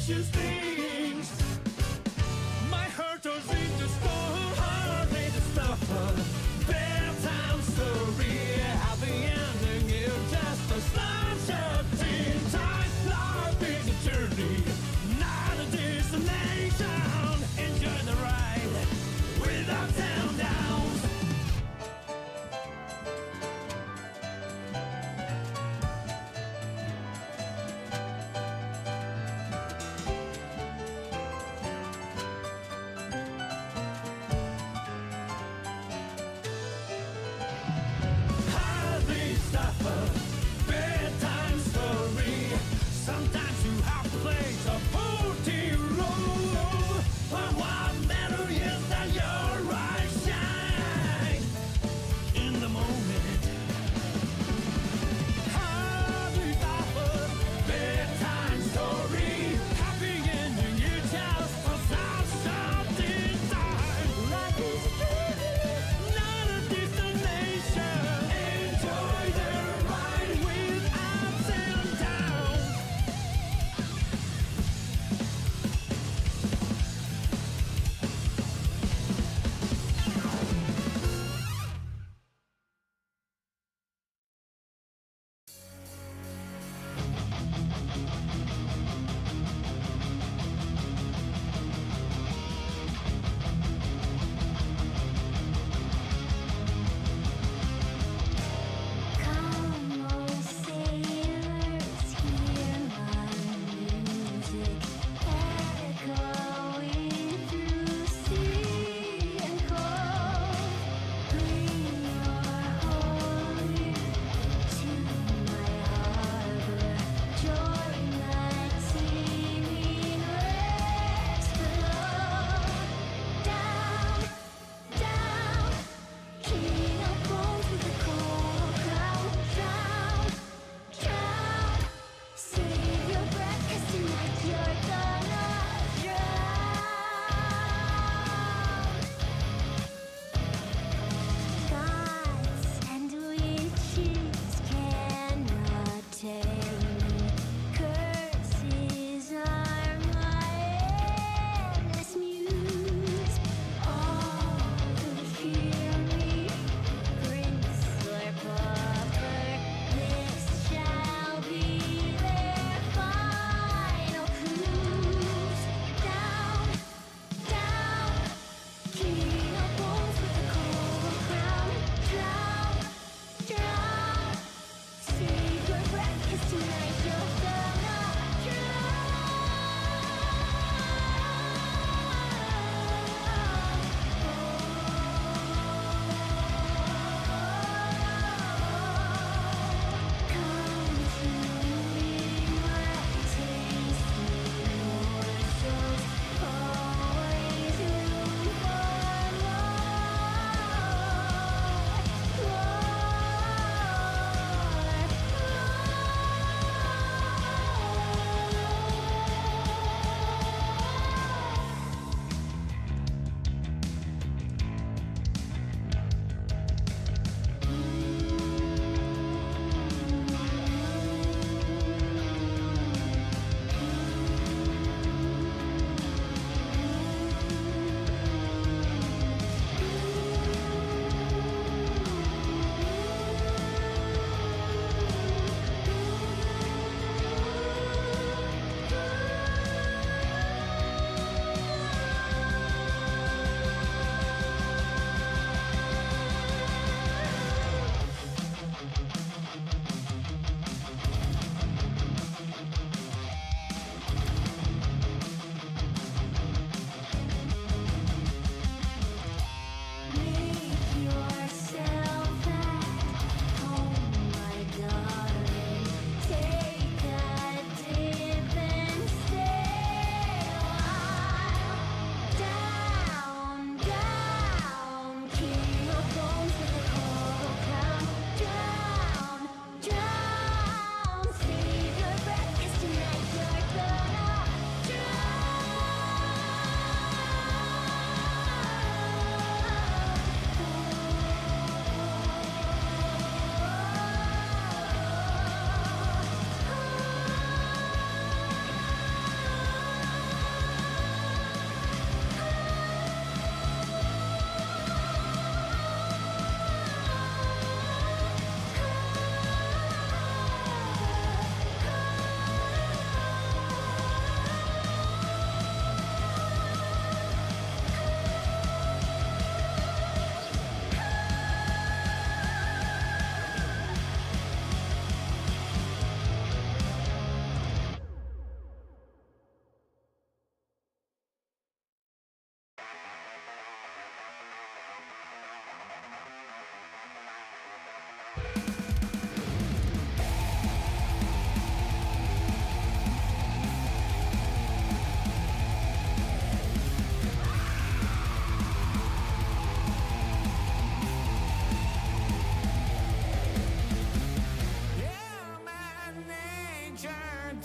precious things. My heart goes into stone, heart into stone. Bedtime story, happy ending is just a snapshot in time. Life is a journey, not a destination. Enjoy the ride without down downs.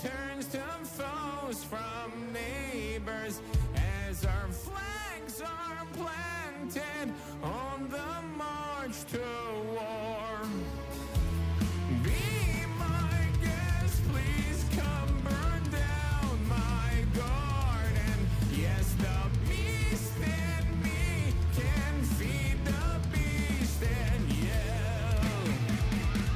turns to foes from neighbors as our flags are planted on the march to war. Be my guest, please come burn down my garden. Yes, the beast in me can feed the beast and yell.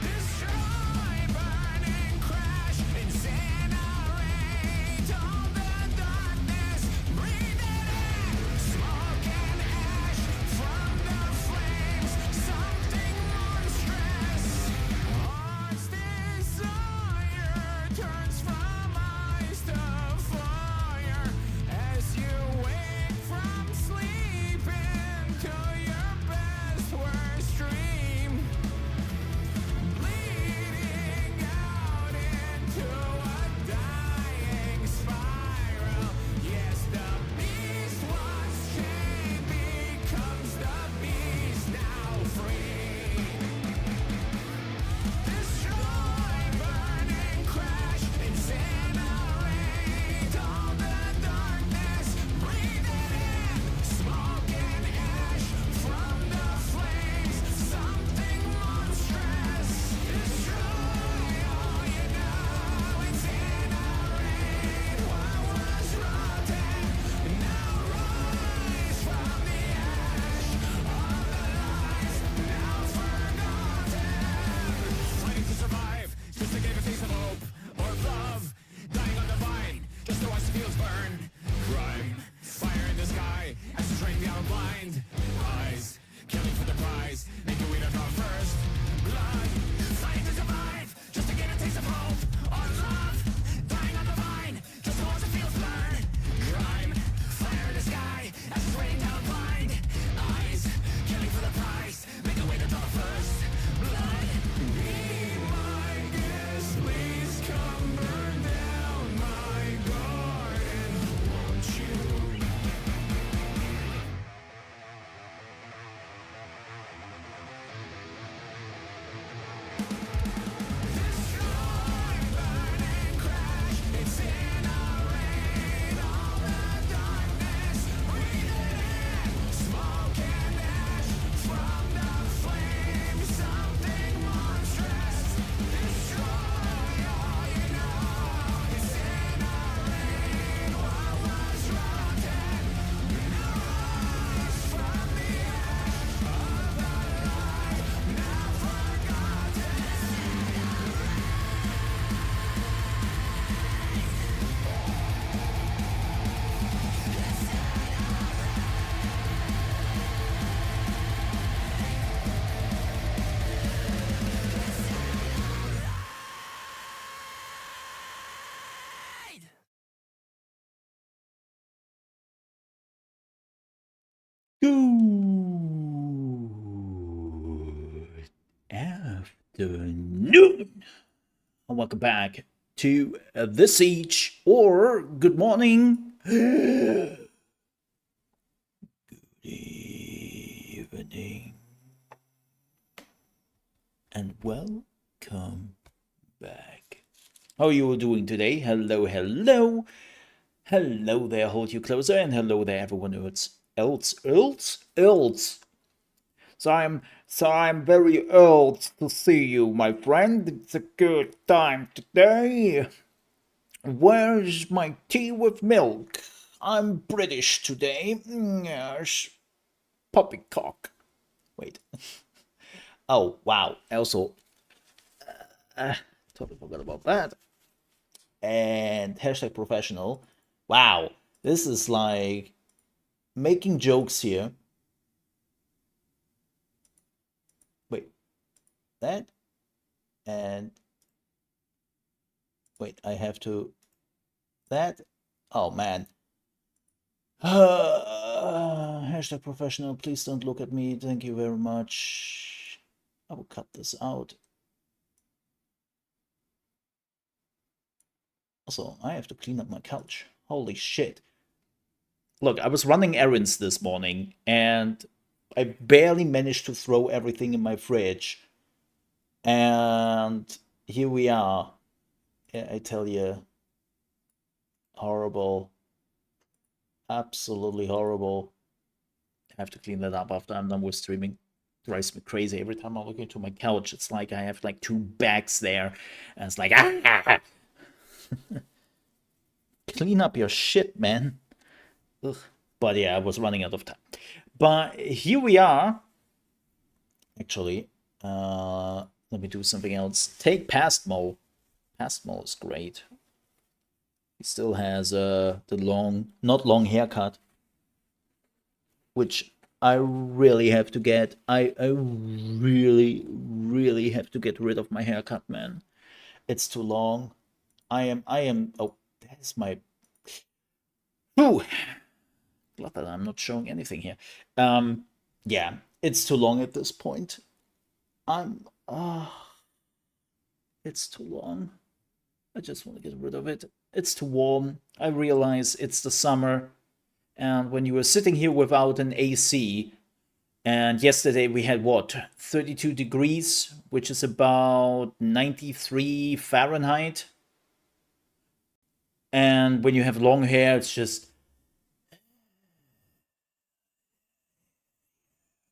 Destroy, burn, and crash, incinerate all the darkness. Breathe it in, smoke and ash from the flames. Something monstrous. Heart's desire turns from ice to fire as you wake from sleep into your best worst dream. Bleeding out into a dying spiral. Yes, the beast was chained becomes the beast now free. Destroy, burn, and crash, incinerate all the darkness. Breathe it in, smoke and ash from the flames. Something monstrous. Destroy all you know, incinerate what was rotten. Now rise from the ash of the lies now forgotten. Fighting to survive, just to give a taste of hope or love. Dying on the vine, just to watch the fields burn. Crime, fire in the sky, as the train down blind. Eyes, killing for the prize, make your way to draw first. Blood, fighting to survive, just to get a taste of hope or love. Dying on the vine, just to watch the fields burn. Crime, fire in the sky, as the train down blind. Eyes, killing for the prize, make your way to draw first. Blood, be my guest, please come burn down my garden, won't you? Destroy, burn, and crash, incinerate all the darkness. Breathe it in, smoke and ash from the flames. Something monstrous. Destroy all you know, incinerate what was rotten. Now rise from the ash of the light now forgotten. Good afternoon, and welcome back to The Siege, or good morning, good evening, and welcome back. How are you all doing today? Hello, hello. Hello there, hold you closer, and hello there, everyone else. So I'm very thrilled to see you, my friend. It's a good time today. Where's my tea with milk? I'm British today. Yes. Poppycock. Wait. Oh, wow. Also, totally forgot about that. And hashtag professional. Wow. This is like making jokes here. Wait. That. And wait, I have to that. Oh man. Hashtag professional, please don't look at me. Thank you very much. I will cut this out. Also, I have to clean up my couch. Holy shit. Look, I was running errands this morning and I barely managed to throw everything in my fridge. And here we are. I tell you, Horrible. Absolutely horrible. I have to clean that up after I'm done with streaming. Drives me crazy every time I look into my couch. It's like I have like 2 bags there, and it's like clean up your shit, man. Ugh. But yeah, I was running out of time. But here we are. Actually, let me do something else. Take ChaosMole. ChaosMole is great. He still has the not long haircut, which I really have to get. I really, really have to get rid of my haircut, man. It's too long. Oh, that's my. Ooh, glad that I'm not showing anything here. Yeah, it's too long at this point. It's too long. I just want to get rid of it. It's too warm. I realize it's the summer, and when you were sitting here without an AC, and yesterday we had what, 32 degrees, which is about 93 Fahrenheit. And when you have long hair, it's just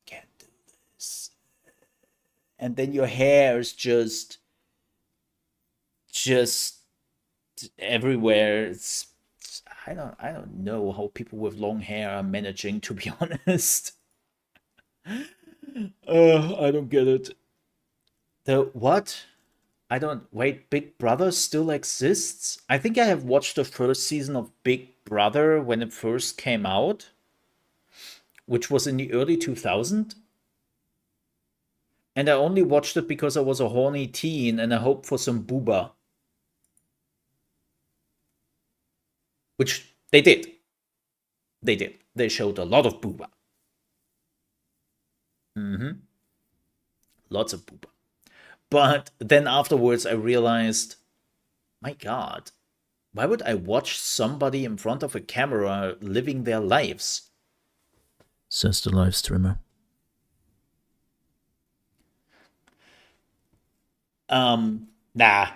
can't do this. And then your hair is just everywhere. I don't know how people with long hair are managing, to be honest. I don't get it. The what? I don't wait, Big Brother still exists? I think I have watched the first season of Big Brother when it first came out, which was in the early 2000s. And I only watched it because I was a horny teen and I hoped for some booba. Which they did. They did. They showed a lot of booba. Lots of booba. But then afterwards I realized, my God, why would I watch somebody in front of a camera living their lives? Says the live streamer. Nah.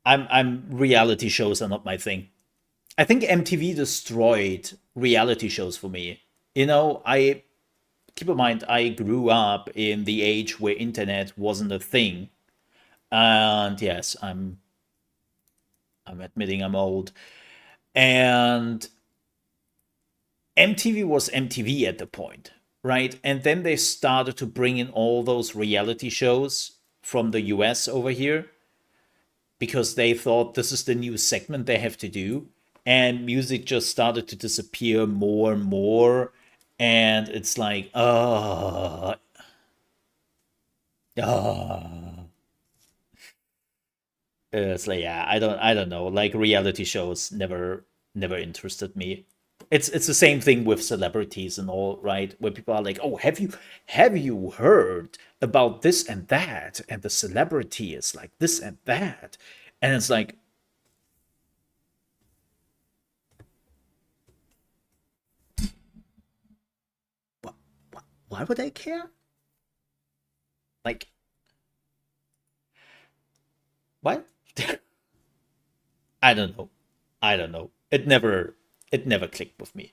I'm reality shows are not my thing. I think MTV destroyed reality shows for me. You know, I keep in mind I grew up in the age where internet wasn't a thing. And yes, I'm admitting I'm old. And MTV was MTV at the point, right? And then they started to bring in all those reality shows from the US over here because they thought this is the new segment they have to do. And music just started to disappear more and more. And it's like, it's like, yeah, I don't know. Like reality shows never interested me. It's the same thing with celebrities and all, right? Where people are like, "Oh, have you heard about this and that?" And the celebrity is like this and that, and it's like, what, why would I care? Like, what? I don't know. I don't know. It never clicked with me.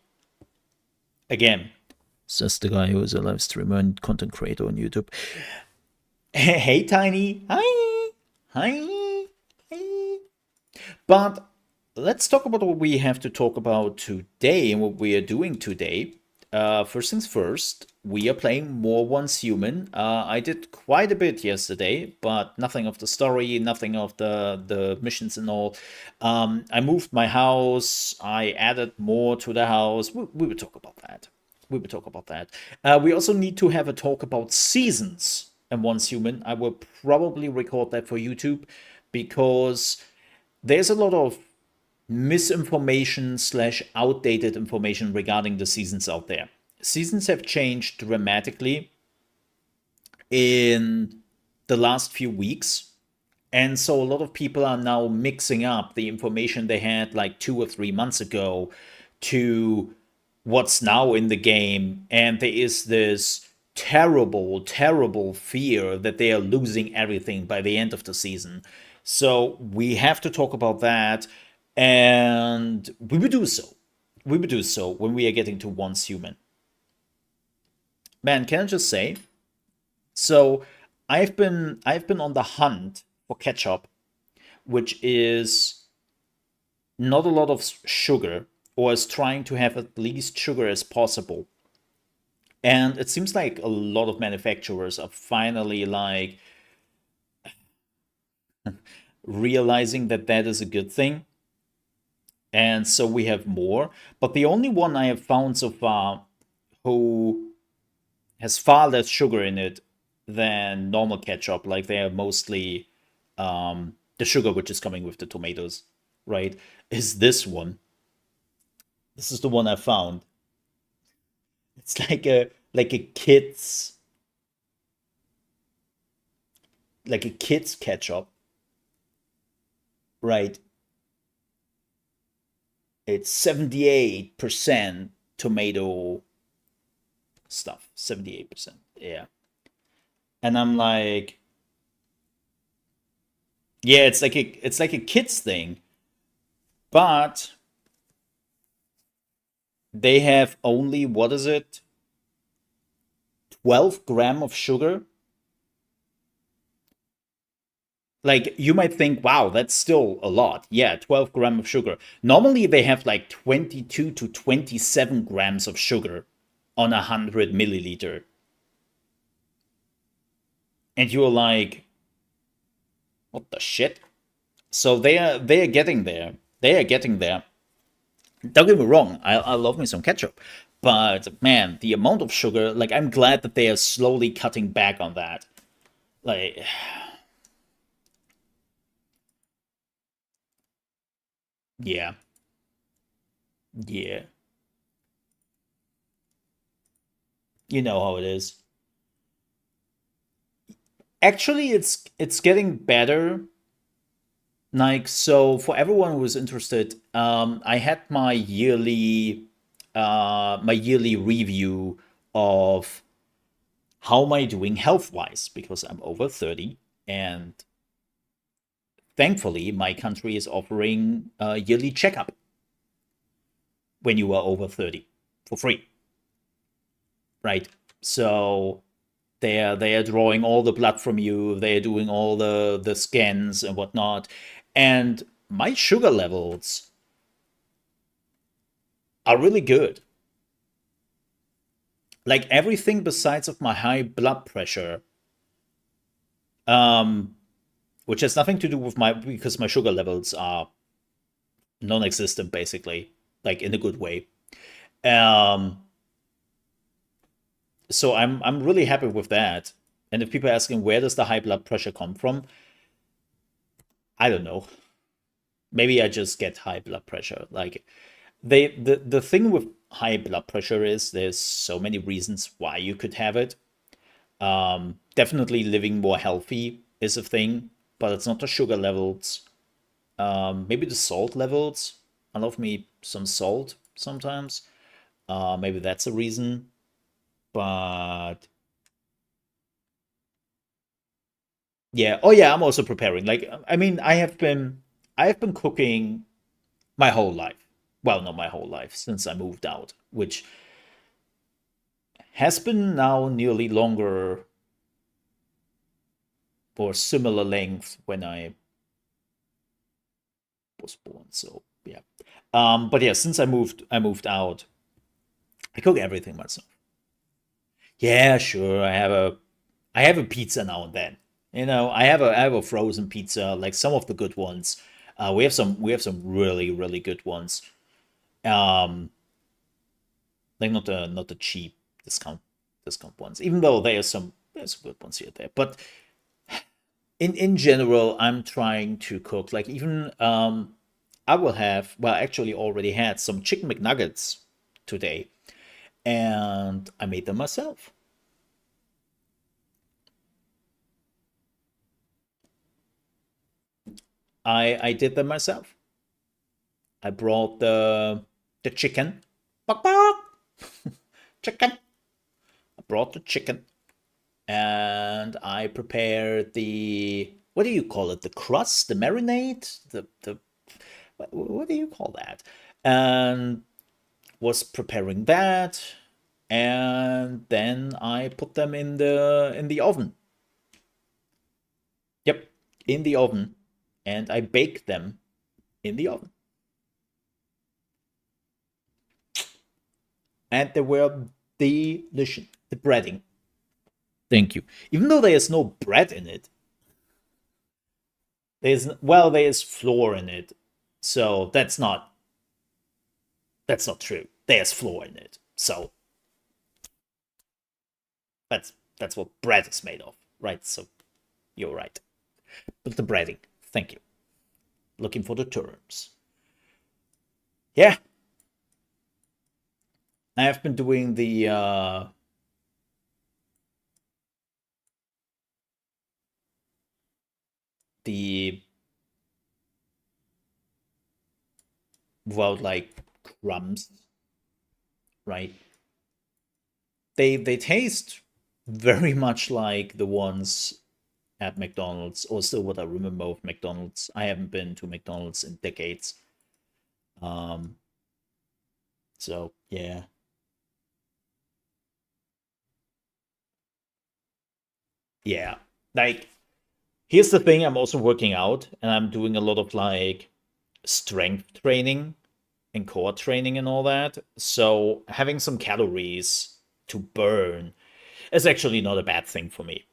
Again, says the guy who is a live streamer and content creator on YouTube. Hey, Tiny. Hi. Hi. Hi. But let's talk about what we have to talk about today and what we are doing today. First things first, we are playing More Once Human. I did quite a bit yesterday, but nothing of the story, nothing of the missions and all. I moved my house. I added more to the house. We will talk about that. We will talk about that. We also need to have a talk about seasons and Once Human. I will probably record that for YouTube because there's a lot of misinformation slash outdated information regarding the seasons out there. Seasons have changed dramatically in the last few weeks. And so a lot of people are now mixing up the information they had like 2 or 3 months ago to what's now in the game. And there is this terrible, terrible fear that they are losing everything by the end of the season. So we have to talk about that. And we would do so. We would do so when we are getting to once human. Man, can I just say? So I've been on the hunt for ketchup, which is not a lot of sugar, or is trying to have at least sugar as possible. And it seems like a lot of manufacturers are finally like realizing that that is a good thing. And so we have more. But the only one I have found so far who has far less sugar in it than normal ketchup, like they are mostly the sugar which is coming with the tomatoes, right? Is this one. This is the one I found. It's like a kid's ketchup, right? It's 78% tomato stuff. 78%. Yeah. And I'm like, yeah, it's like a kids thing, but they have only, what is it? 12 gram of sugar. Like you might think, wow, that's still a lot. Yeah, 12 gram of sugar. Normally they have like 22 to 27 grams of sugar on 100 milliliter. And you're like, what the shit? So they are getting there. They are getting there. Don't get me wrong, I love me some ketchup. But man, the amount of sugar, like I'm glad that they are slowly cutting back on that. Like, yeah, yeah. You know how it is. Actually, it's getting better. Like, so for everyone who is interested, I had my yearly review of how am I doing health wise because I'm over 30, and thankfully my country is offering a yearly checkup when you are over 30 for free, right? So they are drawing all the blood from you, they are doing all the scans and whatnot, and my sugar levels are really good. Like everything besides of my high blood pressure, um, which has nothing to do with my because my sugar levels are non-existent basically, like in a good way. Um, so I'm really happy with that. And if people are asking where does the high blood pressure come from, I don't know. Maybe I just get high blood pressure. Like the thing with high blood pressure is there's so many reasons why you could have it. Definitely living more healthy is a thing, but it's not the sugar levels. Maybe the salt levels. I love me some salt sometimes. Maybe that's a reason. But yeah, oh yeah, I'm also preparing. Like I mean, I have been cooking my whole life. Well, not my whole life since I moved out, which has been now nearly longer or similar length when I was born. So yeah. But yeah, since I moved out, I cook everything myself. Yeah, sure. I have a pizza now and then. I have a frozen pizza, like some of the good ones. We have some really really good ones. Um, like not the cheap discount discount ones, even though there's some good ones here and there. But in general, I'm trying to cook. Like even I will have well, actually already had some chicken McNuggets today, and I made them myself. I did them myself. I brought the chicken. Bok bok. Chicken. I brought the chicken and I prepared the what do you call it? The crust, the marinade, the what do you call that? And was preparing that, and then I put them in the oven. Yep, in the oven, and I baked them in the oven. And they were delicious. The breading. Thank you. Even though there is no bread in it, there is flour in it, so that's not true. There's flour in it, so that's what bread is made of, right? So you're right. But the breading. Thank you. Looking for the terms. Yeah, I have been doing the well, like crumbs, right? They taste very much like the ones at McDonald's, or still what I remember of McDonald's. I haven't been to McDonald's in decades. Um, so yeah, yeah. Like here's the thing: I'm also working out, and I'm doing a lot of like strength training and core training and all that. So having some calories to burn is actually not a bad thing for me.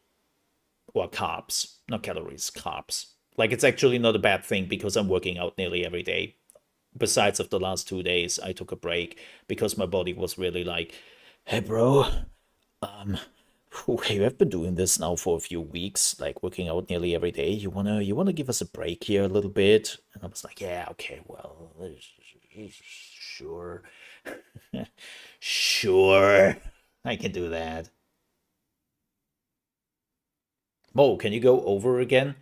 Or carbs, not calories, carbs. Like it's actually not a bad thing because I'm working out nearly every day. Besides of the last 2 days, I took a break because my body was really like, "Hey, bro, um, okay, you have been doing this now for a few weeks, like working out nearly every day. You wanna give us a break here a little bit?" And I was like, "Yeah, okay, well, sure, sure, I can do that." Mo, can you go over again?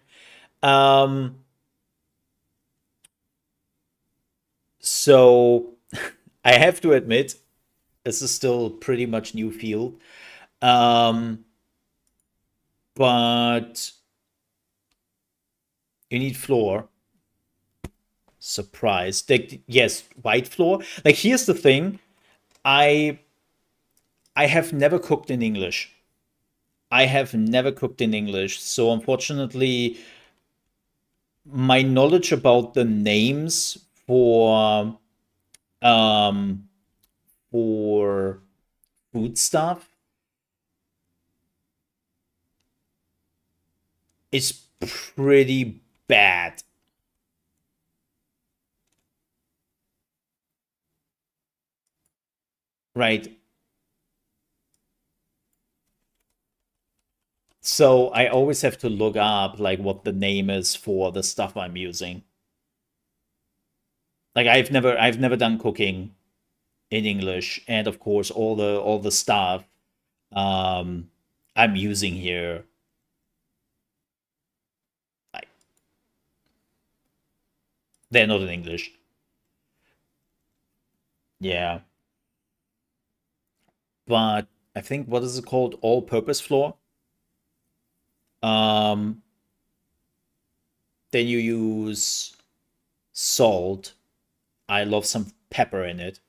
Um, so I have to admit, this is still pretty much new field. Um, but you need floor. Surprise. Like, yes, white floor. Like here's the thing. I I have never cooked in English. I have never cooked in English. So unfortunately, my knowledge about the names um for food stuff is pretty bad, right? So I always have to look up like what the name is for the stuff I'm using. Like I've never done cooking in English, and of course all the stuff um I'm using here, like they're not in English. Yeah, but I think what is it called? All-purpose flour. Um, then you use salt. I love some pepper in it,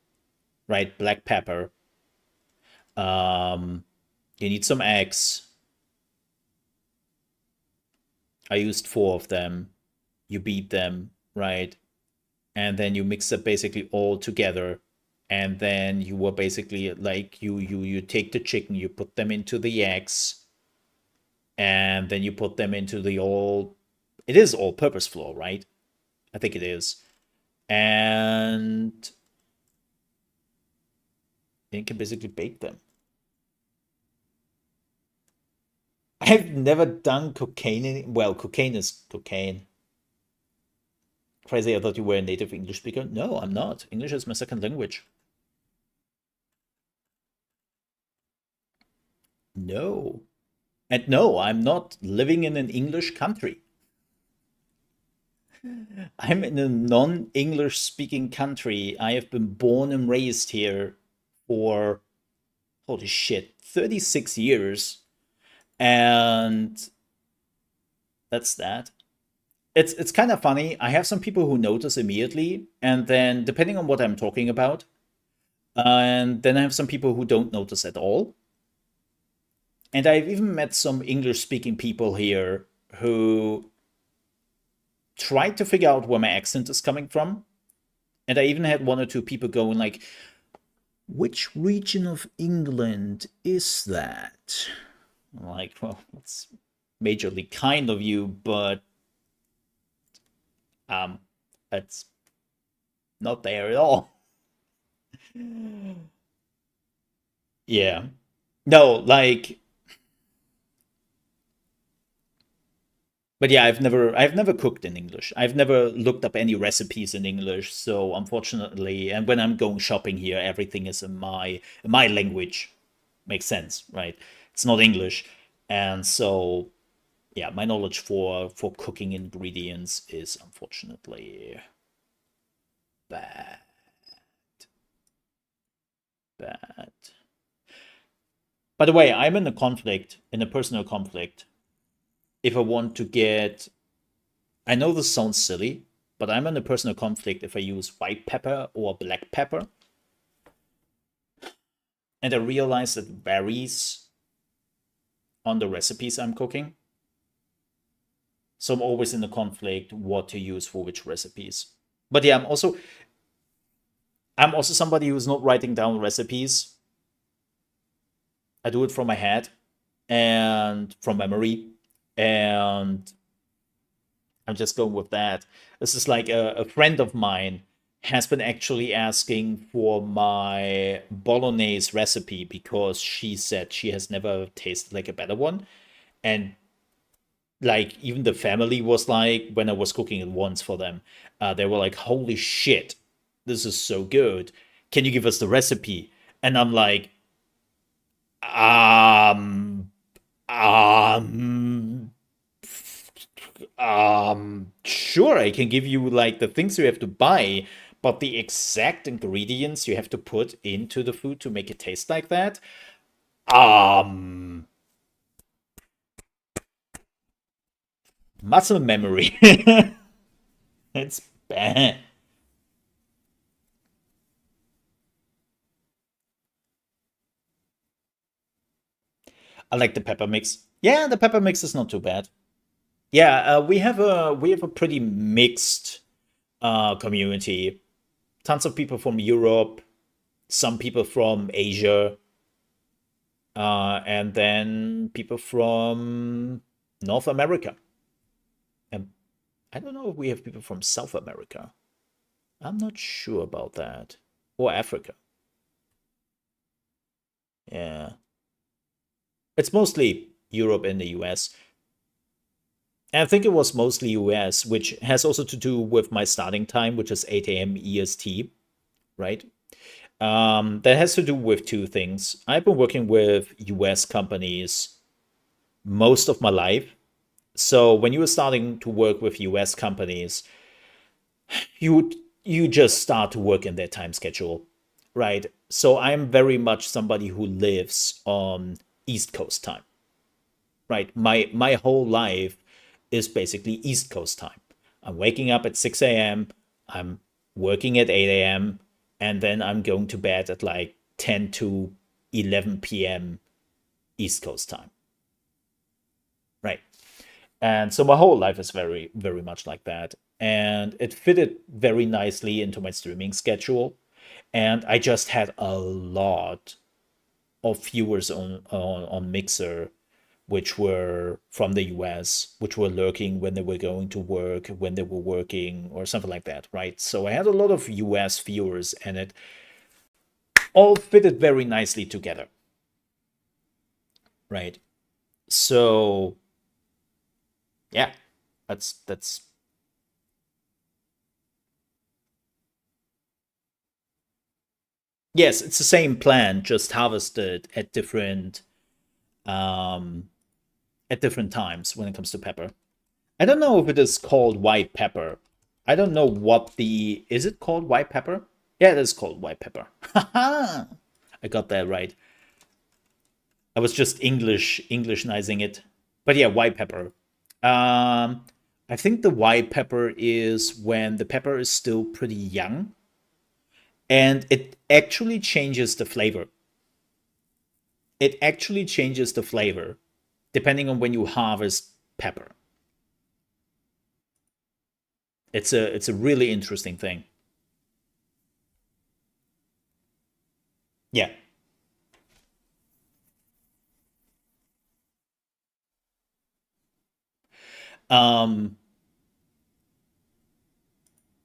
right? Black pepper. Um, you need some eggs. I used four of them. You beat them, right? And then you mix it basically all together. And then you were basically like you take the chicken, you put them into the eggs, and then you put them into the all. It is all-purpose flour, right? I think it is. And you can basically bake them. I've never done cocaine in, well, cocaine is cocaine. Crazy, I thought you were a native English speaker. No, I'm not. English is my second language. No. And no, I'm not living in an English country. I'm in a non-English speaking country. I have been born and raised here for, holy shit, 36 years. And that's that. it's kind of funny. I have some people who notice immediately, and then depending on what I'm talking about, and then I have some people who don't notice at all. And I've even met some English speaking people here who tried to figure out where my accent is coming from. And I even had one or two people going like, which region of England is that? I'm like, well, it's majorly kind of you, but it's not there at all. Yeah. No, like, but yeah, I've never cooked in English. I've never looked up any recipes in English, so unfortunately, and when I'm going shopping here, everything is in my language. Makes sense, right? It's not English. And so yeah, my knowledge for cooking ingredients is unfortunately bad. Bad. By the way, I'm in a conflict, in a personal conflict. If I want to get, I know this sounds silly, but I'm in a personal conflict if I use white pepper or black pepper. And I realize that varies on the recipes I'm cooking. So I'm always in a conflict what to use for which recipes. But yeah, I'm also somebody who's not writing down recipes. I do it from my head and from memory, and I'm just going with that. This is like a friend of mine has been actually asking for my bolognese recipe because she said she has never tasted like a better one. And like even the family was like, when I was cooking it once for them, they were like, "Holy shit, this is so good! Can you give us the recipe?" And I'm like, um, um, sure, I can give you like the things you have to buy, but the exact ingredients you have to put into the food to make it taste like that, um, muscle memory. It's bad. I like the pepper mix. Yeah, the pepper mix is not too bad. Yeah, we have a pretty mixed community. Tons of people from Europe, some people from Asia, and then people from North America. And I don't know if we have people from South America. I'm not sure about that. Or Africa. Yeah. It's mostly Europe and the US. And I think it was mostly US, which has also to do with my starting time, which is 8 a.m. EST, right? That has to do with two things. I've been working with US companies most of my life. So when you were starting to work with US companies, you just start to work in their time schedule, right? So I'm very much somebody who lives on East Coast time, right? My whole life is basically East Coast time. I'm waking up at 6 a.m., I'm working at 8 a.m., and then I'm going to bed at like 10 to 11 p.m. East Coast time, right? And so my whole life is very, very much like that. And it fitted very nicely into my streaming schedule. And I just had a lot of viewers on Mixer, which were from the US, which were lurking when they were going to work, when they were working, or something like that, right? So I had a lot of US viewers, and it all fitted very nicely together, right? So yeah, that's yes, it's the same plant, just harvested um at different times when it comes to pepper. I don't know if it is called white pepper. I don't know what the is it called white pepper? Yeah, it is called white pepper. Haha. I got that right. I was just Englishnizing it. But yeah, white pepper. Um I think the white pepper is when the pepper is still pretty young, and it actually changes the flavor. It actually changes the flavor depending on when you harvest pepper. It's a really interesting thing. Yeah. Um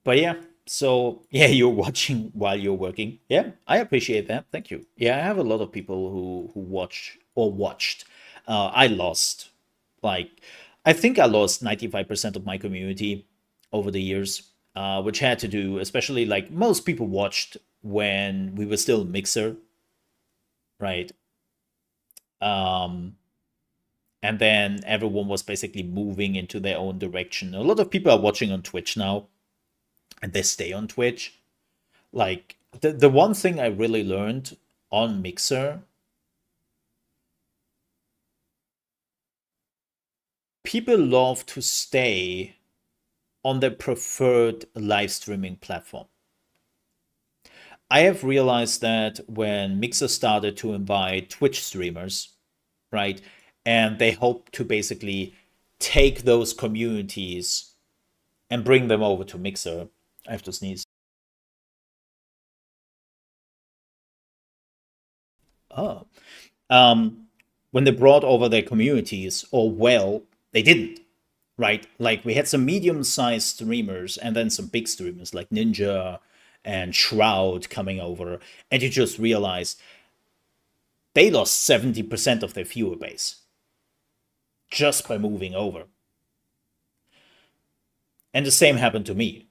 but yeah, so yeah, you're watching while you're working. Yeah, I appreciate that. Thank you. Yeah, I have a lot of people who watch or watched. I lost like I think I lost 95% of my community over the years, which had to do, especially like most people watched when we were still Mixer, right? Um, and then everyone was basically moving into their own direction. A lot of people are watching on Twitch now, and they stay on Twitch. Like the one thing I really learned on Mixer, people love to stay on their preferred live streaming platform. I have realized that when Mixer started to invite Twitch streamers, right, and they hope to basically take those communities and bring them over to Mixer. I have to sneeze. Oh. When they brought over their communities, or well, they didn't, right? Like we had some medium-sized streamers and then some big streamers like Ninja and Shroud coming over, and you just realize they lost 70% of their viewer base just by moving over. And the same happened to me.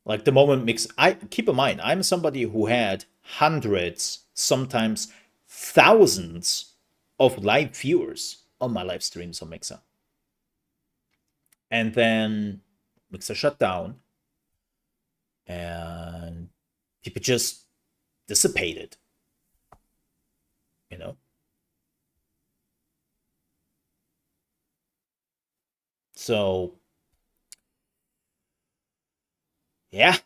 Like the moment Mix, I keep in mind, I'm somebody who had hundreds, sometimes thousands of live viewers on my live streams on Mixer. And then Mixer shut down and people just dissipated, you know? So, yeah,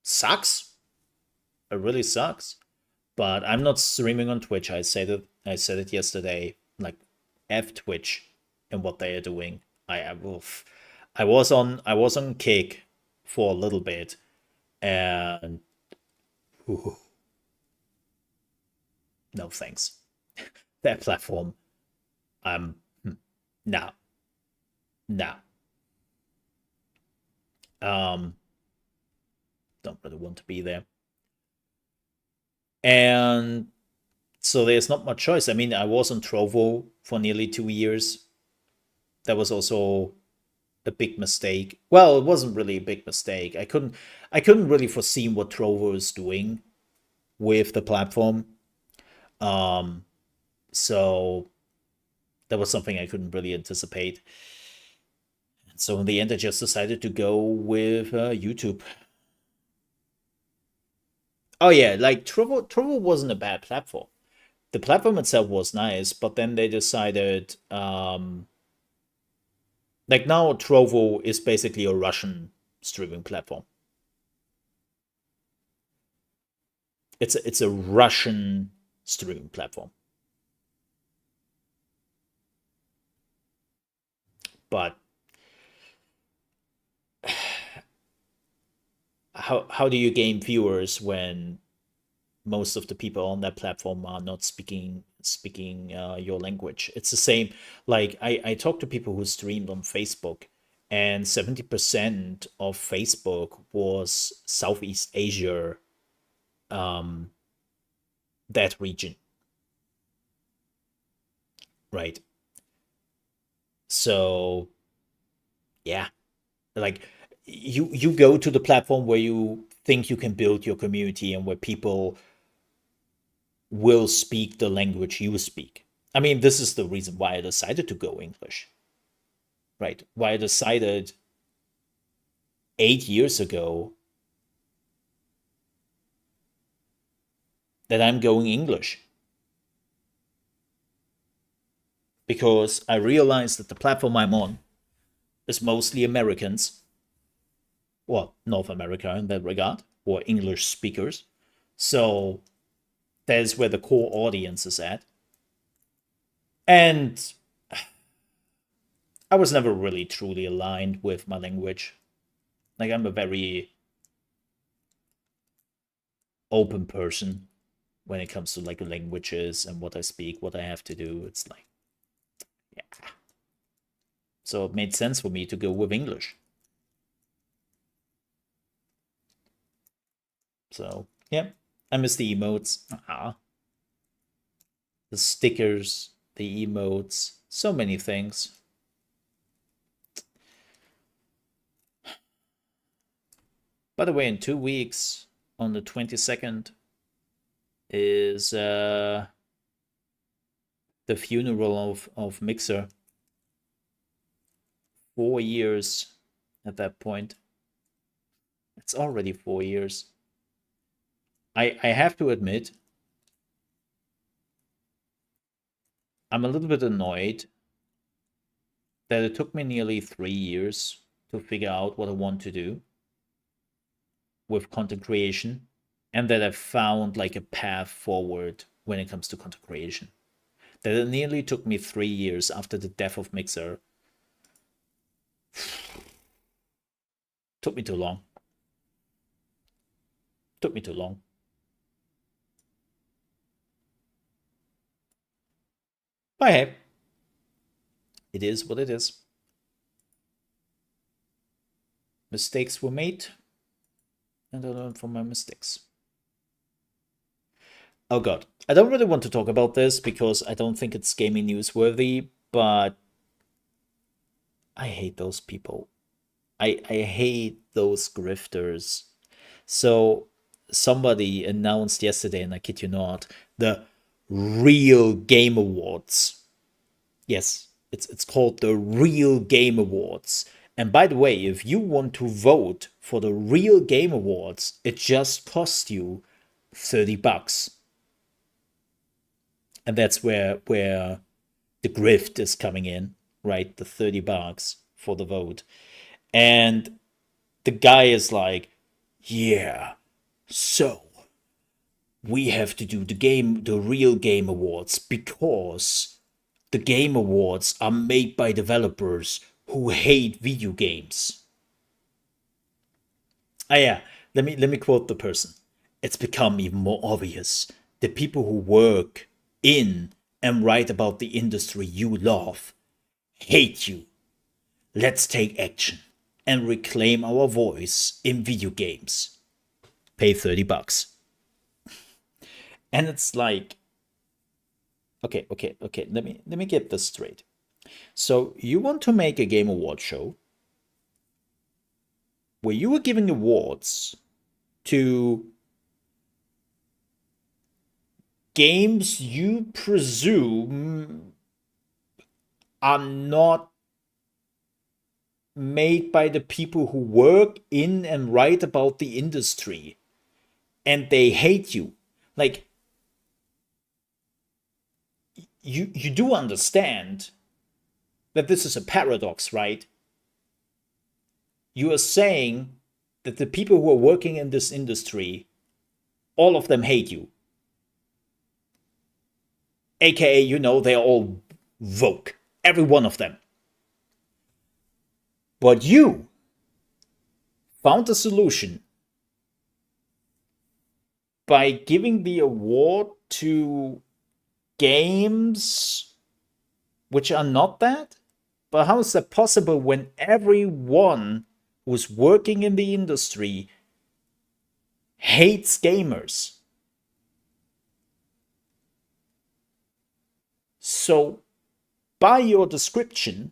sucks. It really sucks. But I'm not streaming on Twitch. I said it yesterday. Like, F Twitch and what they are doing. I was on Kick for a little bit, and ooh, no thanks. That platform, I'm no, no. Um, don't really want to be there. And so there's not much choice. I mean, I was on Trovo for nearly 2 years. That was also a big mistake. Well, it wasn't really a big mistake. I couldn't really foresee what Trovo is doing with the platform. Um, so that was something I couldn't really anticipate. So in the end, I just decided to go with YouTube. Oh yeah, like Trovo wasn't a bad platform. The platform itself was nice, but then they decided, like now Trovo is basically a Russian streaming platform. It's a Russian streaming platform. But how do you gain viewers when most of the people on that platform are not speaking your language? It's the same. Like I talk to people who streamed on Facebook, and 70% of Facebook was Southeast Asia, um, that region, right? So yeah, like you go to the platform where you think you can build your community and where people will speak the language you speak. I mean, this is the reason why I decided to go English, right? Why I decided 8 years ago that I'm going English, because I realized that the platform I'm on is mostly Americans, well, North America in that regard, or English speakers. So that's where the core audience is at. And I was never really truly aligned with my language. Like, I'm a very open person when it comes to like languages and what I speak, what I have to do. It's like, yeah. So it made sense for me to go with English. So, yeah, I miss the emotes. The stickers, the emotes, so many things. By the way, in 2 weeks, on the 22nd, is the funeral of Mixer. 4 years at that point. It's already 4 years. I have to admit, I'm a little bit annoyed that it took me nearly 3 years to figure out what I want to do with content creation, and that I found like a path forward when it comes to content creation. That it nearly took me 3 years after the death of Mixer. Took me too long. Took me too long. But hey, it is what it is. Mistakes were made, and I learned from my mistakes. Oh god, I don't really want to talk about this because I don't think it's gaming newsworthy, but I hate those people. I hate those grifters. So somebody announced yesterday, and I kid you not, the Real Game Awards. Yes, it's called the Real Game Awards. And by the way, if you want to vote for the Real Game Awards, it just costs you $30. And that's where the grift is coming in, right? The $30 for the vote. And the guy is like, yeah, so we have to do the Real Game Awards because the Game Awards are made by developers who hate video games. Yeah, let me quote the person. It's become even more obvious that people who work in and write about the industry you love hate you. Let's take action and reclaim our voice in video games. Pay $30. And it's like, okay. Let me get this straight. So you want to make a Game Award show where you are giving awards to games you presume are not made by the people who work in and write about the industry, and they hate you. Like, you do understand that this is a paradox, right? You are saying that the people who are working in this industry, all of them hate you. AKA, they're all woke. Every one of them. But you found a solution by giving the award to games which are not that? But how is that possible when everyone who's working in the industry hates gamers? So, by your description,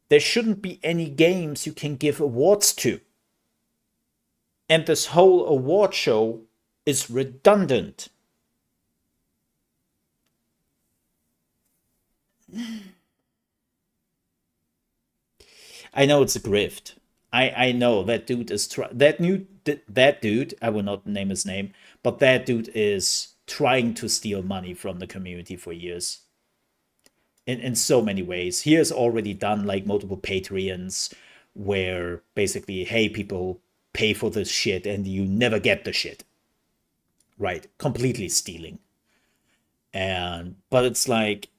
there shouldn't be any games you can give awards to. And this whole award show is redundant. I know it's a grift. I know that dude is that dude. I will not name his name, but that dude is trying to steal money from the community for years. In so many ways, he has already done like multiple Patreons where basically, hey, people pay for this shit and you never get the shit. Right? Completely stealing. But it's like,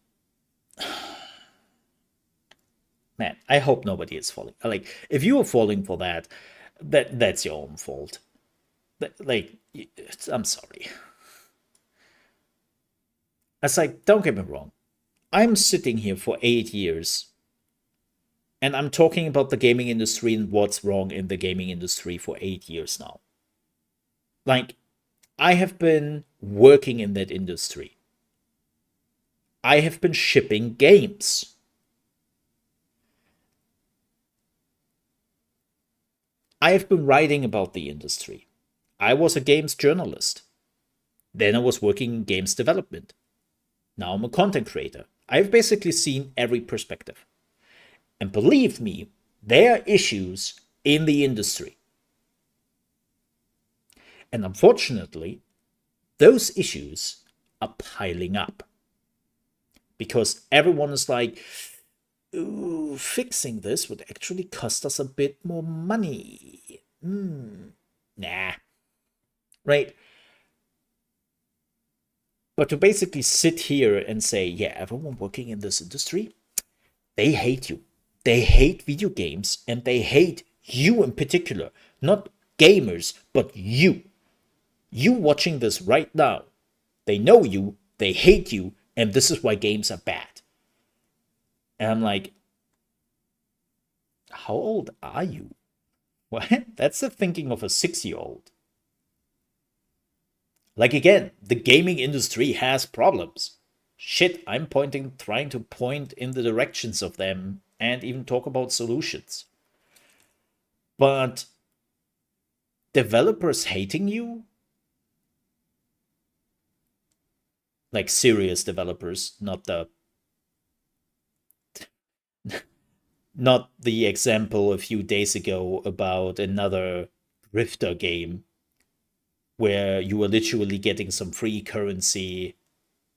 man, I hope nobody is falling. Like, if you are falling for that's your own fault. Like, I'm sorry. It's like, don't get me wrong. I'm sitting here for 8 years and I'm talking about the gaming industry and what's wrong in the gaming industry for 8 years now. Like, I have been working in that industry. I have been shipping games. I have been writing about the industry. I was a games journalist. Then I was working in games development. Now I'm a content creator. I've basically seen every perspective. And believe me, there are issues in the industry. And unfortunately, those issues are piling up. Because everyone is like, ooh, fixing this would actually cost us a bit more money. Nah. Right? But to basically sit here and say, yeah, everyone working in this industry, they hate you. They hate video games and they hate you in particular. Not gamers, but you. You watching this right now. They know you, they hate you, and this is why games are bad. And I'm like, how old are you? What? That's the thinking of a 6-year-old. Like, again, the gaming industry has problems. Shit, I'm trying to point in the directions of them and even talk about solutions. But developers hating you? Like serious developers, not the example a few days ago about another Rifter game where you were literally getting some free currency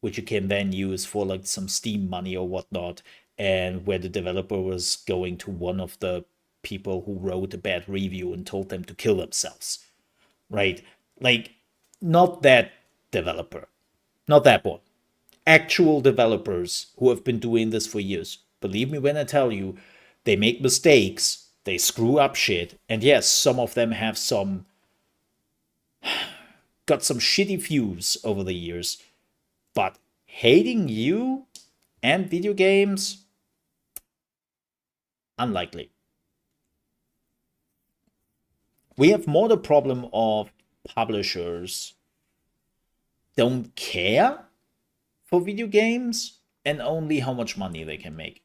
which you can then use for like some Steam money or whatnot, and where the developer was going to one of the people who wrote a bad review and told them to kill themselves. Right? Like, not that developer. Not that one. Actual developers who have been doing this for years. Believe me when I tell you, they make mistakes, they screw up shit, and yes, some of them have got some shitty views over the years, but hating you and video games? Unlikely. We have more the problem of publishers don't care for video games and only how much money they can make.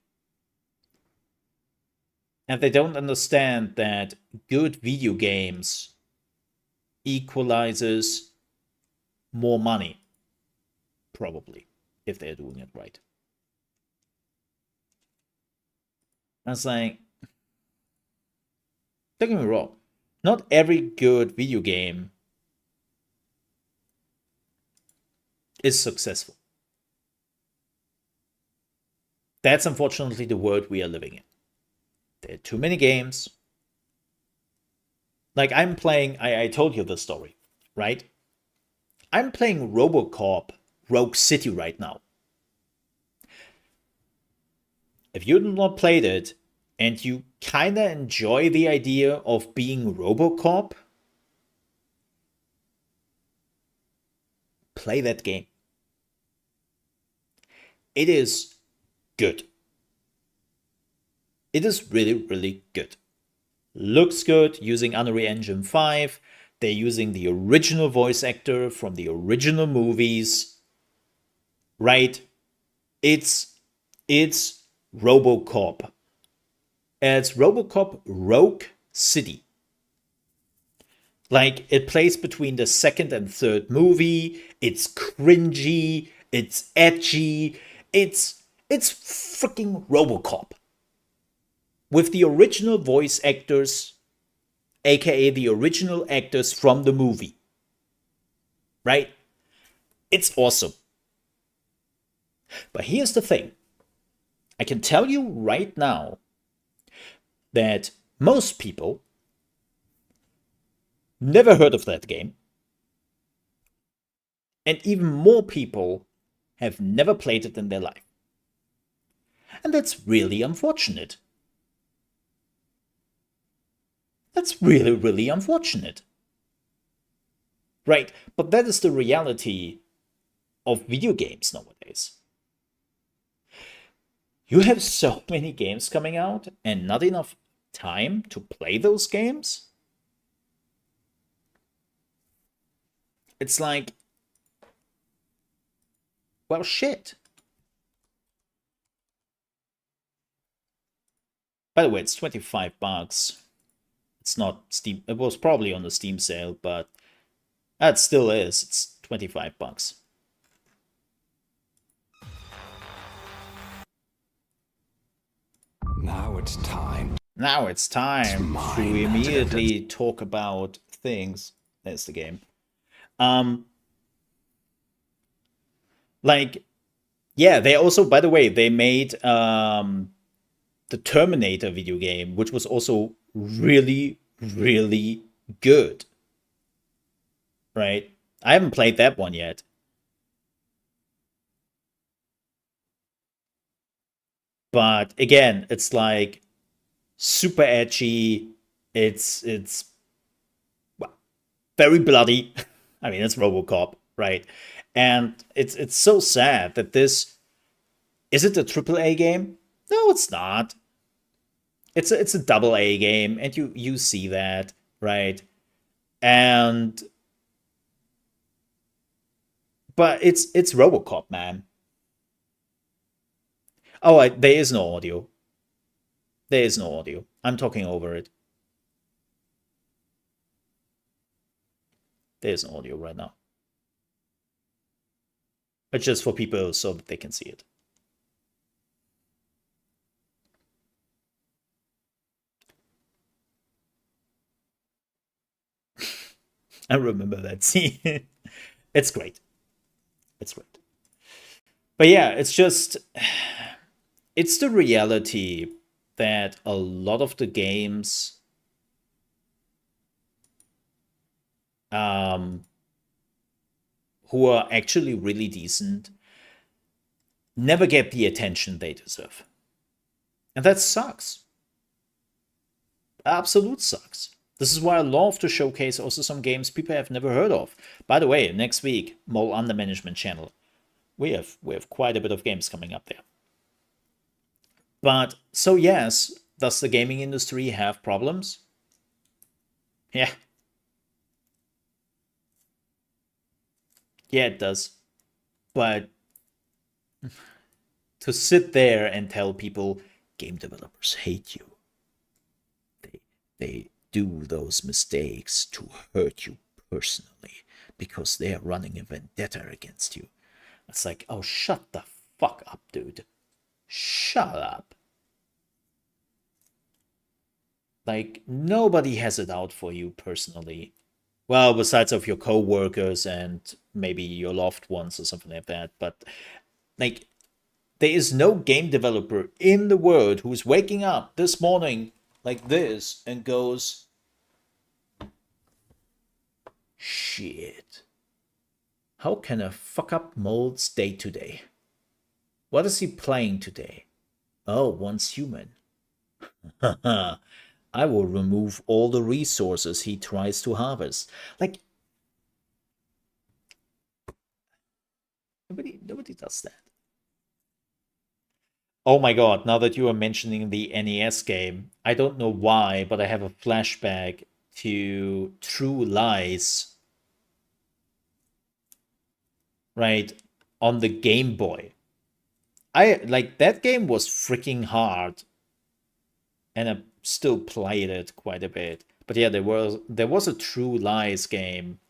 And they don't understand that good video games equalizes more money, probably, if they're doing it right. I was like, don't get me wrong, not every good video game is successful. That's unfortunately the world we are living in. There are too many games. Like, I'm playing, I told you the story, right? I'm playing RoboCop Rogue City right now. If you've not played it and you kinda enjoy the idea of being RoboCop, play that game. It is good. It is really, really good. Looks good using Unreal Engine 5. They're using the original voice actor from the original movies. Right? It's RoboCop. It's RoboCop Rogue City. Like, it plays between the second and third movie. It's cringy. It's edgy. It's freaking RoboCop. With the original voice actors, aka the original actors from the movie. Right? It's awesome. But here's the thing. I can tell you right now that most people never heard of that game. And even more people have never played it in their life. And that's really unfortunate. That's really, really unfortunate. Right? But that is the reality of video games nowadays. You have so many games coming out and not enough time to play those games. It's like, well, shit. By the way, it's $25. It's not Steam. It was probably on the Steam sale, but that still is. It's $25. Now it's time. Now it's time to immediately talk about things. There's the game. Like, yeah, they also, by the way, they made the Terminator video game, which was also really, really good. Right? I haven't played that one yet. But again, it's like super edgy. It's well, very bloody. I mean, it's RoboCop, right? And it's so sad that this is it a triple A game? No, it's not. It's a double A game, and you see that, right? And but it's RoboCop, man. Oh, there is no audio. There is no audio. I'm talking over it. There is no audio right now. But just for people so that they can see it. I remember that scene. It's great. It's great. But yeah, it's just it's the reality that a lot of the games who are actually really decent never get the attention they deserve. And that sucks. Absolute sucks. This is why I love to showcase also some games people have never heard of. By the way, next week, Mole Under Management channel. We have quite a bit of games coming up there. But so yes, does the gaming industry have problems? Yeah. Yeah, it does. But to sit there and tell people game developers hate you. They do those mistakes to hurt you personally because they are running a vendetta against you. It's like, oh, shut the fuck up, dude. Shut up. Like, nobody has it out for you personally. Well, besides of your co-workers and maybe your loved ones or something like that. But, like, there is no game developer in the world who's waking up this morning like this and goes, shit. How can I fuck up Mold's day today? What is he playing today? Oh, once human. I will remove all the resources he tries to harvest. Like, nobody does that. Oh my god, now that you are mentioning the NES game, I don't know why, but I have a flashback to True Lies, right, on the Game Boy. I like that game was freaking hard, and I still played it quite a bit. But yeah, there was a True Lies game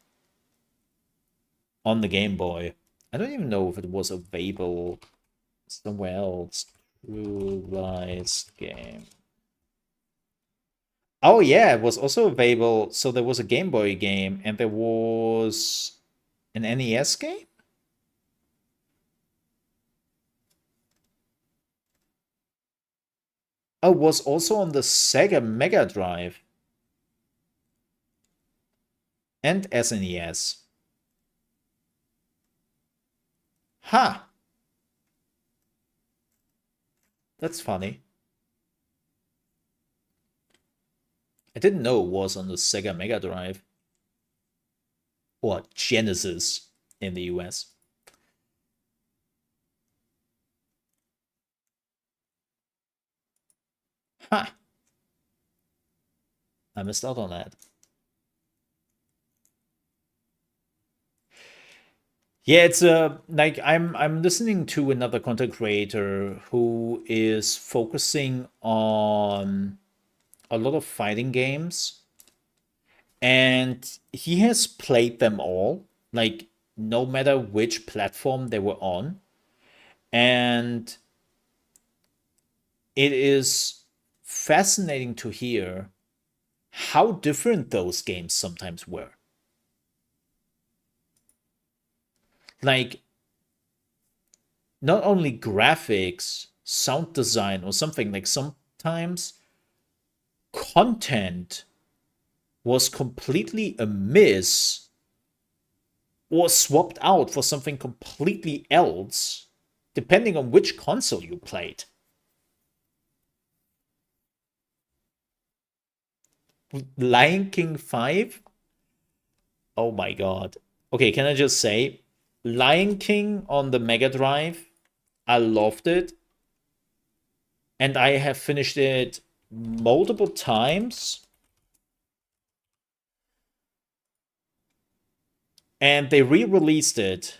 on the Game Boy. I don't even know if it was available somewhere else. True Lies game. Oh yeah, it was also available. So there was a Game Boy game and there was an NES game? Oh, it was also on the Sega Mega Drive and SNES. Ha! Huh. That's funny. I didn't know it was on the Sega Mega Drive. Or Genesis in the US. Ha! Huh. I missed out on that. Yeah, it's like I'm listening to another content creator who is focusing on a lot of fighting games, and he has played them all, like no matter which platform they were on, and it is fascinating to hear how different those games sometimes were. Like, not only graphics, sound design, or something, like sometimes content was completely amiss or swapped out for something completely else, depending on which console you played. Lion King 5? Oh my god. Okay, can I just say, Lion King on the Mega Drive, I loved it. And I have finished it multiple times. And they re-released it.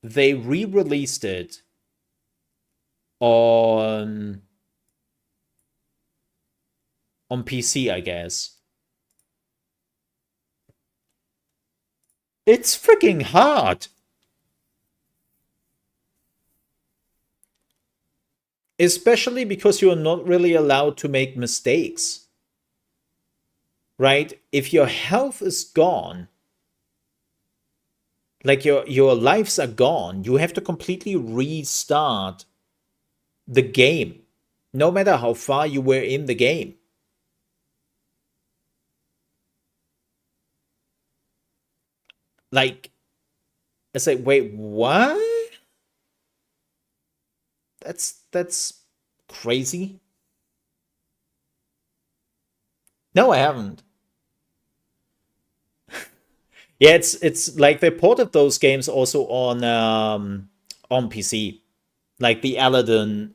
They re-released it on PC, I guess. It's freaking hard. Especially because you're not really allowed to make mistakes. Right? If your health is gone, like your lives are gone, you have to completely restart the game, no matter how far you were in the game. Like, I say, wait, what? That's crazy. No, I haven't. Yeah, it's like they ported those games also on PC, like the Aladdin,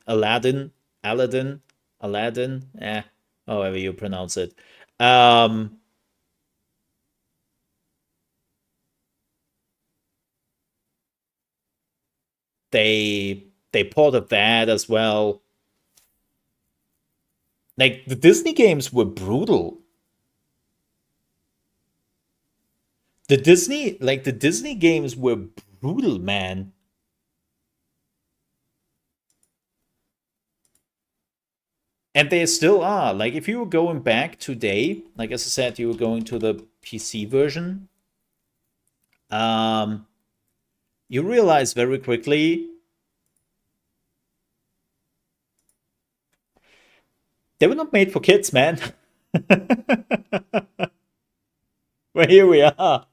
however you pronounce it. Um, they ported that as well. Like the Disney games were brutal. The Disney games were brutal, man. And they still are. Like if you were going back today, like as I said, you were going to the PC version, um, you realize very quickly they were not made for kids, man. But here we are.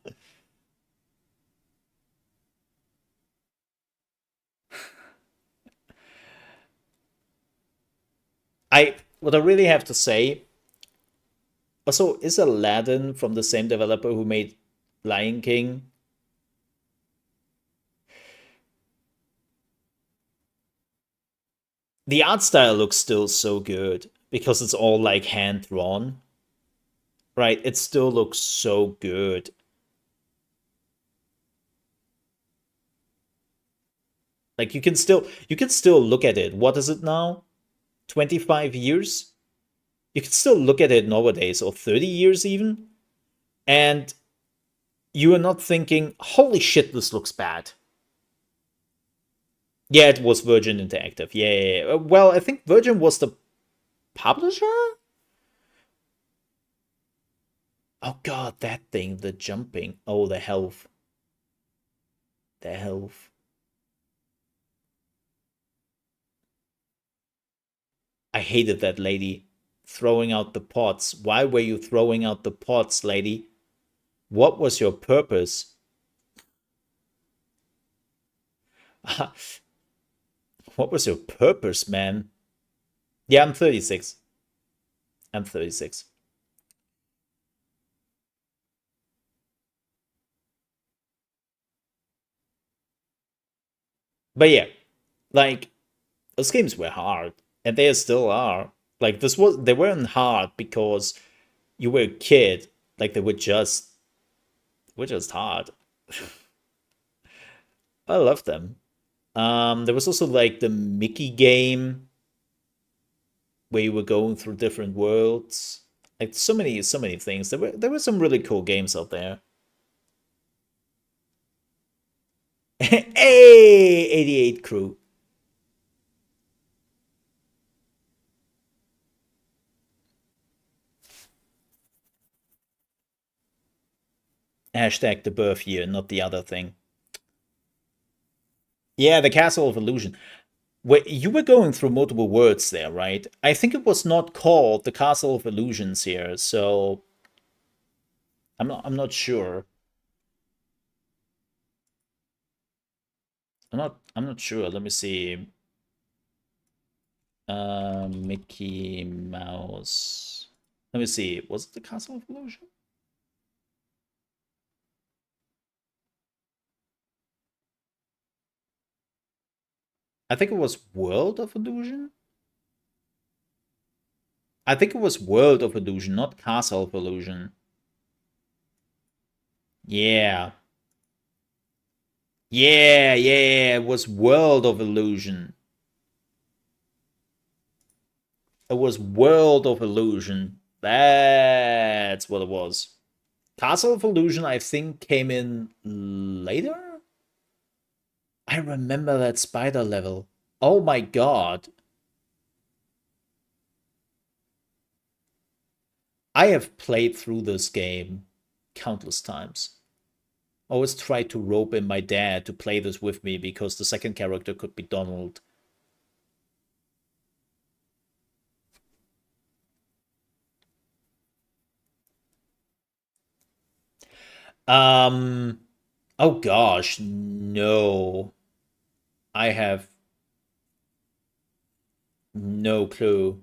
What I really have to say, also, is Aladdin from the same developer who made Lion King? The art style looks still so good because it's all like hand drawn, right? It still looks so good. Like you can still look at it. What is it now? 25 years? You can still look at it nowadays, or 30 years even, and you are not thinking, holy shit, this looks bad. Yeah, it was Virgin Interactive. Yeah. Well, I think Virgin was the publisher? Oh god, that thing, the jumping. Oh, the health. The health. I hated that lady throwing out the pots. Why were you throwing out the pots, lady? What was your purpose? What was your purpose, man? Yeah, I'm 36. I'm 36. But yeah, like, those games were hard, and they still are. Like, they weren't hard because you were a kid. Like, they were just hard. I love them. There was also like the Mickey game where you were going through different worlds. Like so many things. There were some really cool games out there. Hey, 88 crew. Hashtag the birth year, not the other thing. Yeah, the Castle of Illusion. Wait, you were going through multiple words there, right? I think it was not called the Castle of Illusions here, so I'm not sure. I'm not sure. Let me see. Mickey Mouse. Let me see. Was it the Castle of Illusion? I think it was World of Illusion. I think it was World of Illusion, not Castle of Illusion. Yeah. Yeah, yeah, it was World of Illusion. It was World of Illusion. That's what it was. Castle of Illusion, I think, came in later? I remember that spider level. Oh my god. I have played through this game countless times. Always tried to rope in my dad to play this with me because the second character could be Donald. Um, oh gosh, no. I have no clue.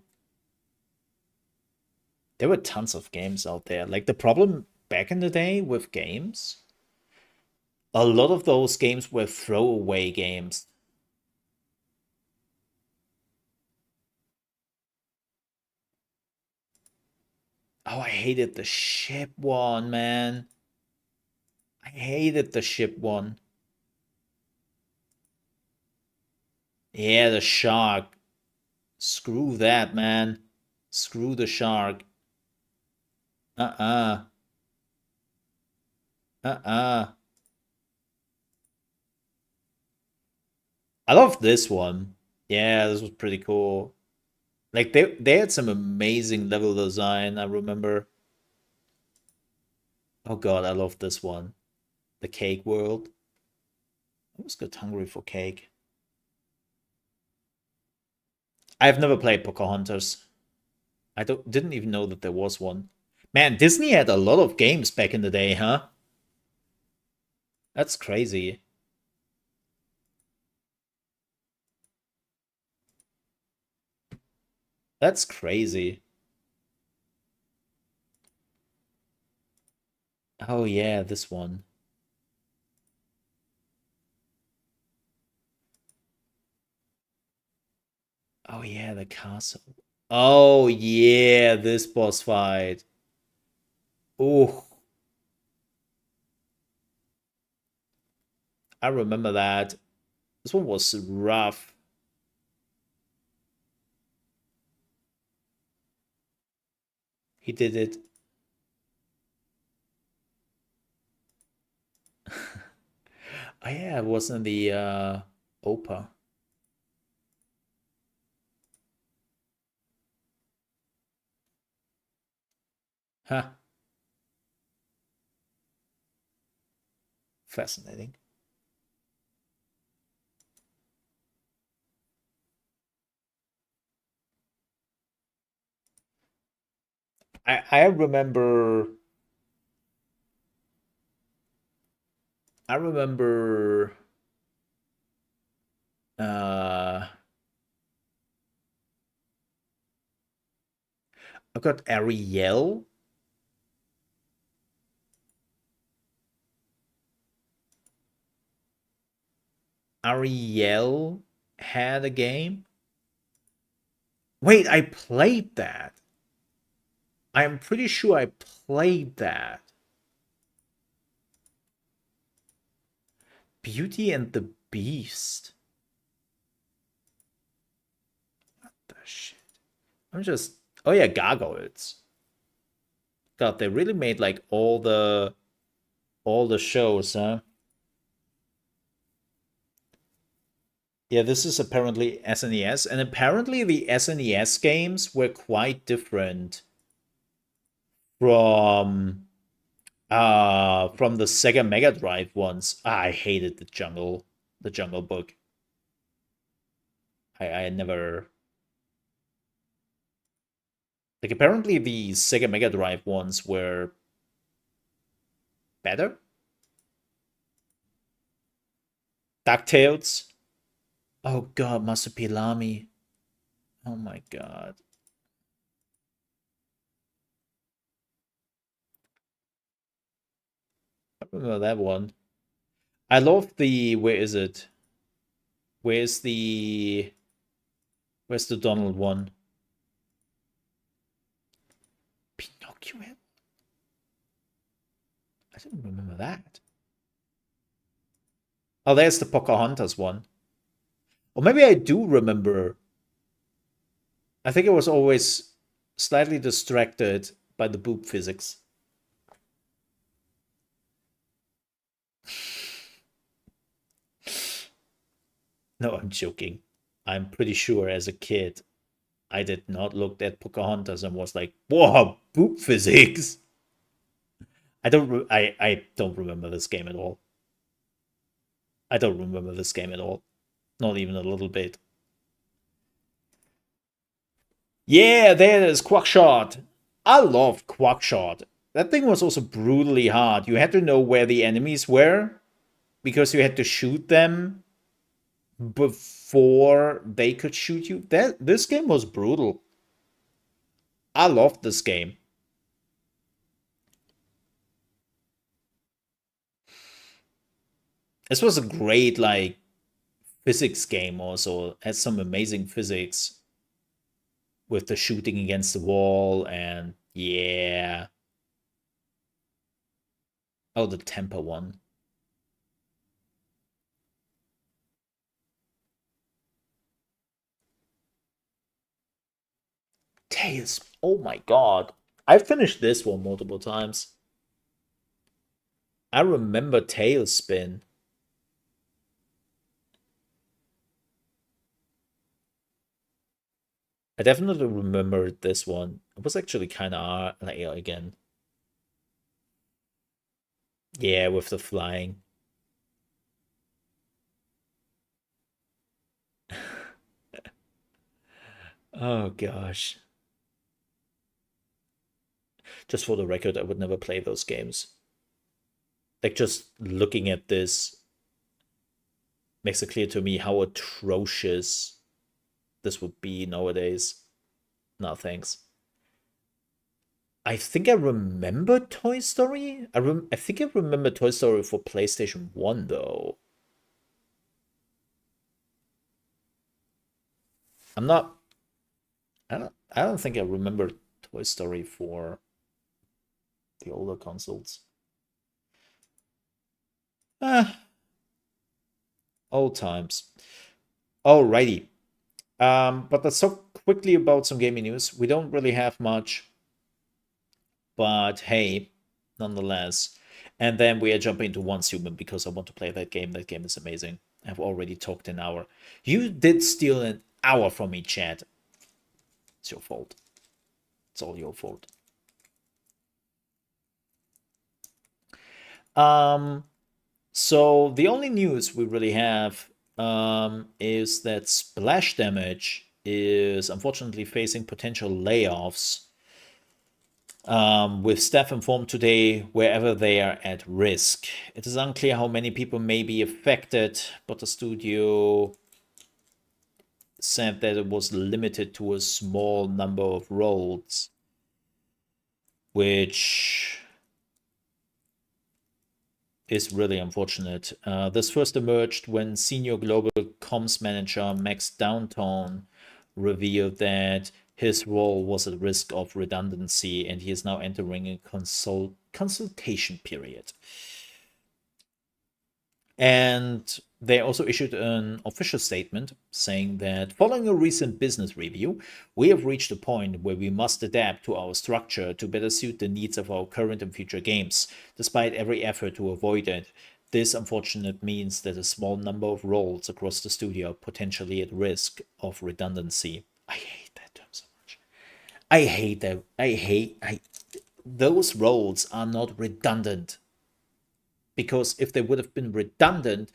There were tons of games out there. Like the problem back in the day with games, a lot of those games were throwaway games. Oh, I hated the ship one, man. I hated the ship one. Yeah, the shark. Screw that, man. Screw the shark. Uh-uh. Uh-uh. I love this one. Yeah, this was pretty cool. Like they had some amazing level design, I remember. Oh god, I love this one. The cake world. I always got hungry for cake. I've never played Pocahontas. I didn't even know that there was one. Man, Disney had a lot of games back in the day, huh? That's crazy. That's crazy. Oh yeah, this one. Oh yeah, the castle. Oh yeah, this boss fight. Oh, I remember that. This one was rough. He did it. Oh yeah, it was in the Opa. Huh. Fascinating. I remember. I remember. I've got Ariel. Ariel had a game. Wait, I played that. I'm pretty sure I played that. Beauty and the Beast. What the shit? I'm just. Oh yeah, Gargoyles. God, they really made like all the shows, huh? Yeah, this is apparently SNES, and apparently the SNES games were quite different from from the Sega Mega Drive ones. I hated the Jungle Book. I never like apparently the Sega Mega Drive ones were better. DuckTales. Oh god, Masupilami. Oh my god. I remember that one. I love the where is it? Where's the where's the Donald one? Pinocchio. I didn't remember that. Oh, there's the Pocahontas one. Or maybe I do remember. I think I was always slightly distracted by the boob physics. No, I'm joking. I'm pretty sure as a kid, I did not look at Pocahontas and was like, "Whoa, boob physics." I don't remember this game at all. I don't remember this game at all. Not even a little bit. Yeah, there it is, Quackshot. I loved Quackshot. That thing was also brutally hard. You had to know where the enemies were because you had to shoot them before they could shoot you. That this game was brutal. I loved this game. This was a great like physics game also. It had some amazing physics with the shooting against the wall and yeah. Oh, the temper one. Tails. Oh my god. I finished this one multiple times. I remember Tailspin. I definitely remember this one. It was actually kind of like again. Yeah, with the flying. Oh gosh. Just for the record, I would never play those games. Like just looking at this makes it clear to me how atrocious this would be nowadays. No thanks. I think I remember Toy Story. I think I remember Toy Story for PlayStation 1 though. I'm not I don't think I remember Toy Story for the older consoles. Ah, old times. Alrighty. But let's talk quickly about some gaming news. We don't really have much, but hey, nonetheless. And then we are jumping into Once Human because I want to play that game. That game is amazing. I've already talked an hour. You did steal an hour from me, Chad. It's your fault. It's all your fault. So the only news we really have is that Splash Damage is unfortunately facing potential layoffs. with staff informed today wherever they are at risk. It is unclear how many people may be affected, but the studio said that it was limited to a small number of roles, which is really unfortunate. This first emerged when senior global comms manager Max Downtown revealed that his role was at risk of redundancy and he is now entering a consultation period. And they also issued an official statement saying that following a recent business review, we have reached a point where we must adapt to our structure to better suit the needs of our current and future games. Despite every effort to avoid it, this unfortunately means that a small number of roles across the studio are potentially at risk of redundancy. I hate that term so much. I hate that. Those roles are not redundant. Because if they would have been redundant,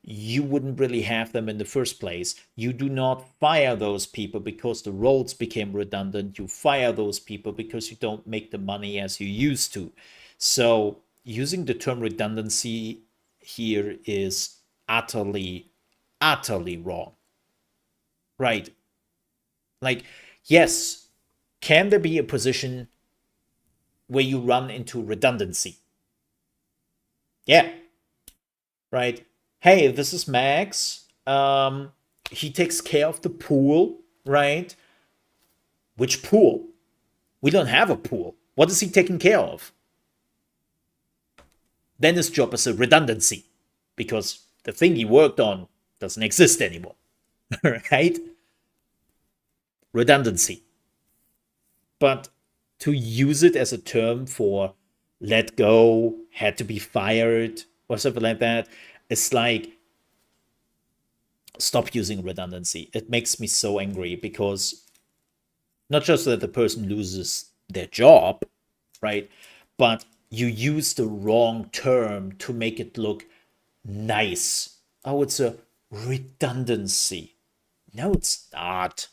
you wouldn't really have them in the first place. You do not fire those people because the roles became redundant. You fire those people because you don't make the money as you used to. So using the term redundancy here is utterly, utterly wrong. Right. Like, yes, can there be a position where you run into redundancy? Yeah. Right. Hey, this is Max. He takes care of the pool, right? Which pool? We don't have a pool. What is he taking care of? Then his job is a redundancy because the thing he worked on doesn't exist anymore. Right? Redundancy. But to use it as a term for let go, had to be fired, or something like that, it's like, stop using redundancy. It makes me so angry because not just that the person loses their job, right? But you use the wrong term to make it look nice. Oh, it's a redundancy. No, it's not.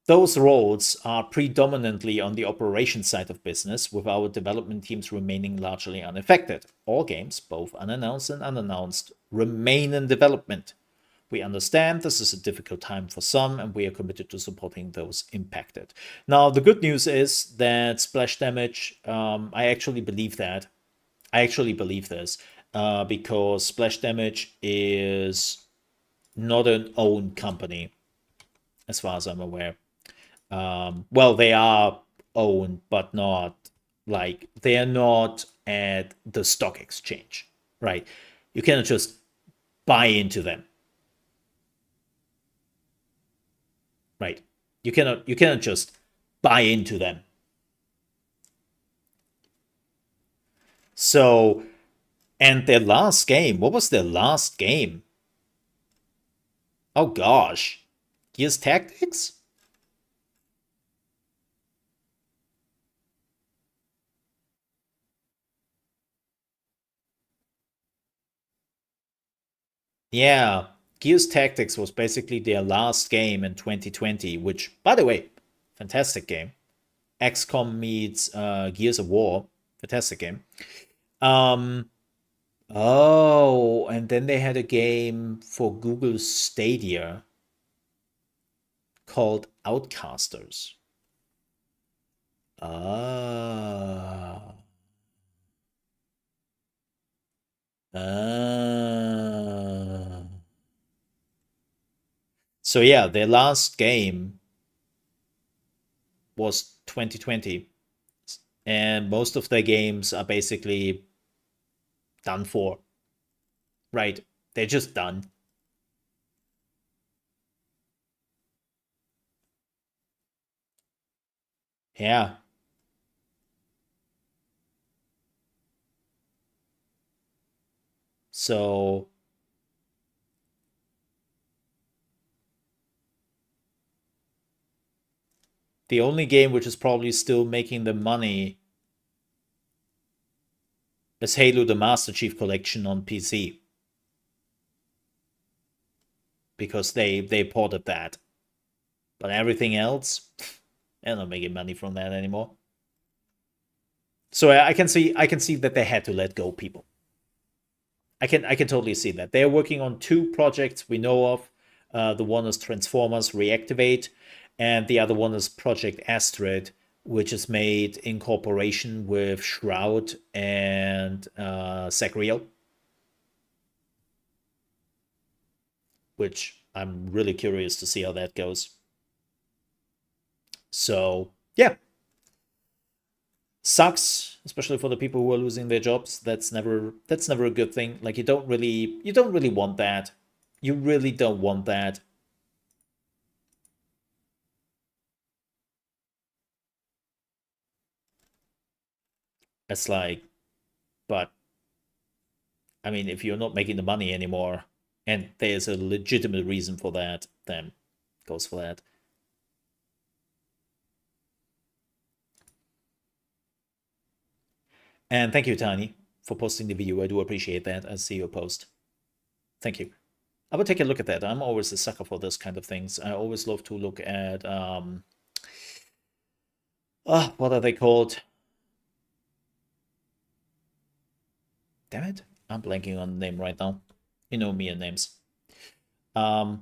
Those roles are predominantly on the operations side of business, with our development teams remaining largely unaffected. All games, both unannounced and unannounced, remain in development. We understand this is a difficult time for some, and we are committed to supporting those impacted. Now, the good news is that Splash Damage, I actually believe that. I actually believe this because Splash Damage is not an owned company, as far as I'm aware. Well, they are owned, but not like they are not at the stock exchange, right? You cannot just buy into them, right? You cannot just buy into them. So, and their last game, what was their last game? Oh gosh, Gears Tactics? Yeah, Gears Tactics was basically their last game in 2020, which, by the way, fantastic game. XCOM meets Gears of War, fantastic game. Um, oh, and then they had a game for Google Stadia called Outcasters. Ah. Ah. So yeah, their last game was 2020, and most of their games are basically done for. Right? They're just done. Yeah. So the only game which is probably still making them money is Halo the Master Chief Collection on PC. Because they ported that. But everything else, they're not making money from that anymore. So I can see that they had to let go people. I can totally see that. They're working on 2 projects we know of. The one is Transformers Reactivate, and the other one is Project Astrid, which is made in cooperation with Shroud and Zachariel, which I'm really curious to see how that goes. So yeah, sucks, especially for the people who are losing their jobs. That's never a good thing. Like you don't really want that. You really don't want that. It's like, but I mean, if you're not making the money anymore, and there's a legitimate reason for that, then goes for that. And thank you, Tiny, for posting the video. I do appreciate that. I see your post. Thank you. I will take a look at that. I'm always a sucker for this kind of things. I always love to look at what are they called? Damn it. I'm blanking on the name right now. You know me and names. But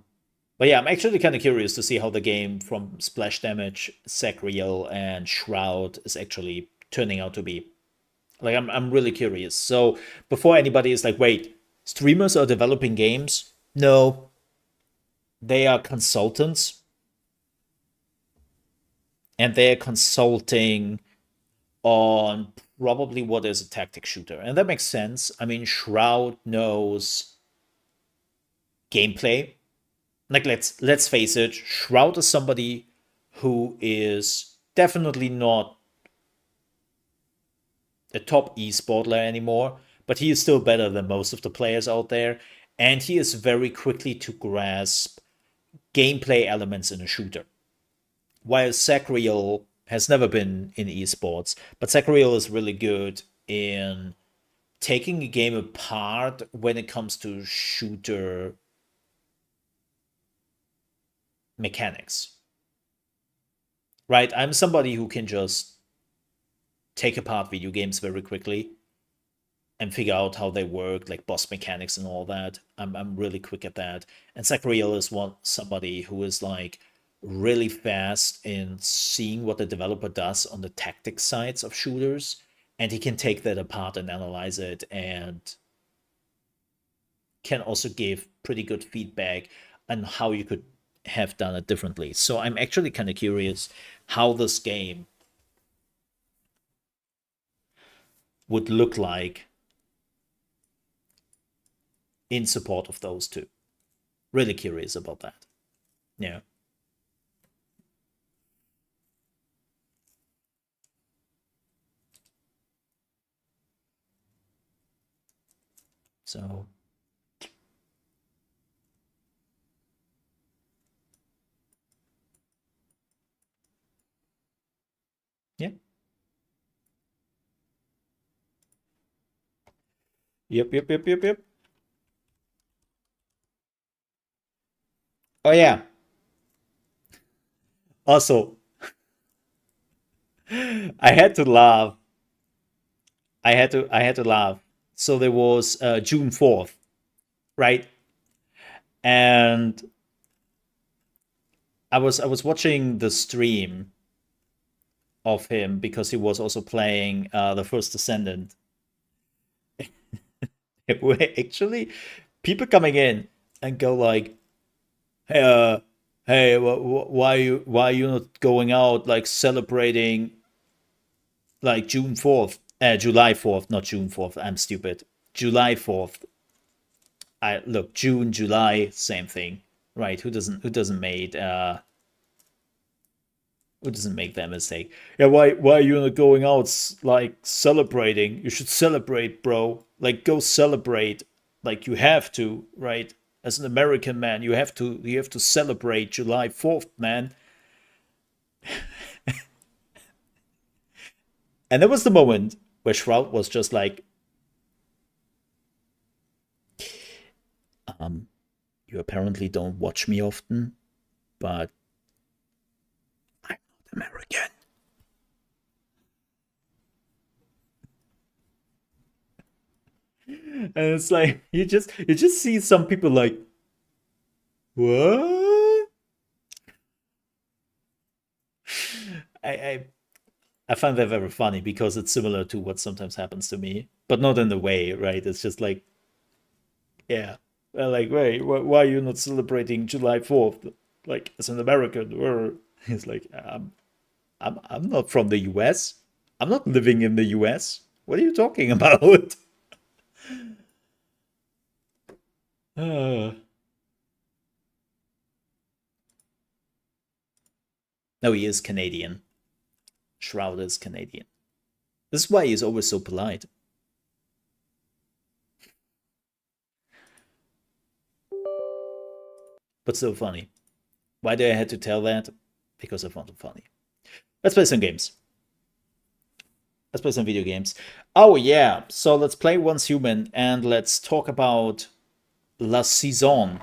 yeah, I'm actually kind of curious to see how the game from Splash Damage, Zachariel, and Shroud is actually turning out to be. Like, I'm really curious. So before anybody is like, wait, streamers are developing games? No. They are consultants. And they're consulting on probably what is a tactic shooter. And that makes sense. I mean, Shroud knows gameplay. Like, let's face it, Shroud is somebody who is definitely not a top esportler anymore, but he is still better than most of the players out there, and he is very quickly to grasp gameplay elements in a shooter. While Zachariel has never been in esports, but Zachariel is really good in taking a game apart when it comes to shooter mechanics. Right? I'm somebody who can just take apart video games very quickly and figure out how they work, like boss mechanics and all that. I'm really quick at that. And Zachariel is somebody who is like really fast in seeing what the developer does on the tactics sides of shooters, and he can take that apart and analyze it, and can also give pretty good feedback on how you could have done it differently. So I'm actually kind of curious how this game would look like in support of those 2. Really curious about that. Yeah. So yeah. Yep. Oh yeah. Also, I had to laugh. I had to laugh. So there was June 4th, right? And I was watching the stream of him because he was also playing the First Descendant. Where actually people coming in and go like, hey, why are you not going out like celebrating like June 4th, July 4th, not June 4th. I'm stupid. July 4th. I look, June, July, same thing, right? Who doesn't make that mistake? Yeah, why are you not going out like celebrating? You should celebrate, bro. Like go celebrate. Like you have to, right? As an American man, you have to celebrate July 4th, man. And there was the moment where Shroud was just like, you apparently don't watch me often, but I'm not American. And it's like you just see some people like, what? I I find that very funny because it's similar to what sometimes happens to me, but not in the way, right? It's just like, yeah, like, wait, why are you not celebrating July 4th, like as an American? Or it's like, I'm not from the U.S. I'm not living in the U.S. What are you talking about? uh, no, he is Canadian. Shroud is Canadian. This is why he's always so polite. But so funny. Why do I have to tell that? Because I found it funny. Let's play some games. Let's play some video games. Oh yeah, so let's play Once Human and let's talk about La Saison.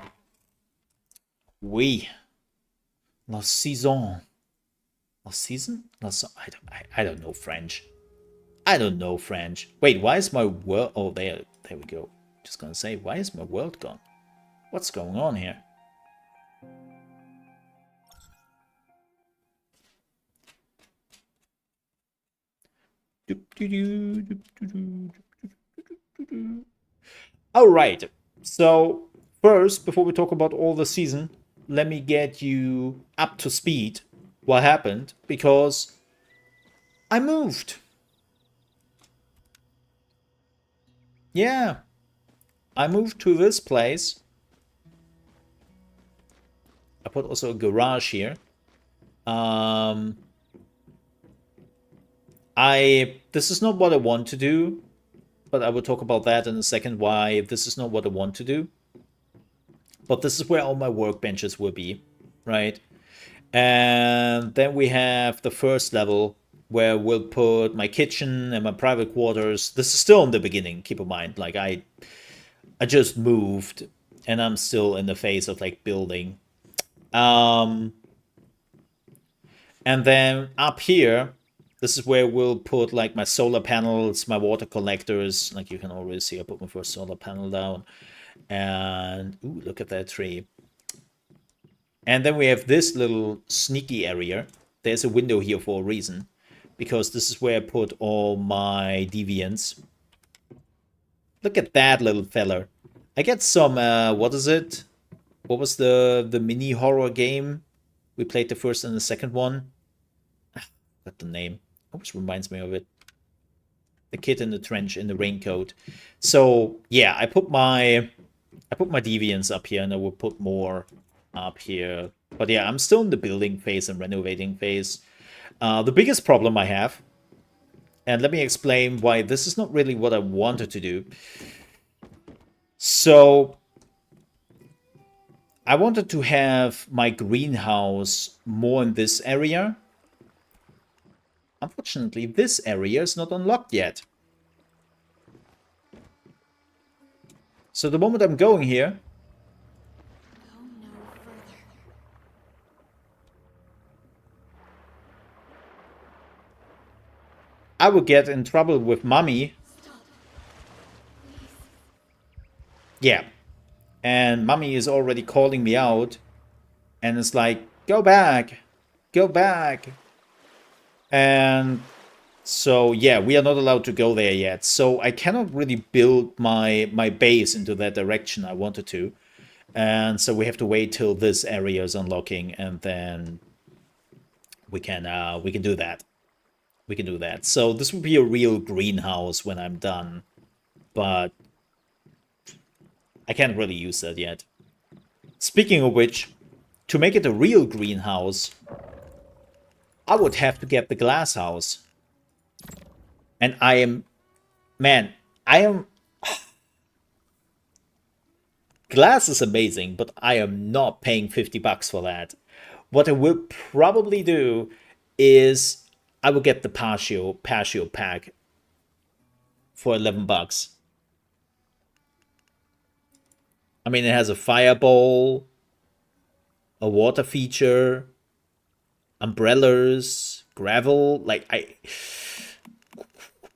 Oui. La Saison. La Season? I don't know French. I don't know French. Wait, why is my world... Oh, there we go. Just gonna say, why is my world gone? What's going on here? All right. So first, before we talk about all the season, let me get you up to speed. What happened? Because I moved. Yeah, I moved to this place. I put also a garage here. This is not what I want to do, but I will talk about that in a second. Why this is not what I want to do. But this is where all my workbenches will be, right? And then we have the first level where we'll put my kitchen and my private quarters. This is still in the beginning, keep in mind. Like I just moved and I'm still in the phase of like building. And then up here, this is where we'll put like my solar panels, my water collectors. Like you can already see, I put my first solar panel down. And ooh, look at that tree. And then we have this little sneaky area. There's a window here for a reason, because this is where I put all my deviants. Look at that little feller. I get some, what is it? What was the mini horror game? We played the first and the second one. Got the name. Always reminds me of it. The kid in the trench in the raincoat. So yeah, I put my deviants up here, and I will put more up here. But yeah, I'm still in the building phase and renovating phase. The biggest problem I have, and let me explain why this is not really what I wanted to do. So I wanted to have my greenhouse more in this area. Unfortunately, this area is not unlocked yet. So the moment I'm going here, I will get in trouble with mommy. Yeah. And mommy is already calling me out. And it's like, go back. Go back. And so, yeah, we are not allowed to go there yet. So I cannot really build my base into that direction I wanted to. And so we have to wait till this area is unlocking, and then we can do that. We can do that. So this will be a real greenhouse when I'm done, but I can't really use that yet. Speaking of which, to make it a real greenhouse, I would have to get the glass house. And I am... Man, I am... Glass is amazing, but I am not paying 50 bucks for that. What I will probably do is I will get the Patio pack for 11 bucks. I mean, it has a fireball, a water feature, umbrellas, gravel. Like,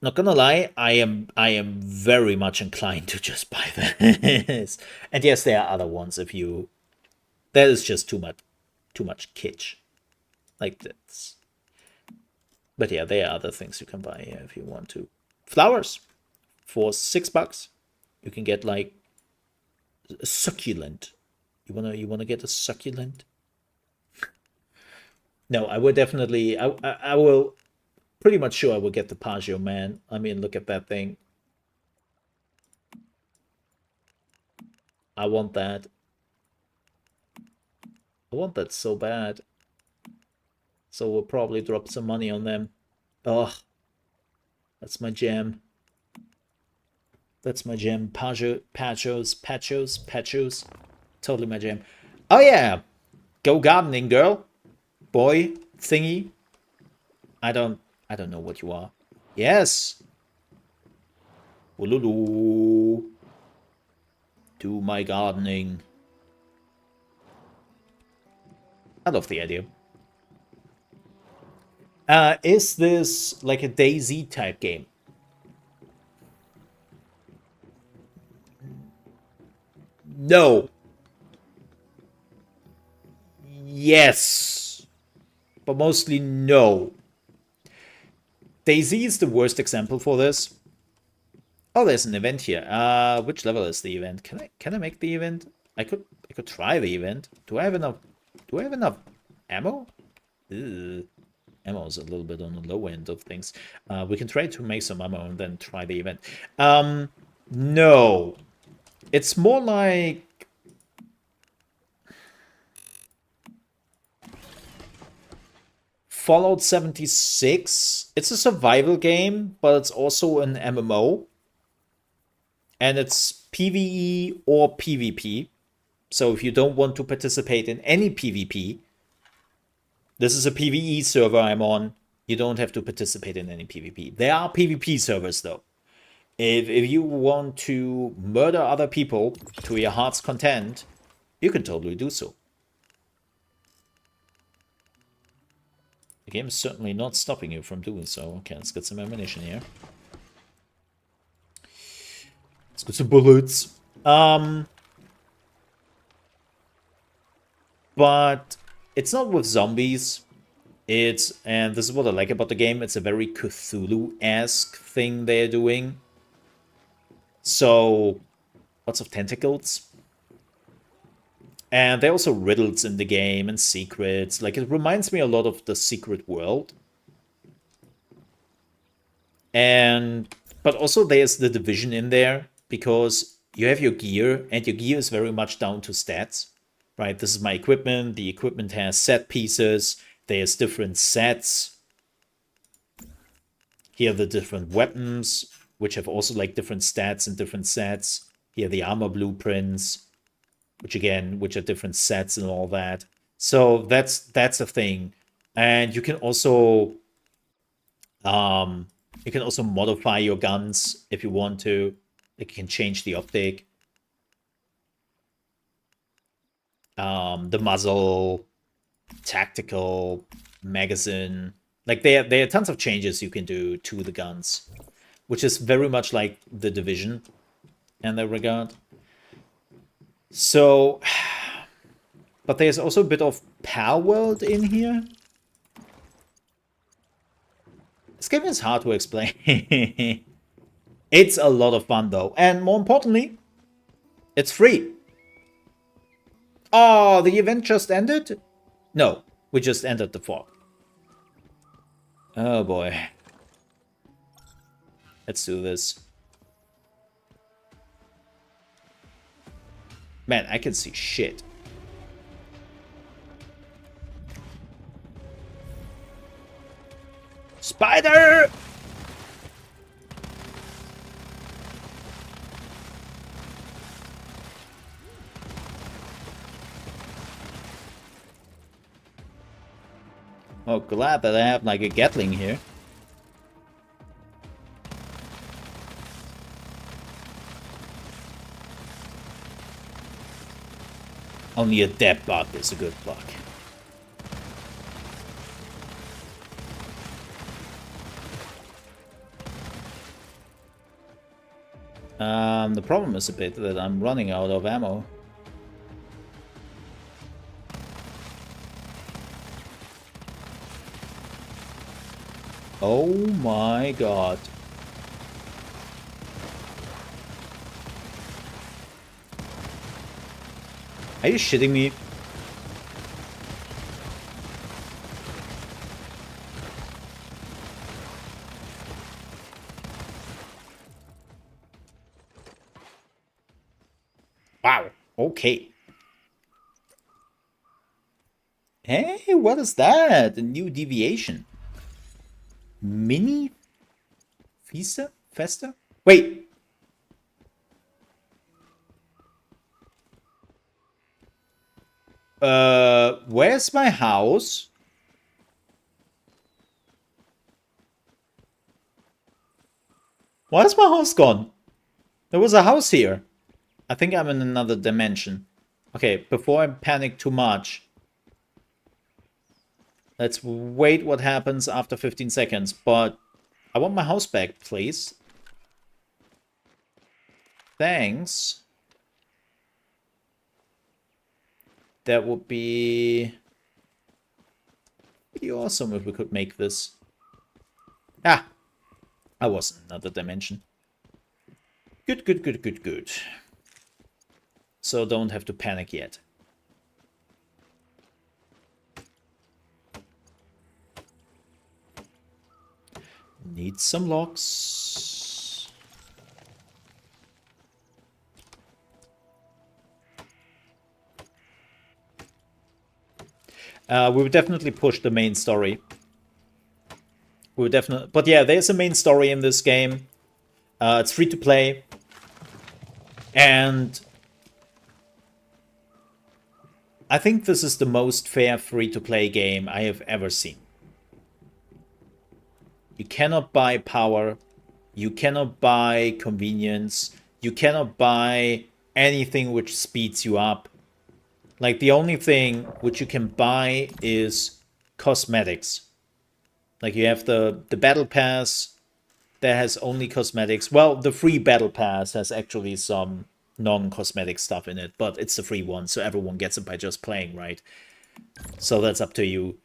not gonna lie, I am very much inclined to just buy this. And yes, there are other ones if you. That is just too much kitsch. Like this. But yeah, there are other things you can buy if you want to. Flowers for $6. You can get like a succulent. You wanna get a succulent? No, I would definitely. I will. Pretty much sure I will get the Pagio, man. I mean, look at that thing. I want that. I want that so bad. So we'll probably drop some money on them. Oh, that's my jam. That's my jam. Pagios. Totally my jam. Oh yeah, go gardening, girl, boy, thingy. I don't know what you are. Yes. Ululu. Do my gardening. I love the idea. Is this like a DayZ type game? No. Yes. But mostly no. DayZ is the worst example for this. Oh, there's an event here. Which level is the event? Can I make the event? I could try the event. Do I have enough ammo? Ugh. Ammo is a little bit on the low end of things. We can try to make some ammo and then try the event. No. It's more like Fallout 76. It's a survival game, but it's also an MMO. And it's PvE or PvP. So if you don't want to participate in any PvP, this is a PvE server I'm on. You don't have to participate in any PvP. There are PvP servers though. If you want to murder other people to your heart's content, you can totally do so. The game is certainly not stopping you from doing so. Okay, let's get some ammunition here. Let's get some bullets. But it's not with zombies. And this is what I like about the game, it's a very Cthulhu-esque thing they're doing. So, lots of tentacles. And there are also riddles in the game and secrets. Like, it reminds me a lot of the Secret World. But also there's the division in there, because you have your gear, and your gear is very much down to stats. Right, this is my equipment. The equipment has set pieces. There's different sets. Here are the different weapons, which have also like different stats and different sets. Here are the armor blueprints, which are different sets and all that. So that's a thing. And you can also modify your guns if you want to. Like, you can change the optic. The muzzle, tactical, magazine. Like, there are tons of changes you can do to the guns, which is very much like the Division in that regard. So, but there's also a bit of Palworld in here. This game is hard to explain. It's a lot of fun though, and more importantly, it's free. Oh, the event just ended? No, we just entered the fog. Oh boy. Let's do this. Man, I can see shit. Spider! Oh, glad that I have like a Gatling here. Only a dead bug is a good bug. The problem is a bit that I'm running out of ammo. Oh my god. Are you shitting me? Wow. Okay. Hey, what is that? A new deviation. Mini Festa? Festa? Wait. Where's my house? Why is my house gone? There was a house here. I think I'm in another dimension. Okay, before I panic too much, let's wait what happens after 15 seconds. But I want my house back, please. Thanks. That would be awesome if we could make this. Ah, I was in another dimension. Good, good, good, good, good. So don't have to panic yet. Need some locks. We would definitely push the main story. We would definitely, but yeah, there's a main story in this game. It's free to play, and I think this is the most fair free-to-play game I have ever seen. You cannot buy power, you cannot buy convenience, you cannot buy anything which speeds you up. Like, the only thing which you can buy is cosmetics. Like, you have the battle pass that has only cosmetics. Well, the free battle pass has actually some non-cosmetic stuff in it, but it's the free one, so everyone gets it by just playing, right? So that's up to you.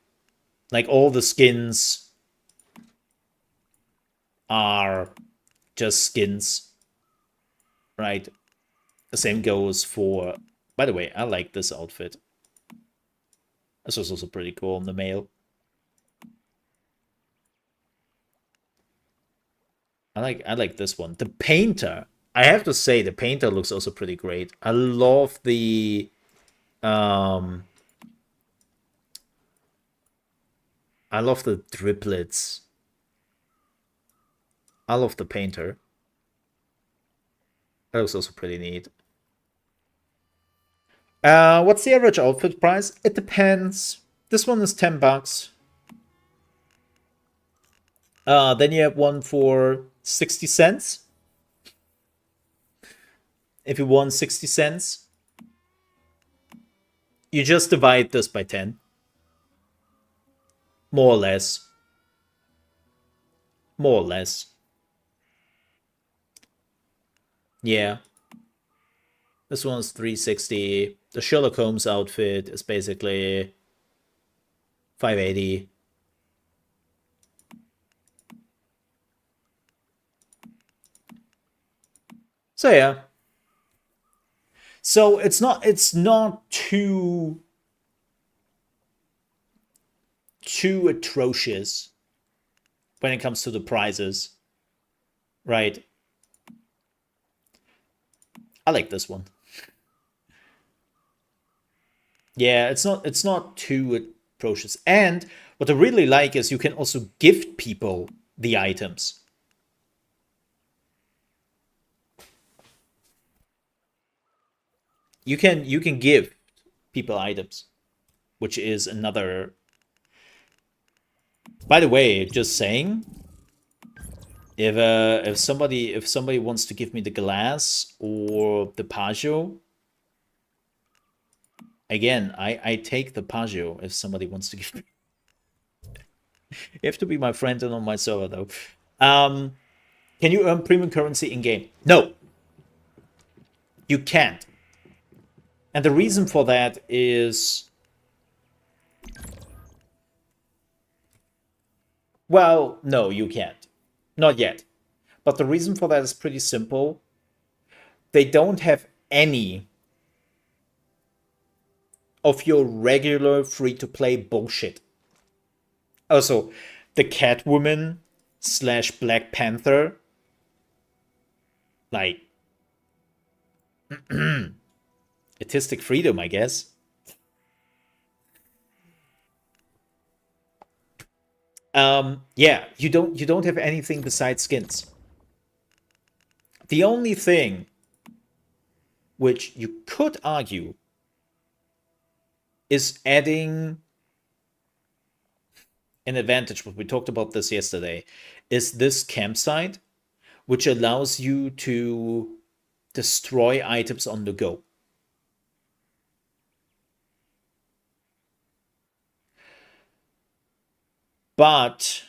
Like, all the skins are just skins, right? The same goes for... By the way, I like this outfit. This was also pretty cool on the male. I like this one. The painter. I have to say, the painter looks also pretty great. I love the I love the driplets. I love the painter. That looks also pretty neat. What's the average outfit price? It depends. This one is $10. Then you have one for 60 cents. If you want 60 cents, you just divide this by 10. More or less. More or less. Yeah. This one's 360. The Sherlock Holmes outfit is basically 580. So yeah. So it's not too atrocious when it comes to the prizes. Right. I like this one. Yeah, it's not too atrocious. And what I really like is you can also gift people the items. You can give people items, which is another... By the way, just saying, if somebody wants to give me the glass or the Pajot, again, I take the Pajot if somebody wants to give me. You have to be my friend and on my server though. Can you earn premium currency in game? No. You can't. And the reason for that is, well, no, you can't. Not yet. But the reason for that is pretty simple. They don't have any of your regular free-to-play bullshit. Also, the Catwoman / Black Panther, like, artistic freedom, I guess. Yeah, you don't have anything besides skins. The only thing which you could argue is adding an advantage, but we talked about this yesterday, is this campsite, which allows you to destroy items on the go. But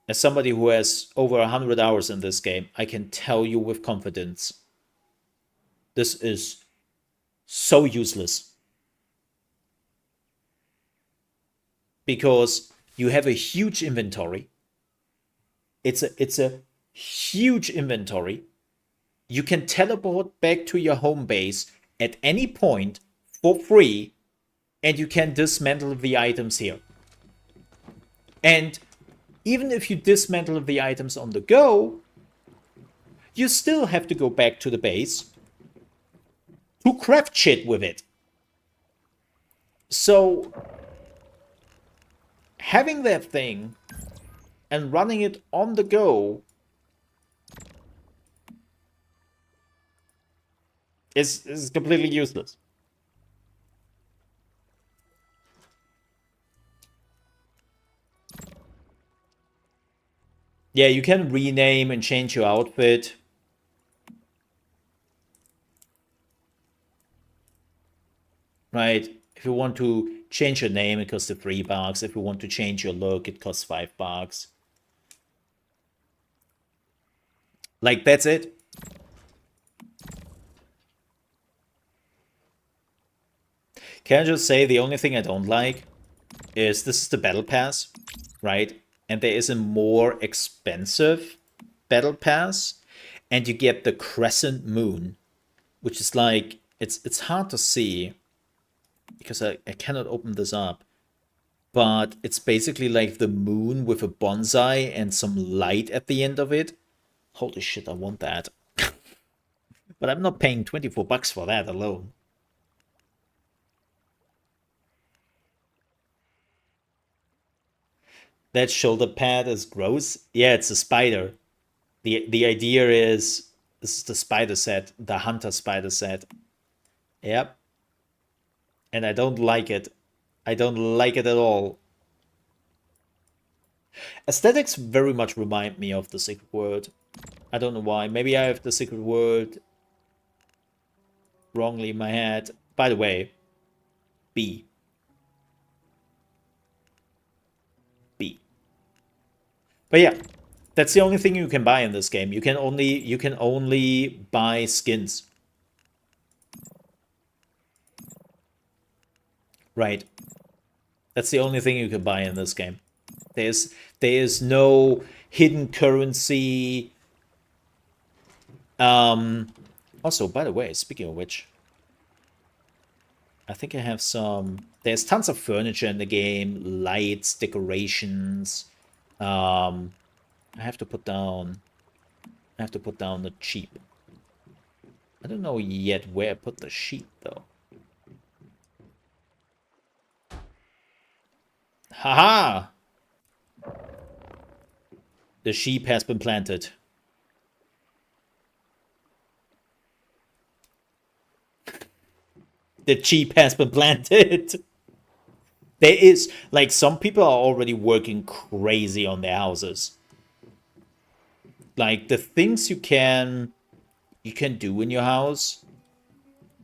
as somebody who has over 100 hours in this game, I can tell you with confidence, this is so useless. Because you have a huge inventory. It's a huge inventory. You can teleport back to your home base at any point for free, and you can dismantle the items here. And even if you dismantle the items on the go, you still have to go back to the base to craft shit with it. So, having that thing and running it on the go is completely useless. Yeah, you can rename and change your outfit. Right? If you want to change your name, it costs $3. If you want to change your look, it costs $5. Like, that's it. Can I just say the only thing I don't like is this is the battle pass, right? And there is a more expensive battle pass, and you get the crescent moon, which is like, it's hard to see because I cannot open this up, but it's basically like the moon with a bonsai and some light at the end of it. Holy shit, I want that. But I'm not paying $24 for that alone. That shoulder pad is gross. Yeah, it's a spider. The idea is, this is the spider set, the hunter spider set. Yep. And I don't like it. I don't like it at all. Aesthetics very much remind me of the Secret World. I don't know why. Maybe I have the Secret World wrongly in my head. By the way, B. B. But yeah, that's the only thing you can buy in this game. You can only buy skins. Right. That's the only thing you can buy in this game. There's no hidden currency. Also, by the way, speaking of which, I think I have some. There's tons of furniture in the game, lights, decorations. I have to put down. I have to put down the sheep. I don't know yet where I put the sheep though. Haha! The sheep has been planted. The sheep has been planted. There is, like, some people are already working crazy on their houses. Like, the things you can do in your house,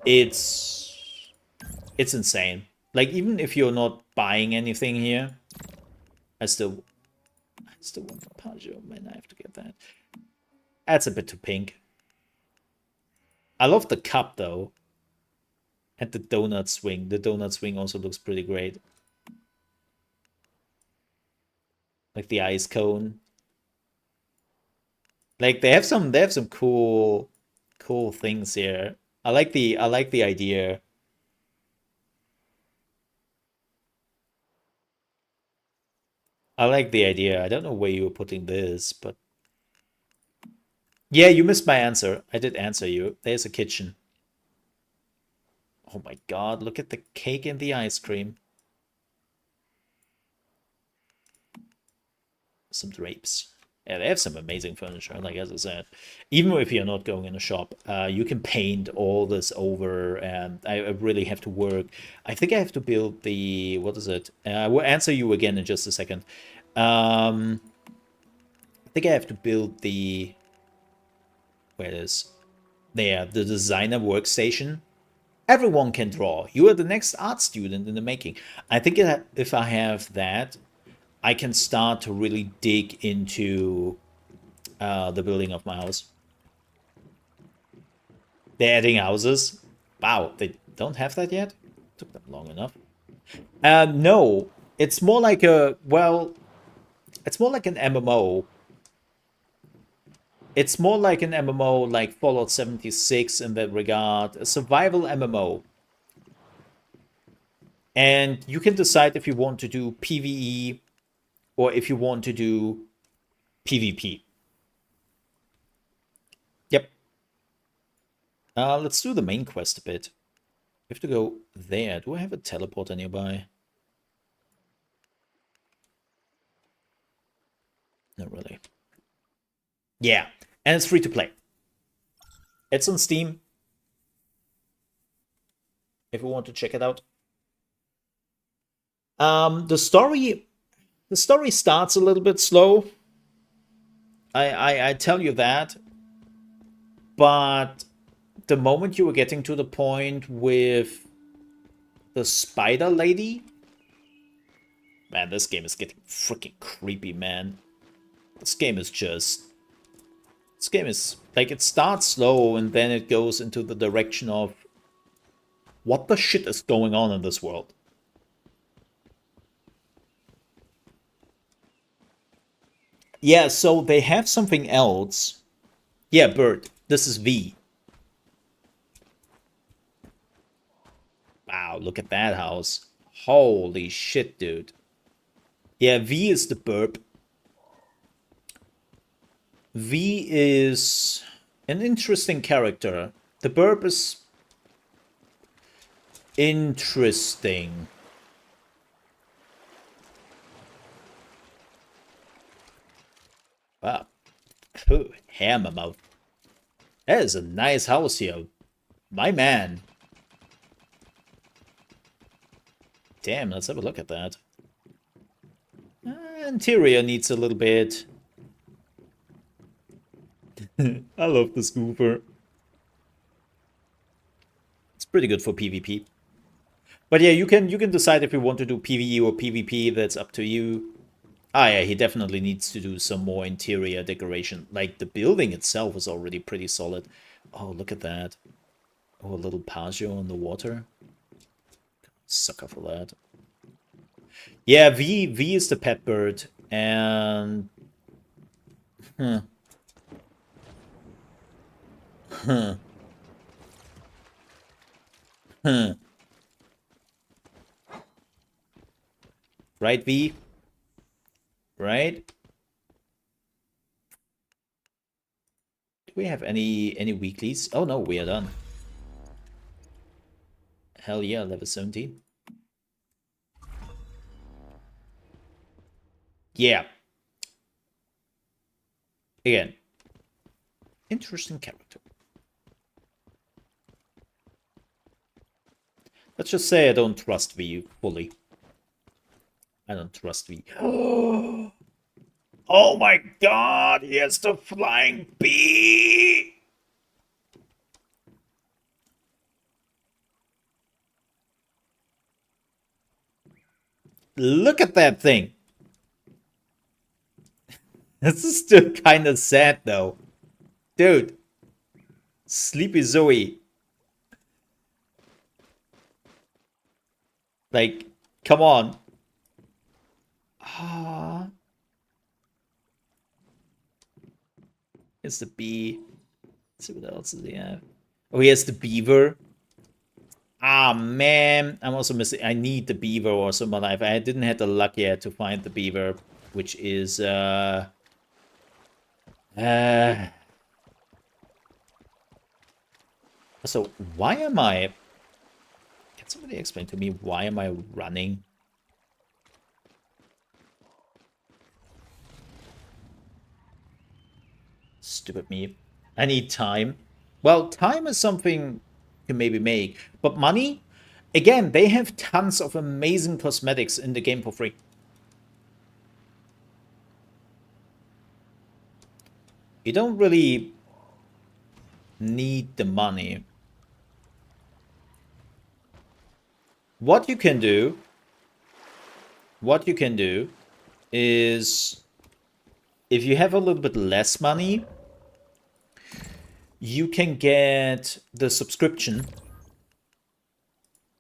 it's insane. Like, even if you're not buying anything here, I still want the Pajot, man. I have to get that. That's a bit too pink. I love the cup though. And the donut swing. The donut swing also looks pretty great. Like the ice cone. Like they have some cool things here. I like the idea. I like the idea. I don't know where you were putting this, but yeah, you missed my answer. I did answer you. There's a kitchen. Oh my god, look at the cake and the ice cream. Some drapes. Yeah, they have some amazing furniture, like as I said. Even if you're not going in a shop, you can paint all this over, and I really have to work. I think I have to build the... What is it? I will answer you again in just a second. I think I have to build the... Where it is? There, the designer workstation. Everyone can draw. You are the next art student in the making. I think if I have that, I can start to really dig into the building of my house. They're adding houses. Wow, they don't have that yet? Took them long enough. No, it's more like a... Well, it's more like an MMO. It's more like an MMO like Fallout 76 in that regard. A survival MMO. And you can decide if you want to do PvE or if you want to do PvP. Yep. Let's do the main quest a bit. We have to go there. Do I have a teleporter nearby? Not really. Yeah, and it's free to play. It's on Steam. If you want to check it out. The story starts a little bit slow. I tell you that. But the moment you were getting to the point with the spider lady, man, this game is getting freaking creepy, man. This game is like, it starts slow and then it goes into the direction of what the shit is going on in this world. Yeah, so they have something else. Yeah, bird. This is V. Wow, look at that house. Holy shit, dude. Yeah, V is the burp. V is an interesting character. The burp is interesting. Wow. Ooh, hammer mouth. That is a nice house here. My man. Damn, let's have a look at that. Interior needs a little bit. I love the scooper. It's pretty good for PvP. But yeah, you can decide if you want to do PvE or PvP. That's up to you. Ah, yeah, he definitely needs to do some more interior decoration. Like, the building itself is already pretty solid. Oh, look at that. Oh, a little patio on the water. Sucker for that. Yeah, V is the pet bird. And... Right, V? Right? Do we have any weeklies? Oh no, we are done. Hell yeah, level 17. Yeah. Again. Interesting character. Let's just say I don't trust V fully. I don't trust V. Oh my god, he has the flying bee! Look at that thing! This is still kind of sad though. Dude. Sleepy Zoe. Like, come on. Ah. Here's the bee. Let's see what else does he have. Oh, he has the beaver. Ah, man. I'm also missing. I need the beaver also in my life. I didn't have the luck yet to find the beaver, which is, so why am I... Can somebody explain to me why am I running? Stupid me. I need time. Well, time is something you maybe make. But money? Again, they have tons of amazing cosmetics in the game for free. You don't really need the money. What you can do is, if you have a little bit less money, you can get the subscription,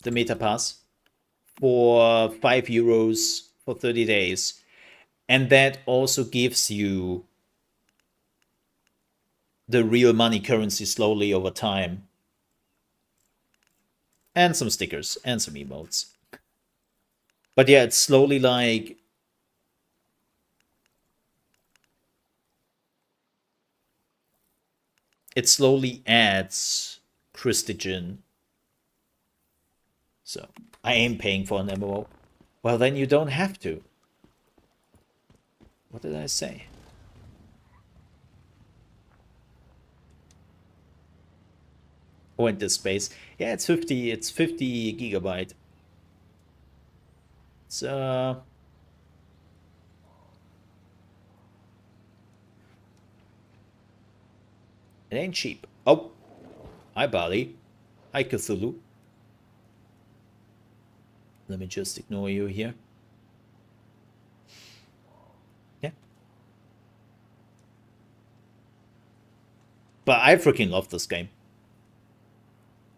the Meta Pass, for €5 for 30 days. And that also gives you the real money currency slowly over time. And some stickers and some emotes. But yeah, it's slowly like... It slowly adds Christigen. So, I am paying for an MMO. Well, then you don't have to. What did I say? Oh, and this space. Yeah, it's 50 gigabyte. It's it ain't cheap. Oh, hi Bali. Hi Cthulhu. Let me just ignore you here. Yeah. But I freaking love this game.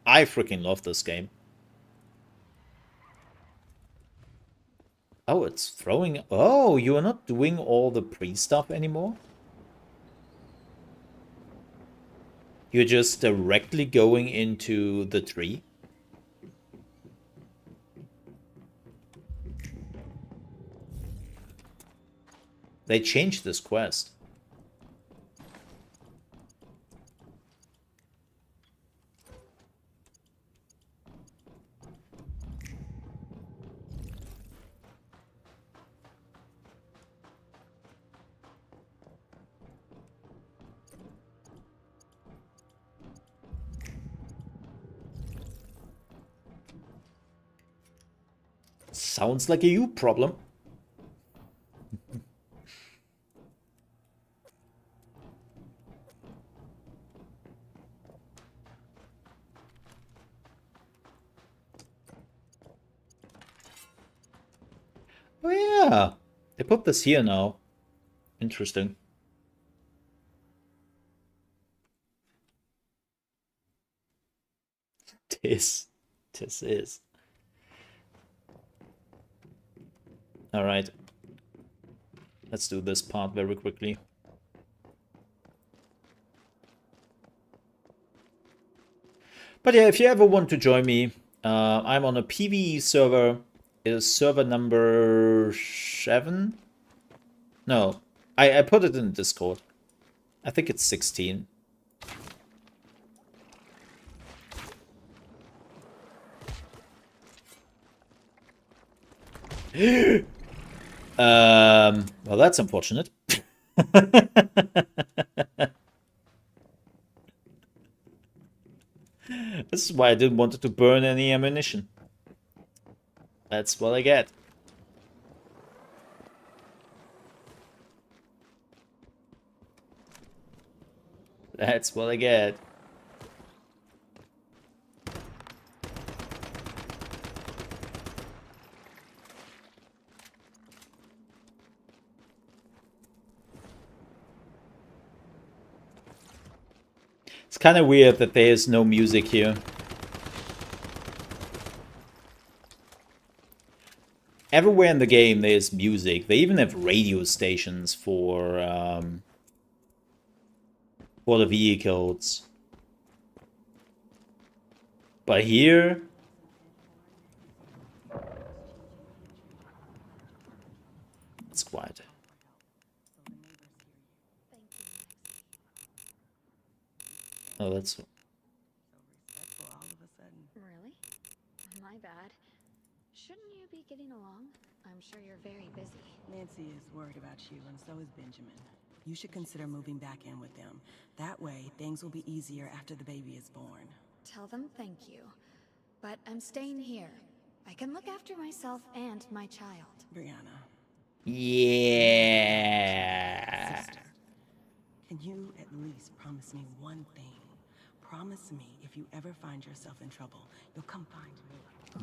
I freaking love this game. Oh, it's throwing... Oh, you are not doing all the pre-stuff anymore? You're just directly going into the tree? They changed this quest. Sounds like a you problem. Oh yeah, they put this here now. Interesting. This is. All right. Let's do this part very quickly. But yeah, if you ever want to join me, I'm on a PvE server. It is server number 7. No, I put it in Discord. I think it's 16. Well, that's unfortunate. This is why I didn't want to burn any ammunition. That's what I get. That's what I get. It's kind of weird that there is no music here. Everywhere in the game there's music. They even have radio stations for the vehicles. But here... it's quiet. Oh, that's... Really? My bad. Shouldn't you be getting along? I'm sure you're very busy. Nancy is worried about you, and so is Benjamin. You should consider moving back in with them. That way, things will be easier after the baby is born. Tell them thank you. But I'm staying here. I can look after myself and my child. Brianna. Yeah. Sister, can you at least promise me one thing? Promise me if you ever find yourself in trouble, you'll come find me.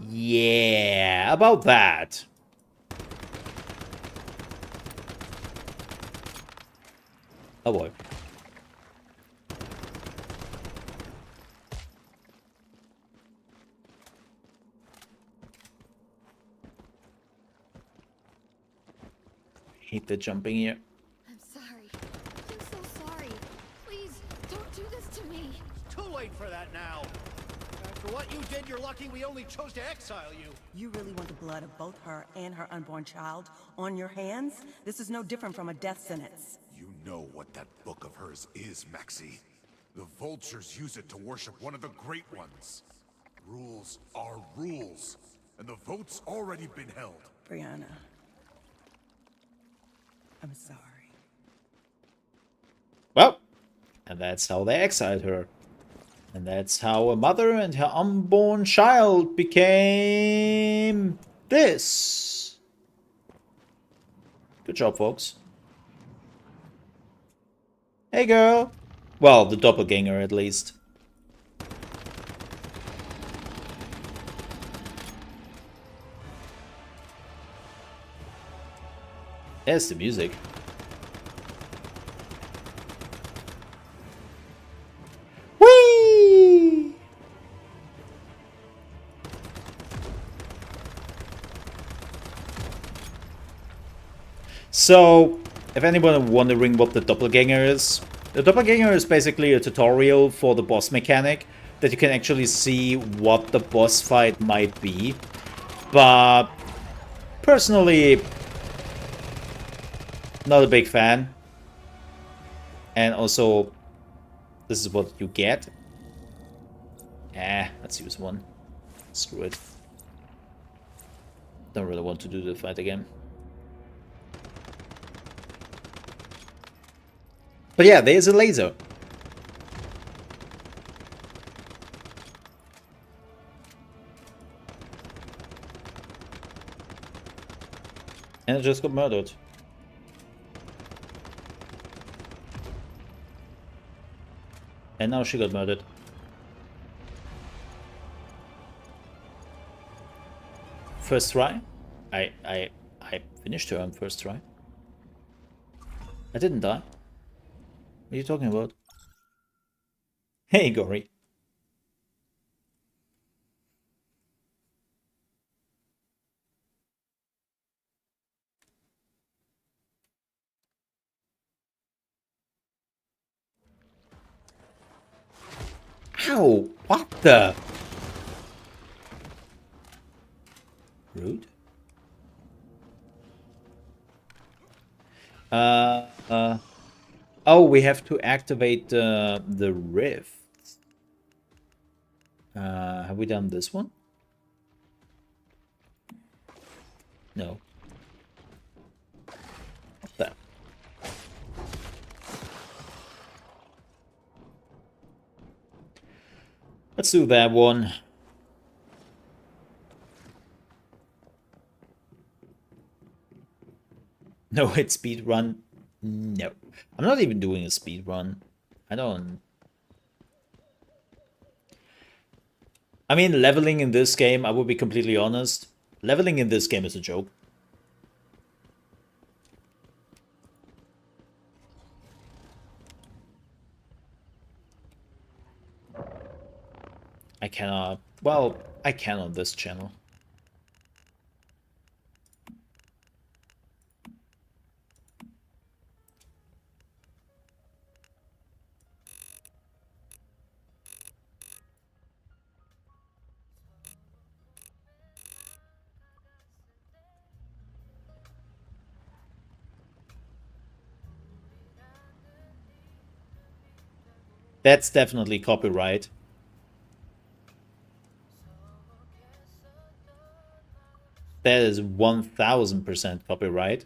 Yeah, about that. Oh boy. Hate the jumping here. I'm sorry. I'm so sorry. Please, don't do this to me. Too late for that now. After what you did, you're lucky we only chose to exile you. You really want the blood of both her and her unborn child on your hands? This is no different from a death sentence. You know what that book of hers is, Maxie. The vultures use it to worship one of the great ones. Rules are rules, and the vote's already been held. Brianna. I'm sorry. Well, and that's how they exiled her. And that's how a mother and her unborn child became this. Good job, folks. Hey, girl. Well, the doppelganger, at least. There's the music. Whee! So, if anyone wondering what the doppelganger is, the doppelganger is basically a tutorial for the boss mechanic that you can actually see what the boss fight might be. But personally, not a big fan. And also, this is what you get. Let's use one. Screw it. Don't really want to do the fight again. But yeah, there's a laser. And it just got murdered. And now she got murdered. First try? I finished her on first try. I didn't die. What are you talking about? Hey, Gory. Ow! What the? Rude. Oh, we have to activate the rift. Have we done this one? No. What the? Let's do that one. No, it's speed run. No. I'm not even doing a speed run. I mean, leveling in this game, I will be completely honest. Leveling in this game is a joke. I cannot. Well, I can on this channel. That's definitely copyright. That is 1000% copyright.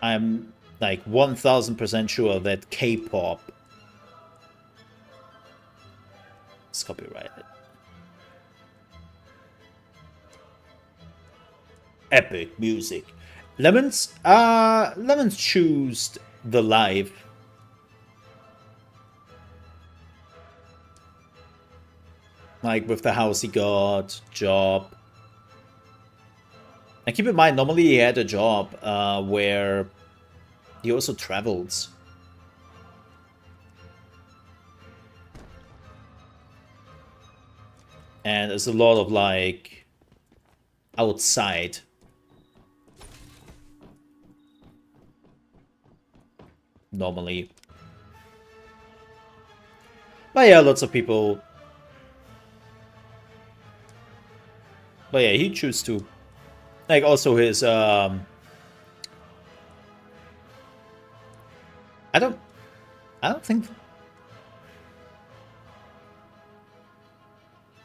I'm like 1000% sure that K-pop is copyrighted. Epic music. Lemons? Lemons choose the live. Like with the house he got, job. And keep in mind, normally he had a job where he also travels. And there's a lot of like outside. Normally. But yeah, lots of people. But yeah, he chooses to. Like also his I don't think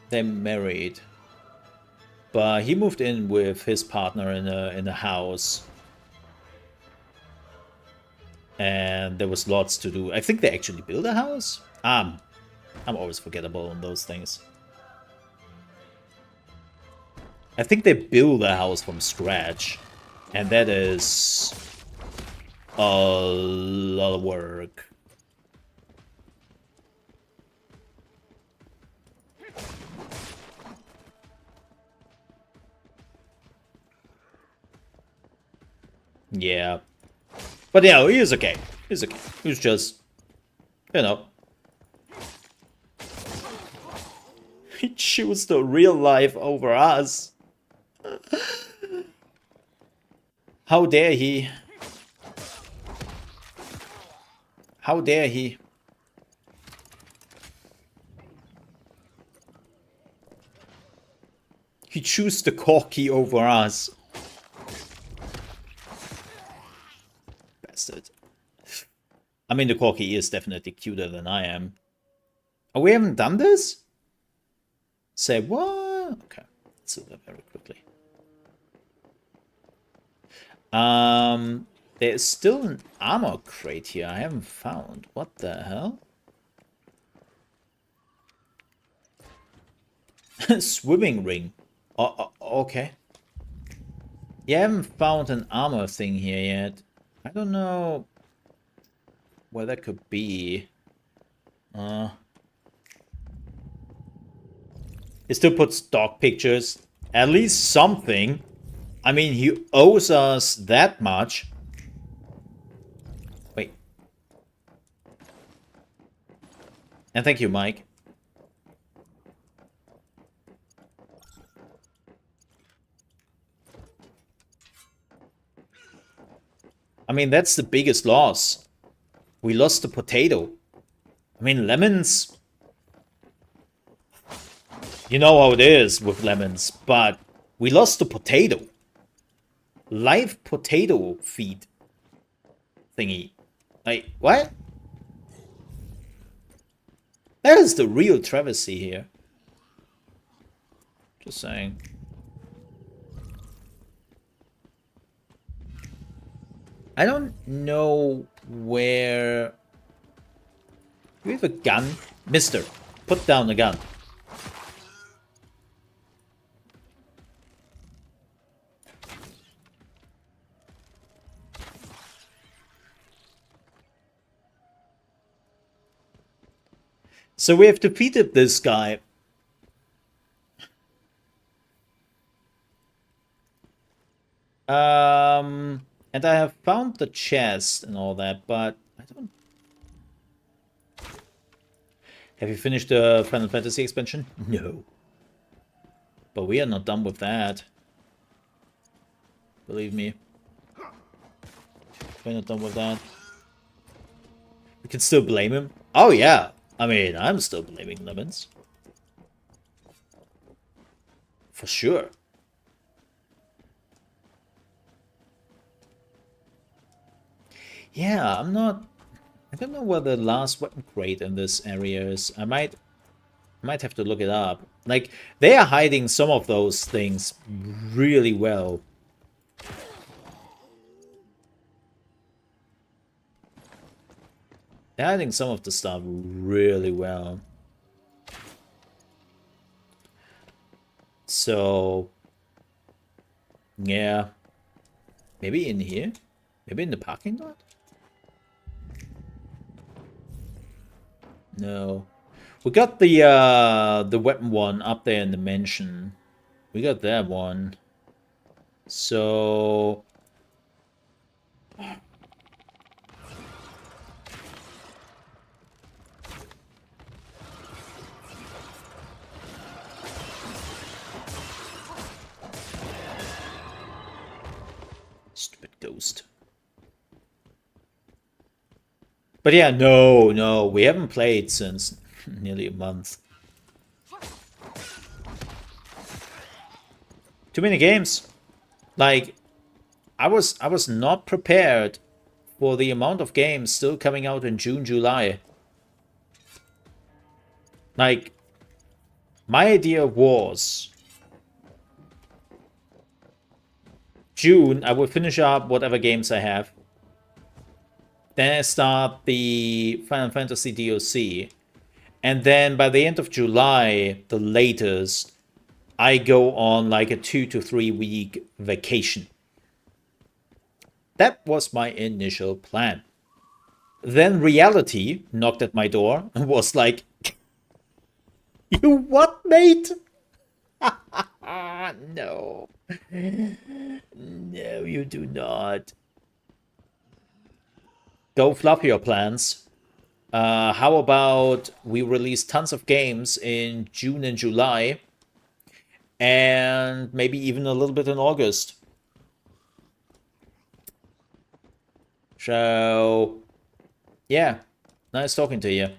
they're married. But he moved in with his partner in a house. And there was lots to do. I think they actually built a house. I'm always forgettable on those things. I think they build a house from scratch. And that is a lot of work. Yeah. But yeah, he is okay. He's okay. He's just, you know. He chose the real life over us. How dare he? How dare he? He chose the corky over us. Bastard. I mean, the corky is definitely cuter than I am. Oh, we haven't done this? Say what? Okay, let's do that very quickly. There's still an armor crate here I haven't found. What the hell? Swimming ring. Okay. Yeah, I haven't found an armor thing here yet. I don't know where that could be. It still puts dog pictures. At least something. I mean, he owes us that much. Wait. And thank you, Mike. I mean, that's the biggest loss. We lost the potato. I mean, lemons... You know how it is with lemons, but we lost the potato. Live potato feed thingy. Like, what? That is the real travesty here. Just saying. I don't know where... Do we have a gun? Mister, put down the gun. So we have defeated this guy. And I have found the chest and all that, but I don't... Have you finished the Final Fantasy expansion? No. But we are not done with that. Believe me. We're not done with that. We can still blame him. Oh yeah. I mean, I'm still blaming Lemons. For sure. Yeah, I'm not... I don't know where the last weapon crate in this area is. I might have to look it up. Like, they are hiding some of those things really well. They're hiding some of the stuff really well. So, yeah. Maybe in here? Maybe in the parking lot? No. We got the weapon one up there in the mansion. We got that one. So... Stupid ghost. But yeah, no, we haven't played since nearly a month. Too many games. Like, I was not prepared for the amount of games still coming out in June, July. Like, my idea was June, I will finish up whatever games I have. Then I start the Final Fantasy DLC. And then by the end of July, the latest, I go on like a 2 to 3 week vacation. That was my initial plan. Then reality knocked at my door and was like, "You what, mate?" No. No, you do not. Go fluff your plans. How about we release tons of games in June and July, and maybe even a little bit in August. So, yeah, nice talking to you.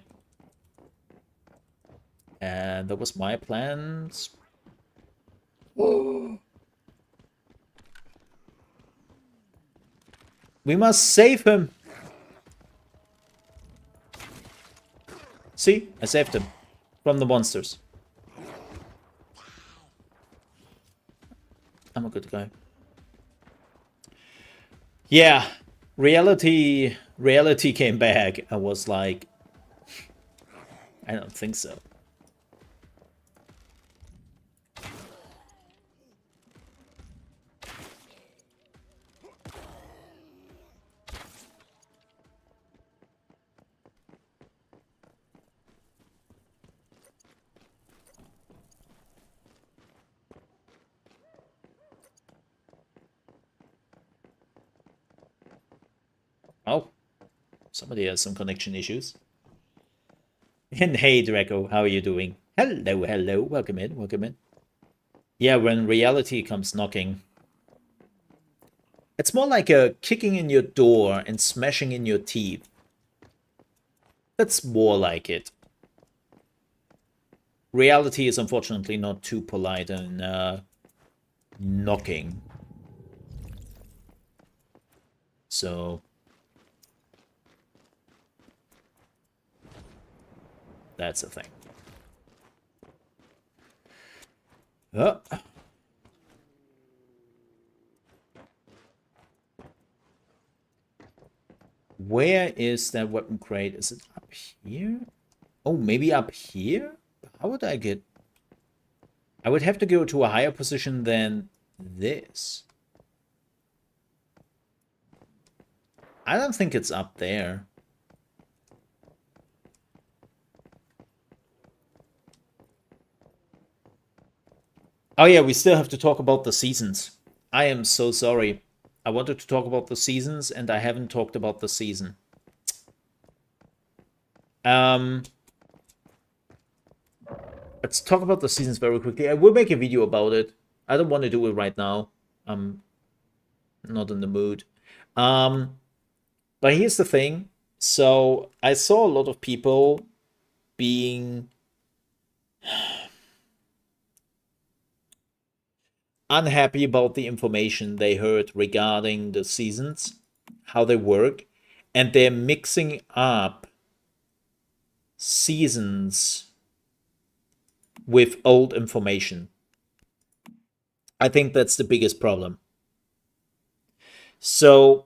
And that was my plans. We must save him. See, I saved him from the monsters. I'm a good guy. Yeah, reality came back. I was like, I don't think so. Oh, somebody has some connection issues. And hey, Draco, how are you doing? Hello, hello, welcome in, welcome in. Yeah, when reality comes knocking. It's more like a kicking in your door and smashing in your teeth. That's more like it. Reality is unfortunately not too polite in knocking. So... that's the thing. Oh. Where is that weapon crate? Is it up here? Oh, maybe up here? How would I get... I would have to go to a higher position than this. I don't think it's up there. Oh yeah, we still have to talk about the seasons. I am so sorry. I wanted to talk about the seasons, and I haven't talked about the season. Let's talk about the seasons very quickly. I will make a video about it. I don't want to do it right now. I'm not in the mood. But here's the thing. So I saw a lot of people being unhappy about the information they heard regarding the seasons, how they work, and they're mixing up seasons with old information. I think that's the biggest problem. So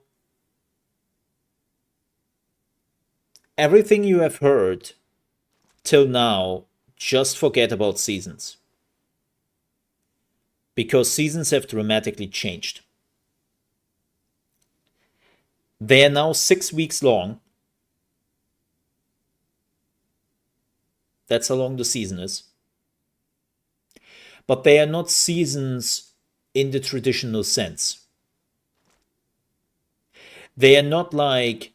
everything you have heard till now, just forget about seasons. Because seasons have dramatically changed. They are now 6 weeks long. That's how long the season is. But they are not seasons in the traditional sense. They are not like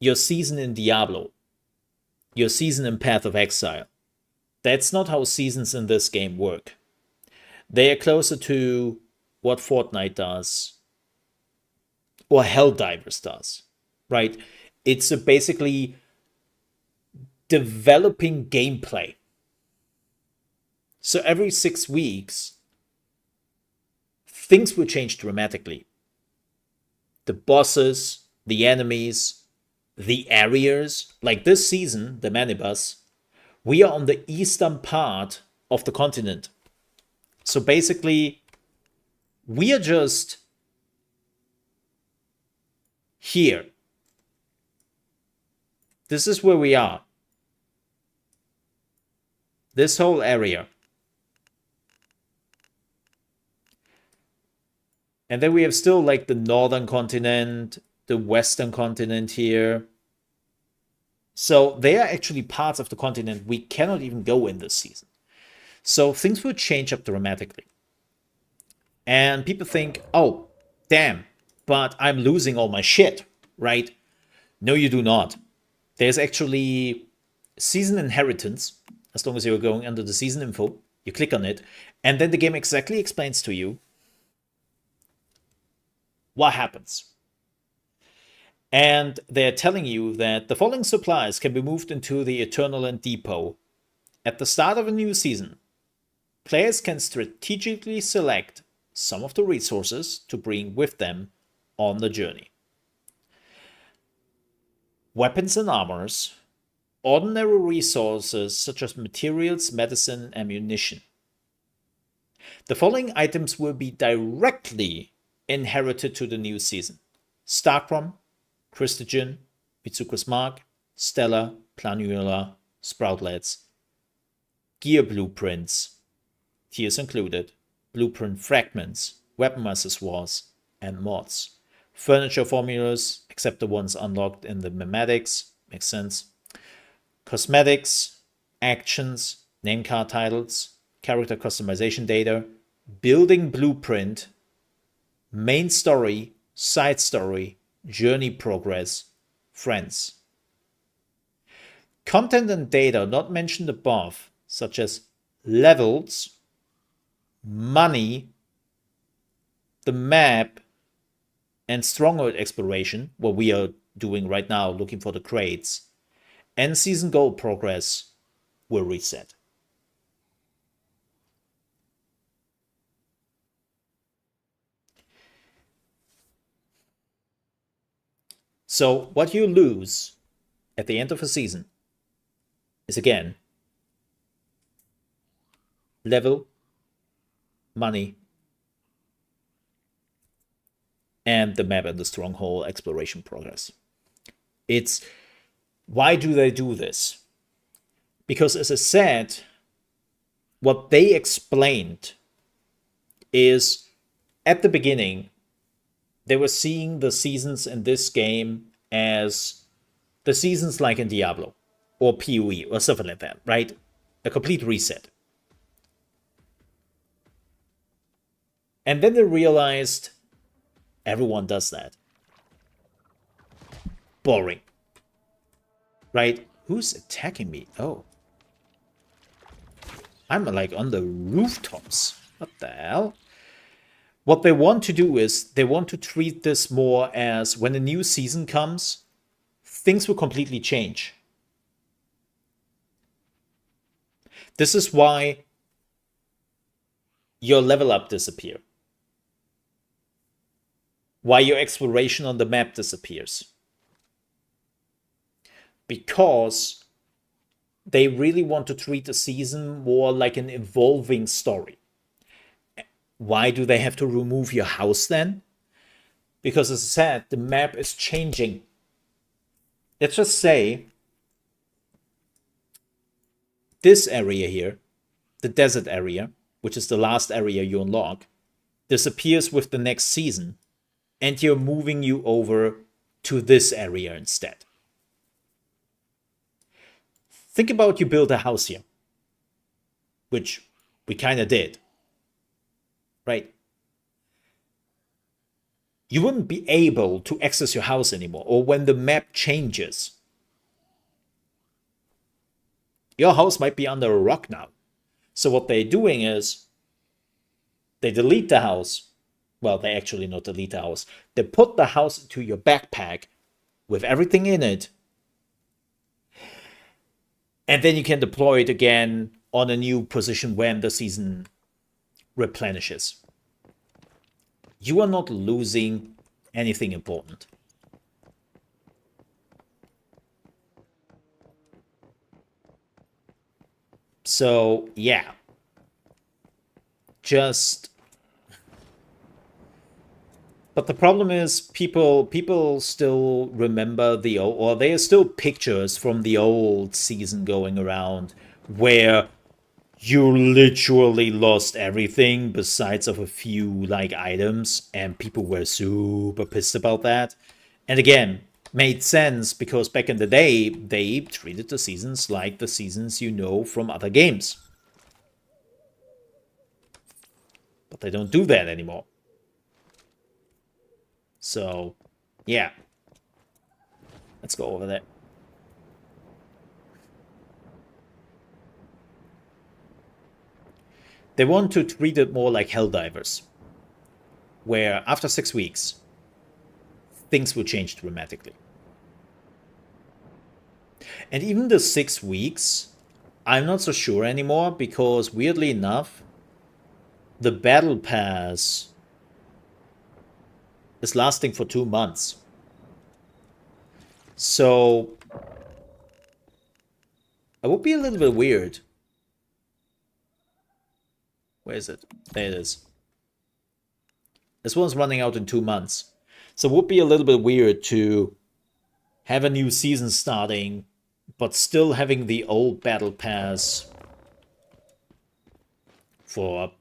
your season in Diablo, your season in Path of Exile. That's not how seasons in this game work. They are closer to what Fortnite does, or Helldivers does, right? It's basically developing gameplay. So every 6 weeks, things will change dramatically. The bosses, the enemies, the areas. Like this season, the Manibus, we are on the eastern part of the continent. So basically, we are just here. This is where we are. This whole area. And then we have still like the northern continent, the western continent here. So they are actually parts of the continent we cannot even go in this season. So things will change up dramatically. And people think, oh, damn, but I'm losing all my shit, right? No, you do not. There's actually season inheritance, as long as you're going under the season info. You click on it, and then the game exactly explains to you what happens. And they're telling you that the following supplies can be moved into the Eternal Land Depot. At the start of a new season, players can strategically select some of the resources to bring with them on the journey. Weapons and armors, ordinary resources such as materials, medicine, ammunition. The following items will be directly inherited to the new season: Starcrom, Christogen, Mitsuko's Mark, Stellar, Planula, Sproutlets, gear blueprints, tiers included, blueprint fragments, weapon accessoires, and mods. Furniture formulas, except the ones unlocked in the memetics, makes sense. Cosmetics, actions, name card titles, character customization data, building blueprint, main story, side story, journey progress, friends. Content and data not mentioned above, such as levels, money, the map, and stronghold exploration, what we are doing right now, looking for the crates, and season goal progress will reset. So what you lose at the end of a season is, again, level, money, and the map and the stronghold exploration progress. It's why do they do this? Because, as I said, what they explained is at the beginning, they were seeing the seasons in this game as the seasons like in Diablo or PoE or something like that, right? A complete reset. And then they realized Everyone does that. Boring. Right? Who's attacking me? Oh. I'm like on the rooftops. What the hell? What they want to do is they want to treat this more as when a new season comes, things will completely change. This is why your level up disappear. Why your exploration on the map disappears. Because they really want to treat the season more like an evolving story. Why do they have to remove your house then? Because as I said, the map is changing. Let's just say this area here, the desert area, which is the last area you unlock, disappears with the next season, and you're moving you over to this area instead. Think about you build a house here, which we kind of did, right? You wouldn't be able to access your house anymore, or when the map changes, your house might be under a rock now. So what they're doing is they delete the house. Well, they actually not delete the house. They put the house into your backpack with everything in it. And then you can deploy it again on a new position when the season replenishes. You are not losing anything important. So, yeah. But the problem is people still remember the old, or there are still pictures from the old season going around where you literally lost everything besides of a few like items, and people were super pissed about that. And again, made sense because back in the day they treated the seasons like the seasons you know from other games. But they don't do that anymore. So, yeah. Let's go over there. They want to treat it more like Helldivers, where after 6 weeks, things will change dramatically. And even the 6 weeks, I'm not so sure anymore, because weirdly enough, the Battle Pass is lasting for 2 months. So, it would be a little bit weird. Where is it? There it is. This one's running out in 2 months. So it would be a little bit weird to have a new season starting, but still having the old Battle Pass for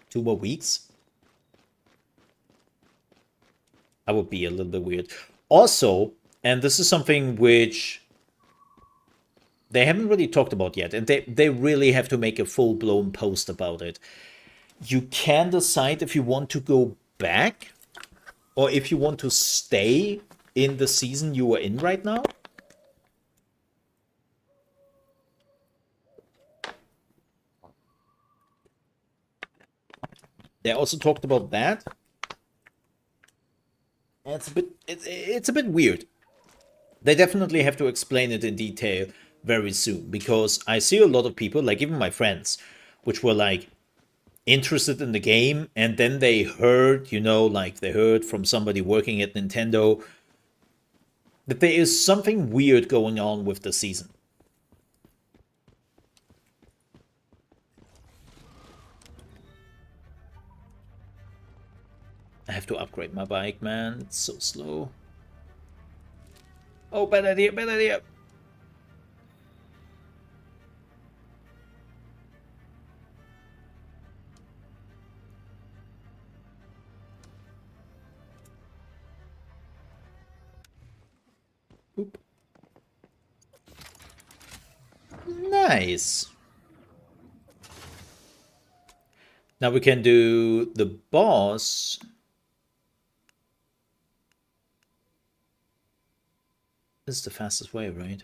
2 more weeks. That would be a little bit weird. Also, and this is something which they haven't really talked about yet, and they really have to make a full-blown post about it. You can decide if you want to go back or if you want to stay in the season you are in right now. They also talked about that. And it's a bit weird. They definitely have to explain it in detail very soon, because I see a lot of people, like even my friends, which were like interested in the game, and then they heard, like they heard from somebody working at Nintendo that there is something weird going on with the season. I have to upgrade my bike, man. It's so slow. Oh, bad idea, bad idea. Oop. Nice. Now we can do the boss This is the fastest way, right?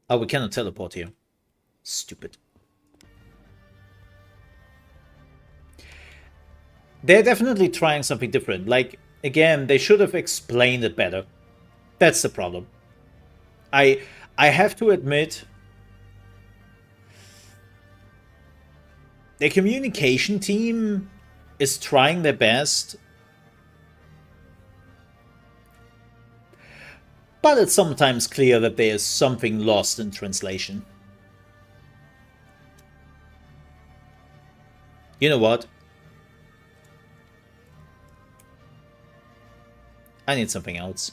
Oh, we cannot teleport here. Stupid. They're definitely trying something different. Like, again, they should have explained it better. That's the problem. I have to admit, the communication team is trying their best, but it's sometimes clear that there is something lost in translation. You know what? I need something else.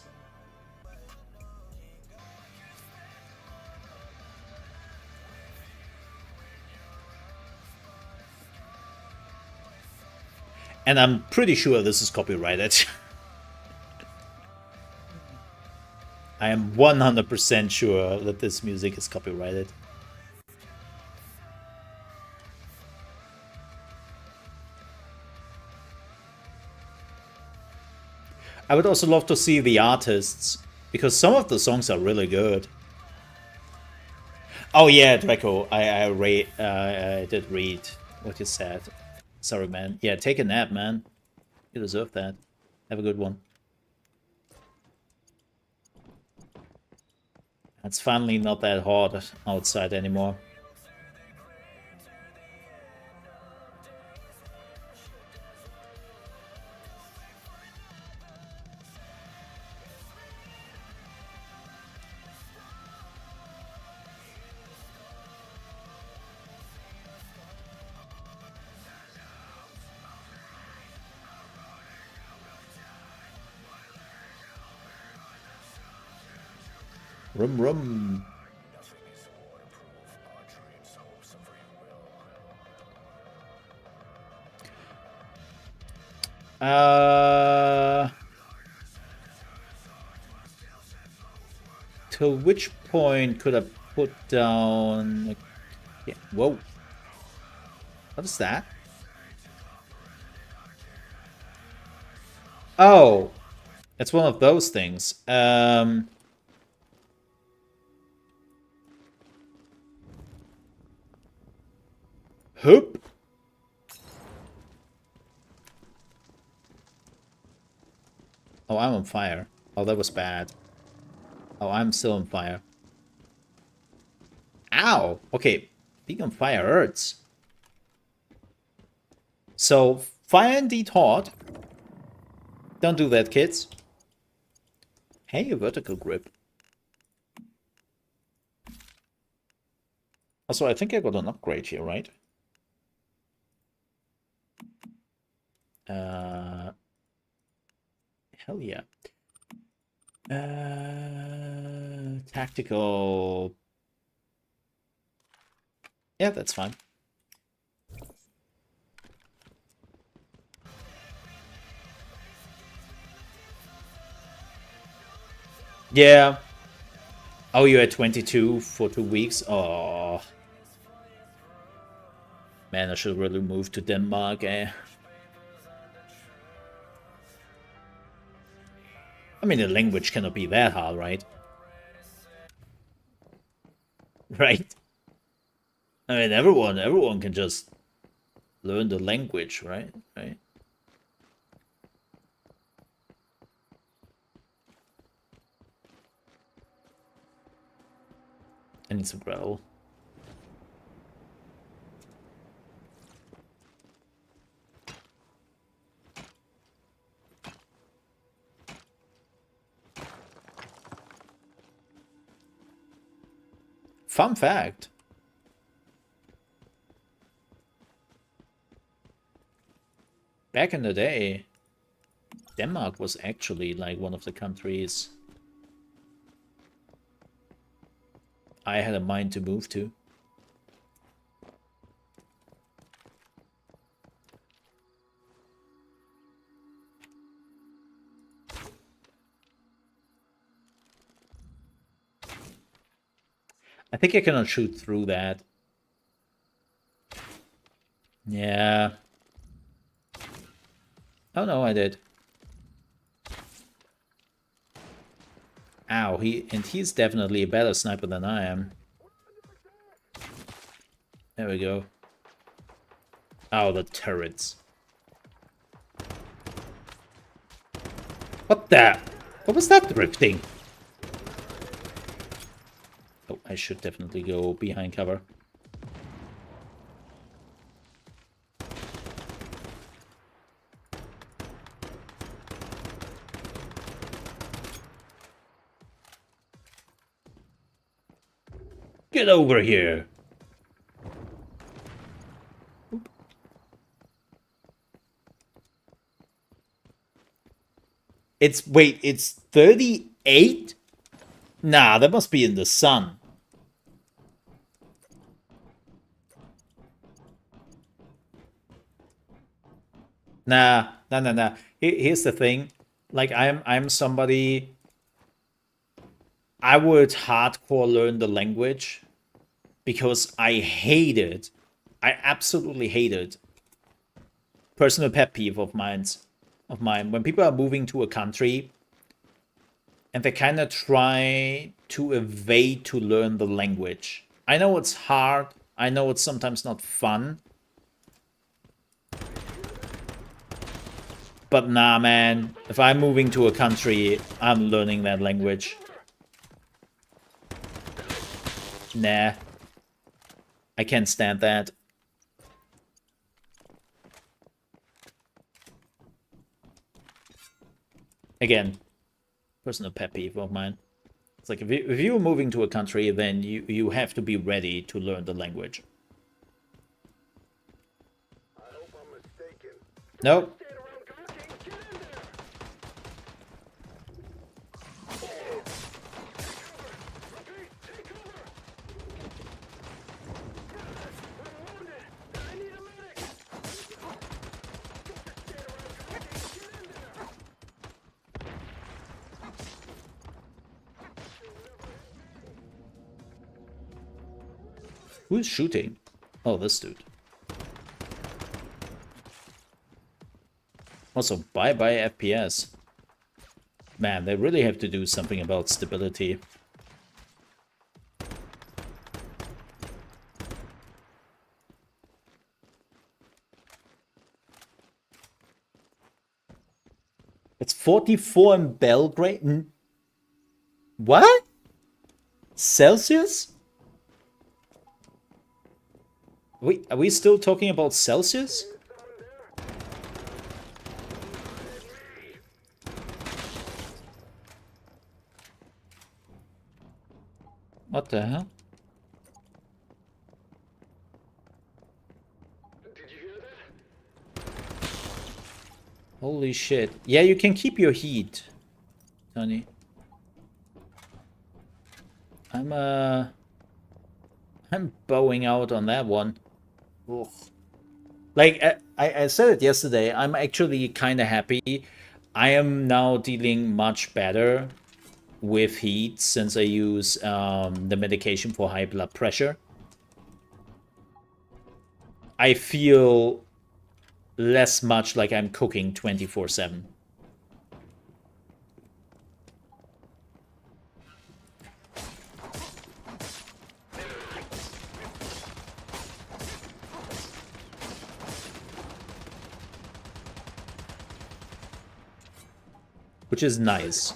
And I'm pretty sure this is copyrighted. I am 100% sure that this music is copyrighted. I would also love to see the artists, because some of the songs are really good. Oh yeah, Draco, I did read what you said. Sorry, man. Yeah, take a nap, man. You deserve that. Have a good one. It's finally not that hot outside anymore. Rum rum. Till which point could I put down? Yeah. Whoa. What is that? Oh, it's one of those things. Hoop. Oh, I'm on fire. Oh, that was bad. Oh, I'm still on fire. Ow! Okay, being on fire hurts. So, fire indeed hot. Don't do that, kids. Hey, a vertical grip. Also, I think I got an upgrade here, right? Hell yeah. Tactical. Yeah, that's fine. Yeah. Oh, you're at 22 for 2 weeks? Oh. Man, I should really move to Denmark, eh? I mean, the language cannot be that hard, right? Right? I mean, everyone can just learn the language, right? Right? I need some gravel. Fun fact. Back in the day, Denmark was actually like one of the countries I had a mind to move to. I think I cannot shoot through that. Yeah. Oh no, I did. Ow, he's definitely a better sniper than I am. There we go. Oh, the turrets. What the? What was that drifting? Oh, I should definitely go behind cover. Get over here. Wait, it's 38? Nah, that must be in the sun. Nah. Here's the thing. Like, I'm somebody... I would hardcore learn the language because I hate it. I absolutely hate it. Personal pet peeve of mine. When people are moving to a country and they kind of try to evade to learn the language. I know it's hard. I know it's sometimes not fun. But nah, man. If I'm moving to a country, I'm learning that language. Nah. I can't stand that. Again, personal pet peeve of mine. It's like if you're moving to a country, then you have to be ready to learn the language. I hope I'm mistaken. Nope. Who's shooting? Oh, this dude. Also, bye-bye FPS. Man, they really have to do something about stability. It's 44 in Belgrade? What? Celsius? Are we still talking about Celsius? What the hell? Did you hear that? Holy shit. Yeah, you can keep your heat, Tony. I'm bowing out on that one. Ugh. Like, I said it yesterday, I'm actually kind of happy. I am now dealing much better with heat since I use the medication for high blood pressure. I feel less much like I'm cooking 24/7. Which is nice.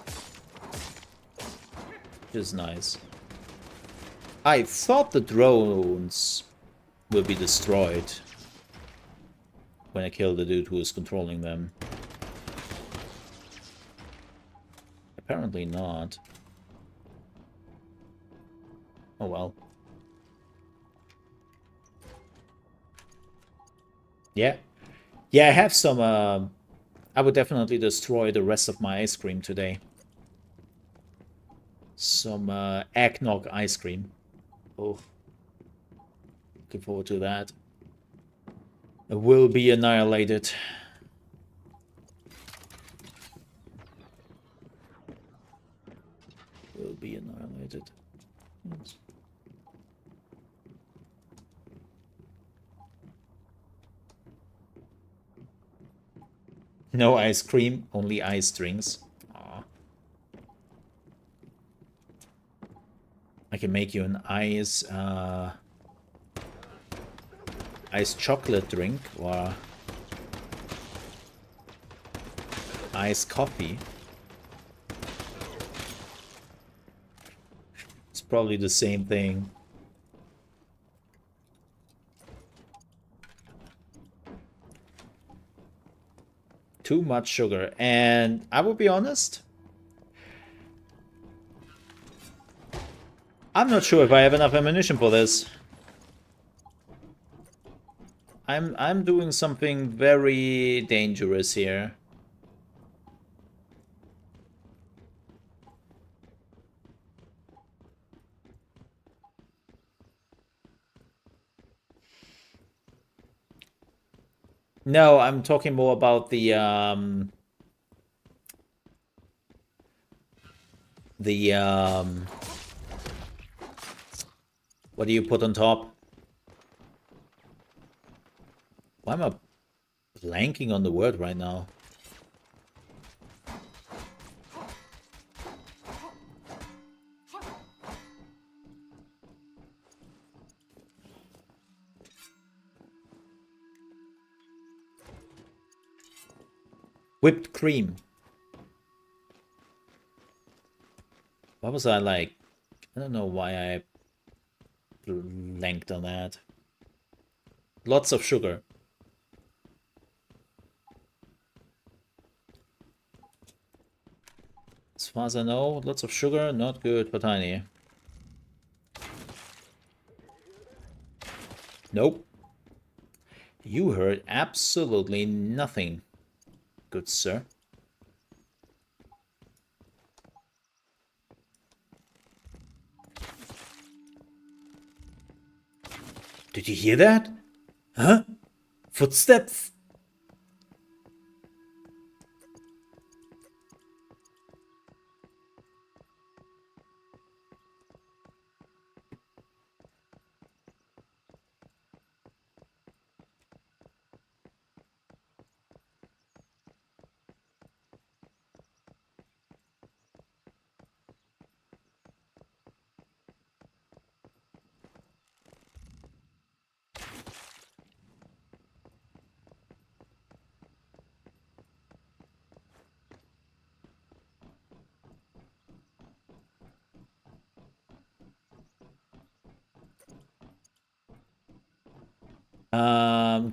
Which is nice. I thought the drones will be destroyed when I kill the dude who is controlling them. Apparently not. Oh well. Yeah. Yeah, I have some... I would definitely destroy the rest of my ice cream today. Some eggnog ice cream. Oh. Looking forward to that. It will be annihilated. Will be annihilated. Yes. No ice cream, only ice drinks. Aw. can make you an ice chocolate drink or iced coffee. It's probably the same thing. Too much sugar. And I will be honest, I'm not sure if I have enough ammunition for this. I'm doing something very dangerous here. No, I'm talking more about the what do you put on top? Why am I blanking on the word right now? Whipped cream. What was I like? I don't know why I blanked on that. Lots of sugar. As far as I know, lots of sugar, not good for Tiny. Nope. You heard absolutely nothing, good sir. Did you hear that? Huh? Footsteps?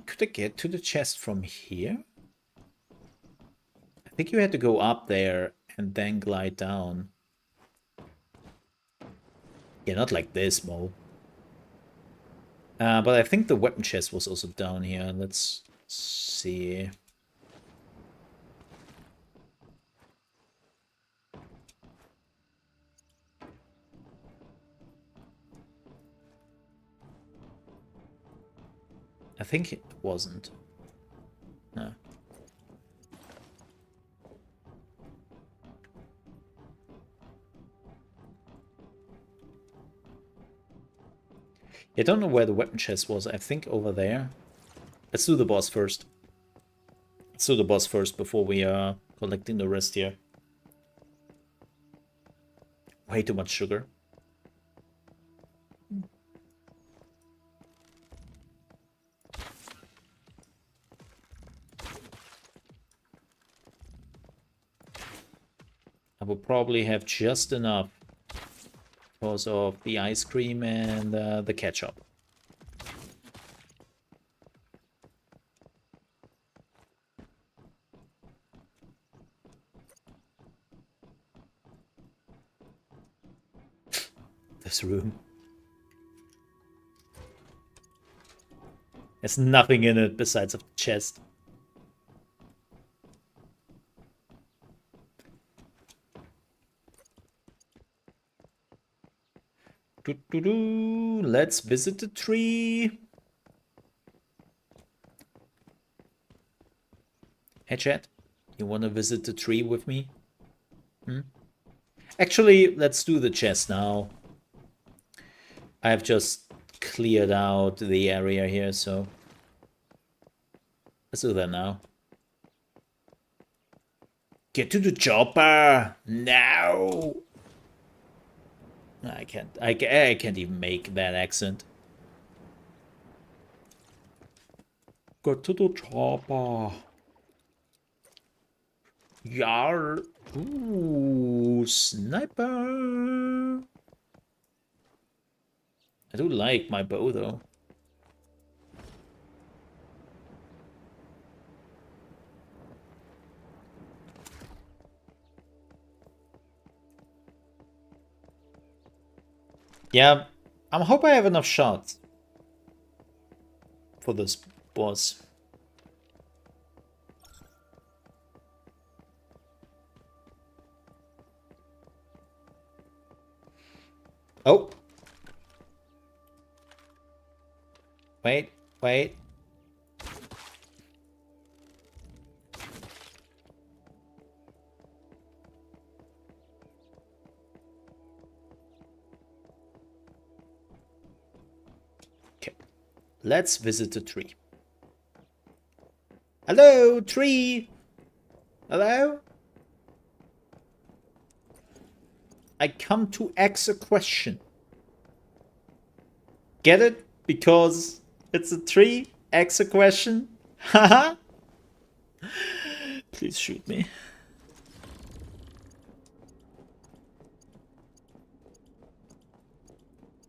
Could I get to the chest from here? I think you had to go up there and then glide down. Yeah, not like this, Mo. But I think the weapon chest was also down here. Let's see. I think it wasn't. No. I don't know where the weapon chest was. I think over there. Let's do the boss first. Let's do the boss first before we are collecting the rest here. Way too much sugar. I will probably have just enough because of the ice cream and the ketchup. This room. There's nothing in it besides a chest. Let's visit the tree. Hey chat, you wanna visit the tree with me? Actually, let's do the chest now. I've just cleared out the area here, so let's do that now. Get to the chopper now. I can't. I can't even make that accent. Go to the chopper. Yar. Ooh, sniper. I do like my bow though. Yeah, I hope I have enough shots for this boss. Oh. Wait. Okay. Let's visit the tree. Hello, tree. Hello? I come to ask a question. Get it? Because it's a tree? Ask a question? Haha. Please shoot me.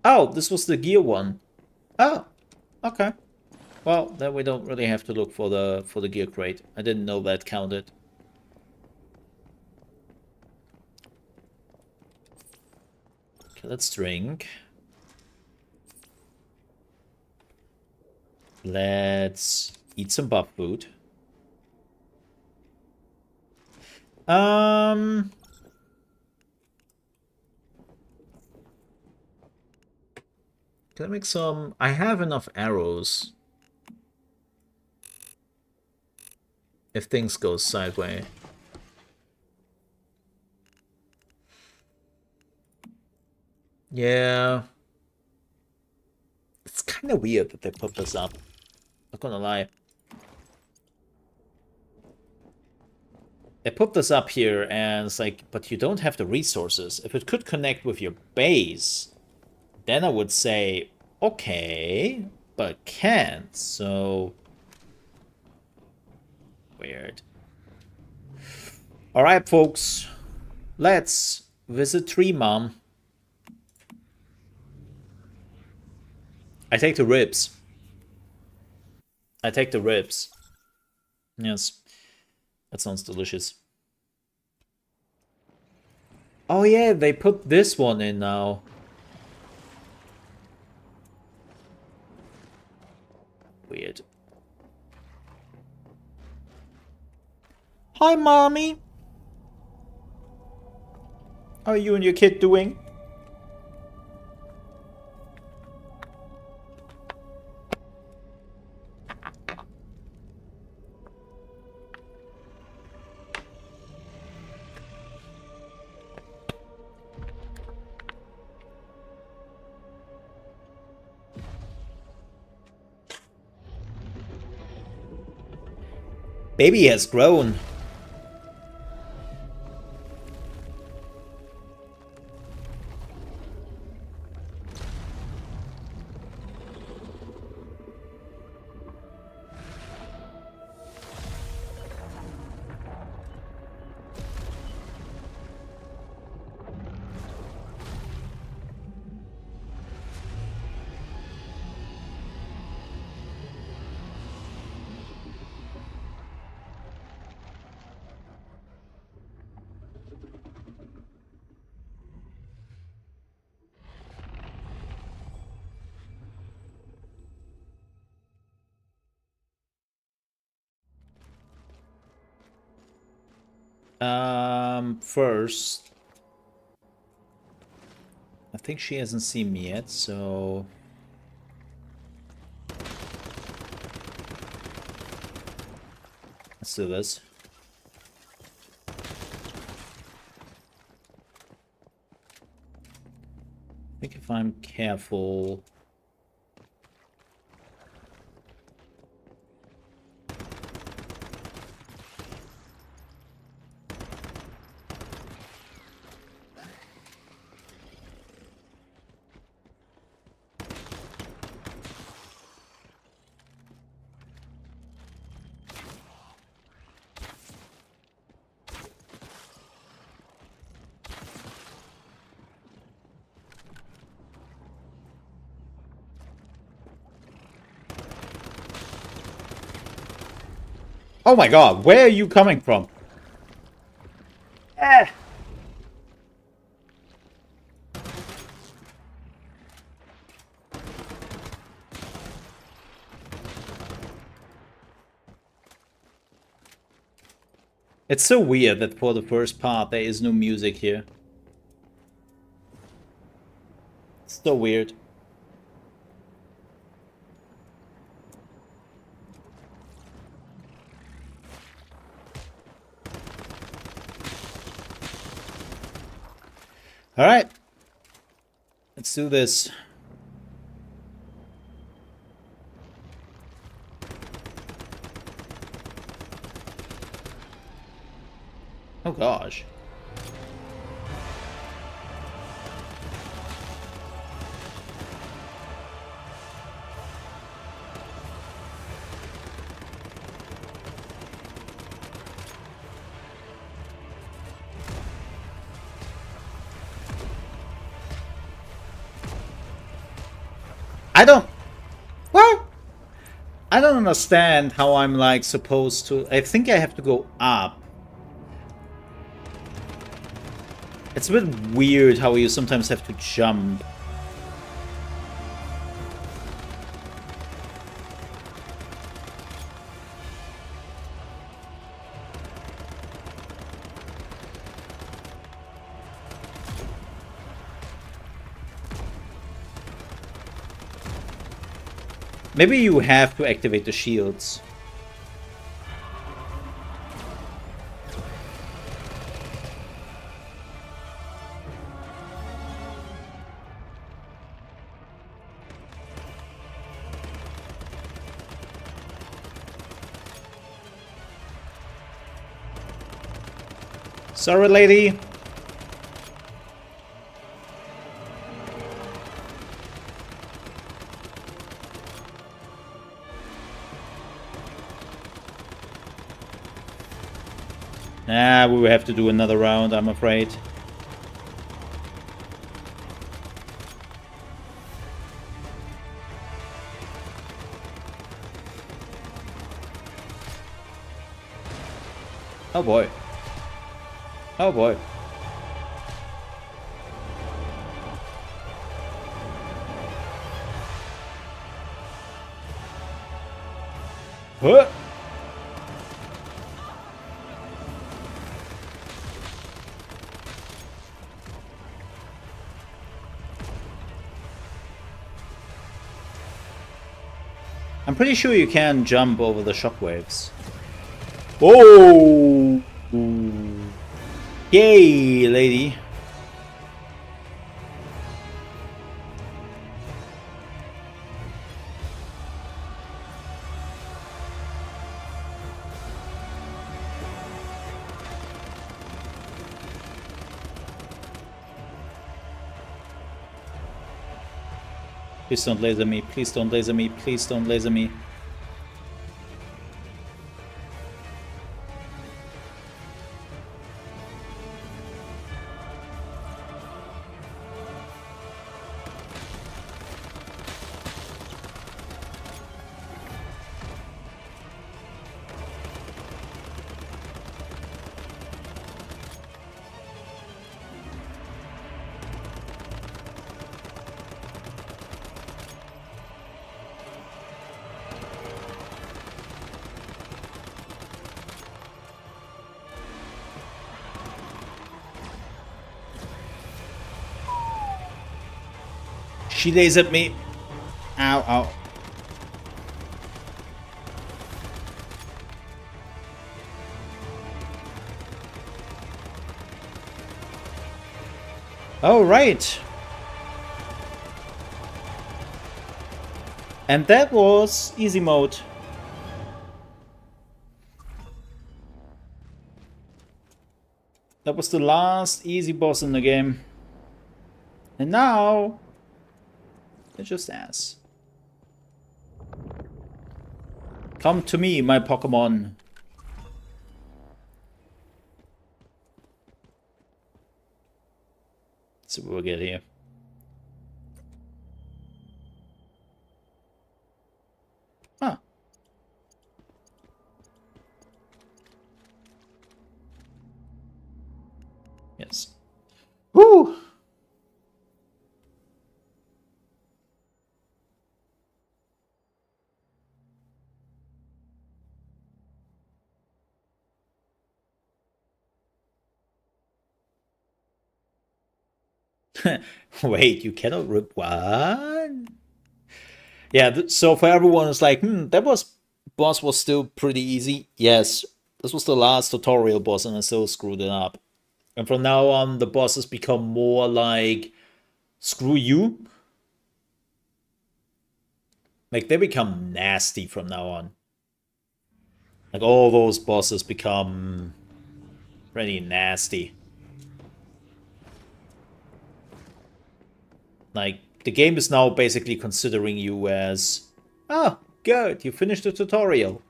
Oh, this was the gear one. Oh, okay. Well, then we don't really have to look for the gear crate. I didn't know that counted. Okay, let's drink. Let's eat some buff food. Can I make some? I have enough arrows. If things go sideways. Yeah. It's kind of weird that they put this up. Not gonna lie. They put this up here and it's like, but you don't have the resources. If it could connect with your base, then I would say, okay, but it can't, so... Weird. Alright, folks. Let's visit Tree Mom. I take the ribs. I take the ribs. Yes. That sounds delicious. Oh yeah, they put this one in now. Weird. Hi, Mommy. How are you and your kid doing? Baby has grown. First, I think she hasn't seen me yet, so let's do this. I think if I'm careful. Oh my god, where are you coming from? Eh. It's so weird that for the first part there is no music here. It's so weird. Alright. Let's do this. Oh gosh. What? I don't understand how I'm like supposed to. I think I have to go up. It's a bit weird how you sometimes have to jump. Maybe you have to activate the shields. Sorry, lady. Nah, we will have to do another round, I'm afraid. Oh boy. Oh boy. Huh? I'm pretty sure you can jump over the shockwaves. Oh! Yay, lady. Please don't laser me, please don't laser me, please don't laser me. She lasered me. Ow, ow. Oh, right. And that was easy mode. That was the last easy boss in the game. And now it's just ass. Come to me, my Pokemon. Let's see what we'll get here. Huh. Yes. Woo! Wait, you cannot rip what? Yeah, so for everyone, it's like, that boss was still pretty easy. Yes, this was the last tutorial boss, and I still screwed it up. And from now on, the bosses become more like, screw you. Like, they become nasty from now on. Like, all those bosses become pretty nasty. Like, the game is now basically considering you as, oh, good, you finished the tutorial.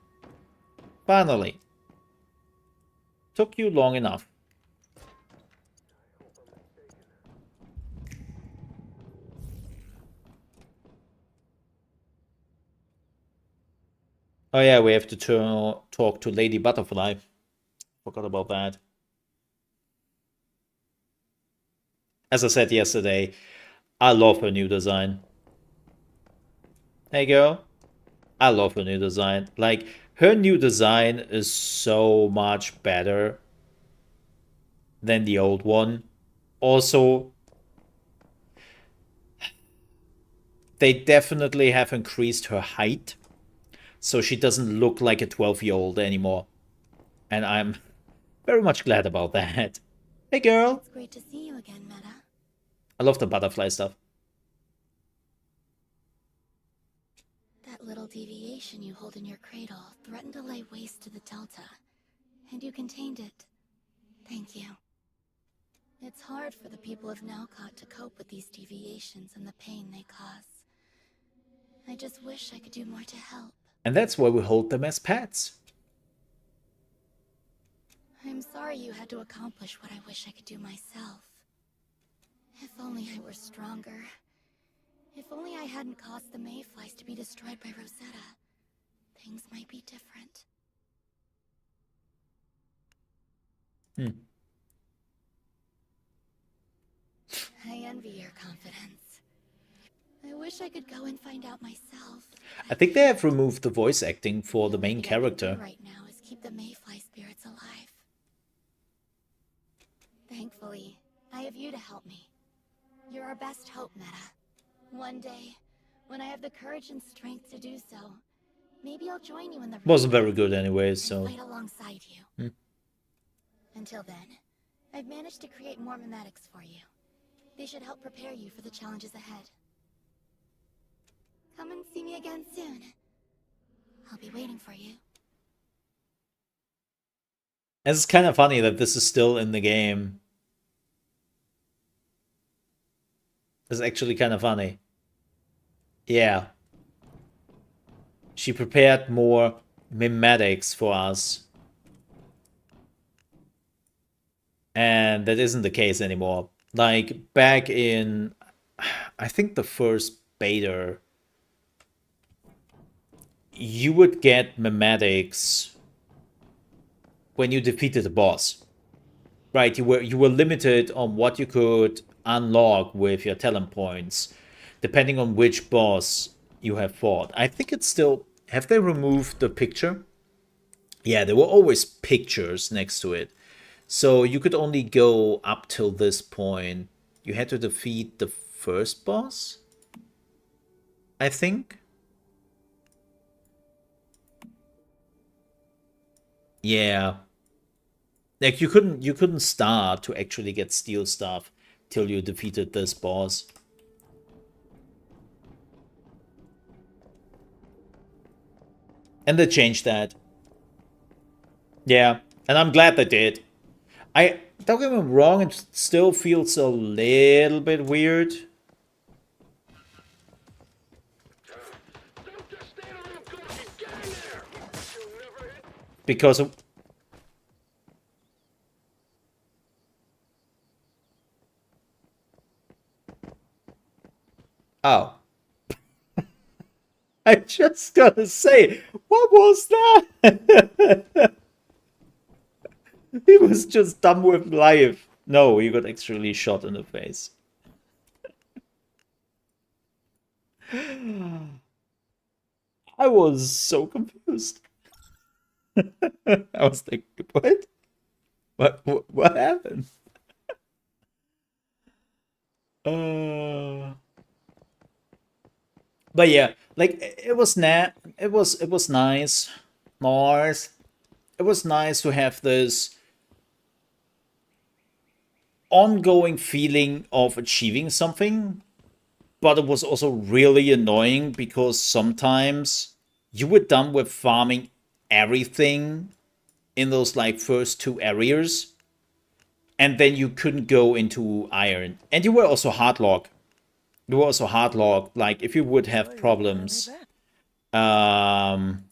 Finally. Took you long enough. Oh yeah, we have to talk to Lady Butterfly. Forgot about that. As I said yesterday, I love her new design. Hey girl. I love her new design. Like, her new design is so much better than the old one. Also, they definitely have increased her height, so she doesn't look like a 12-year-old anymore. And I'm very much glad about that. Hey girl! It's great to see you again, Meta. I love the butterfly stuff. That little deviation you hold in your cradle threatened to lay waste to the Delta, and you contained it. Thank you. It's hard for the people of Nalcott to cope with these deviations and the pain they cause. I just wish I could do more to help. And that's why we hold them as pets. I'm sorry you had to accomplish what I wish I could do myself. If only I were stronger. If only I hadn't caused the mayflies to be destroyed by Rosetta, things might be different. I envy your confidence. I wish I could go and find out myself. I think they have removed the voice acting for the main What I can do character. right now is keep the mayfly spirits alive. Thankfully, I have you to help me. You're our best hope, Meta. One day, when I have the courage and strength to do so, maybe I'll join you in the Wasn't very good anyways, so... fight alongside you. Until then, I've managed to create more memetics for you. They should help prepare you for the challenges ahead. Come and see me again soon. I'll be waiting for you. It's kind of funny that this is still in the game. It's actually kind of funny. Yeah. She prepared more memetics for us. And that isn't the case anymore. Like, back in, I think the first beta, you would get memetics when you defeated a boss. Right, you were limited on what you could unlock with your talent points, depending on which boss you have fought. I think it's still... Have they removed the picture? Yeah, there were always pictures next to it. So you could only go up till this point. You had to defeat the first boss, I think. Yeah. Like, you couldn't start to actually get steel stuff till you defeated this boss. And they changed that. Yeah, and I'm glad they did. Don't get me wrong, it still feels a little bit weird. Don't just stand around talking. Get in there. You'll never hit. Because of... Oh. I just gotta say, what was that? He was just done with life. No, you got actually shot in the face. I was so confused. I was like, what? What happened? Uh, but yeah, like it was it was nice. Nice. It was nice to have this ongoing feeling of achieving something, but it was also really annoying because sometimes you were done with farming everything in those like first two areas, and then you couldn't go into iron, and you were also hardlock. You were also hardlock. Like if you would have problems, um,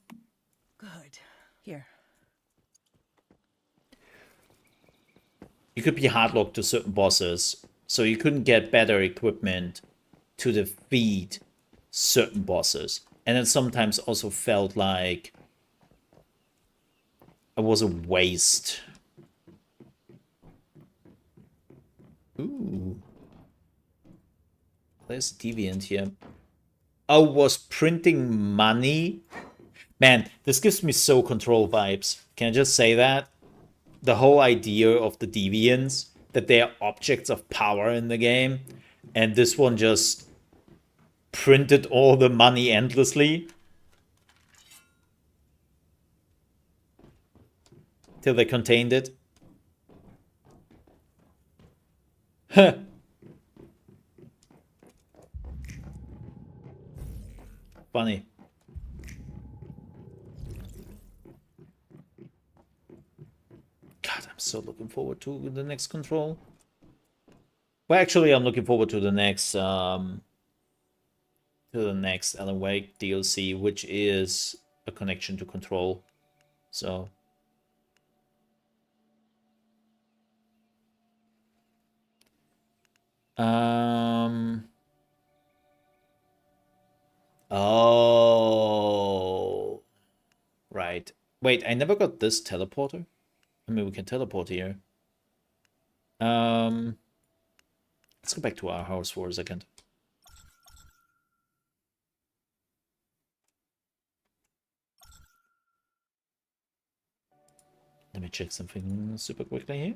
Good. Here. you could be hardlocked to certain bosses, so you couldn't get better equipment to defeat certain bosses. And it sometimes also felt like it was a waste. Ooh. There's a deviant here. Oh, was printing money? Man, this gives me so control vibes. Can I just say that? The whole idea of the deviants, that they are objects of power in the game, and this one just printed all the money endlessly till they contained it. Huh. Funny. God, I'm so looking forward to the next control. Well, actually, I'm looking forward to the next Alan Wake DLC, which is a connection to control. So oh, right. Wait, I never got this teleporter. I mean, we can teleport here. Let's go back to our house for a second. Let me check something super quickly here.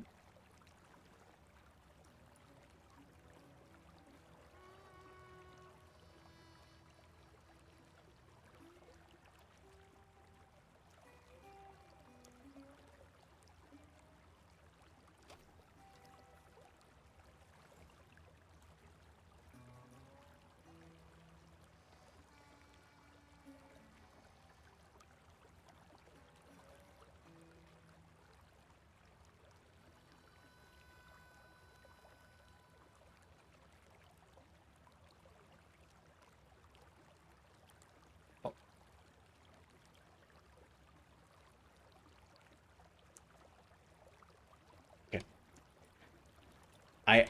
Okay.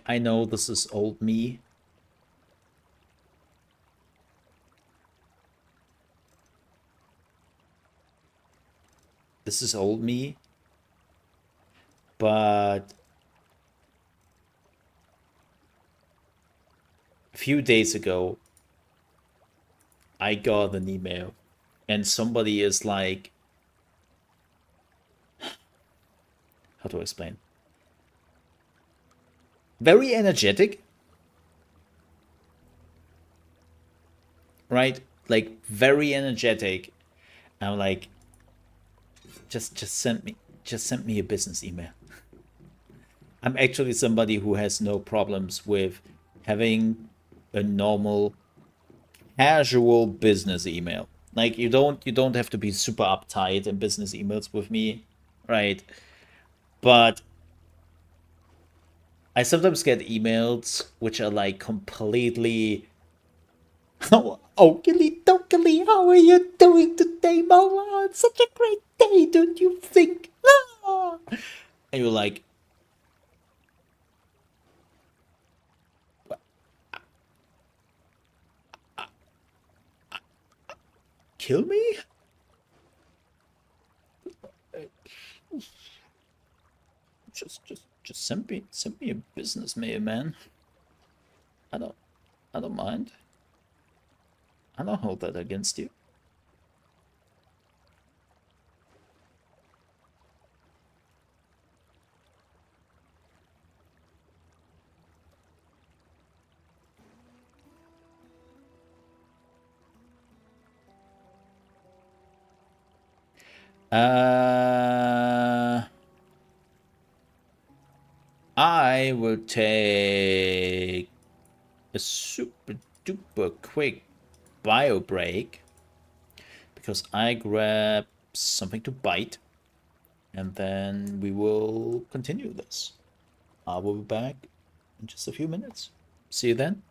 I know this is old me. This is old me. But a few days ago, I got an email and somebody is like, how do I explain? Very energetic, right? Like very energetic. I'm like, just send me a business email. I'm actually somebody who has no problems with having a normal casual business email. Like you don't have to be super uptight in business emails with me, right? But I sometimes get emails which are like completely oh, okily dokily, how are you doing today, Mama? It's such a great day, don't you think? Ah! And you're like, kill me? Just send me a business mail, man. I don't mind. I don't hold that against you. I will take a super duper quick bio break because I grab something to bite, and then we will continue this. I will be back in just a few minutes. See you then.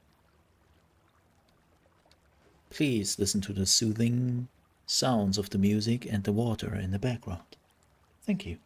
Please listen to the soothing sounds of the music and the water in the background. Thank you.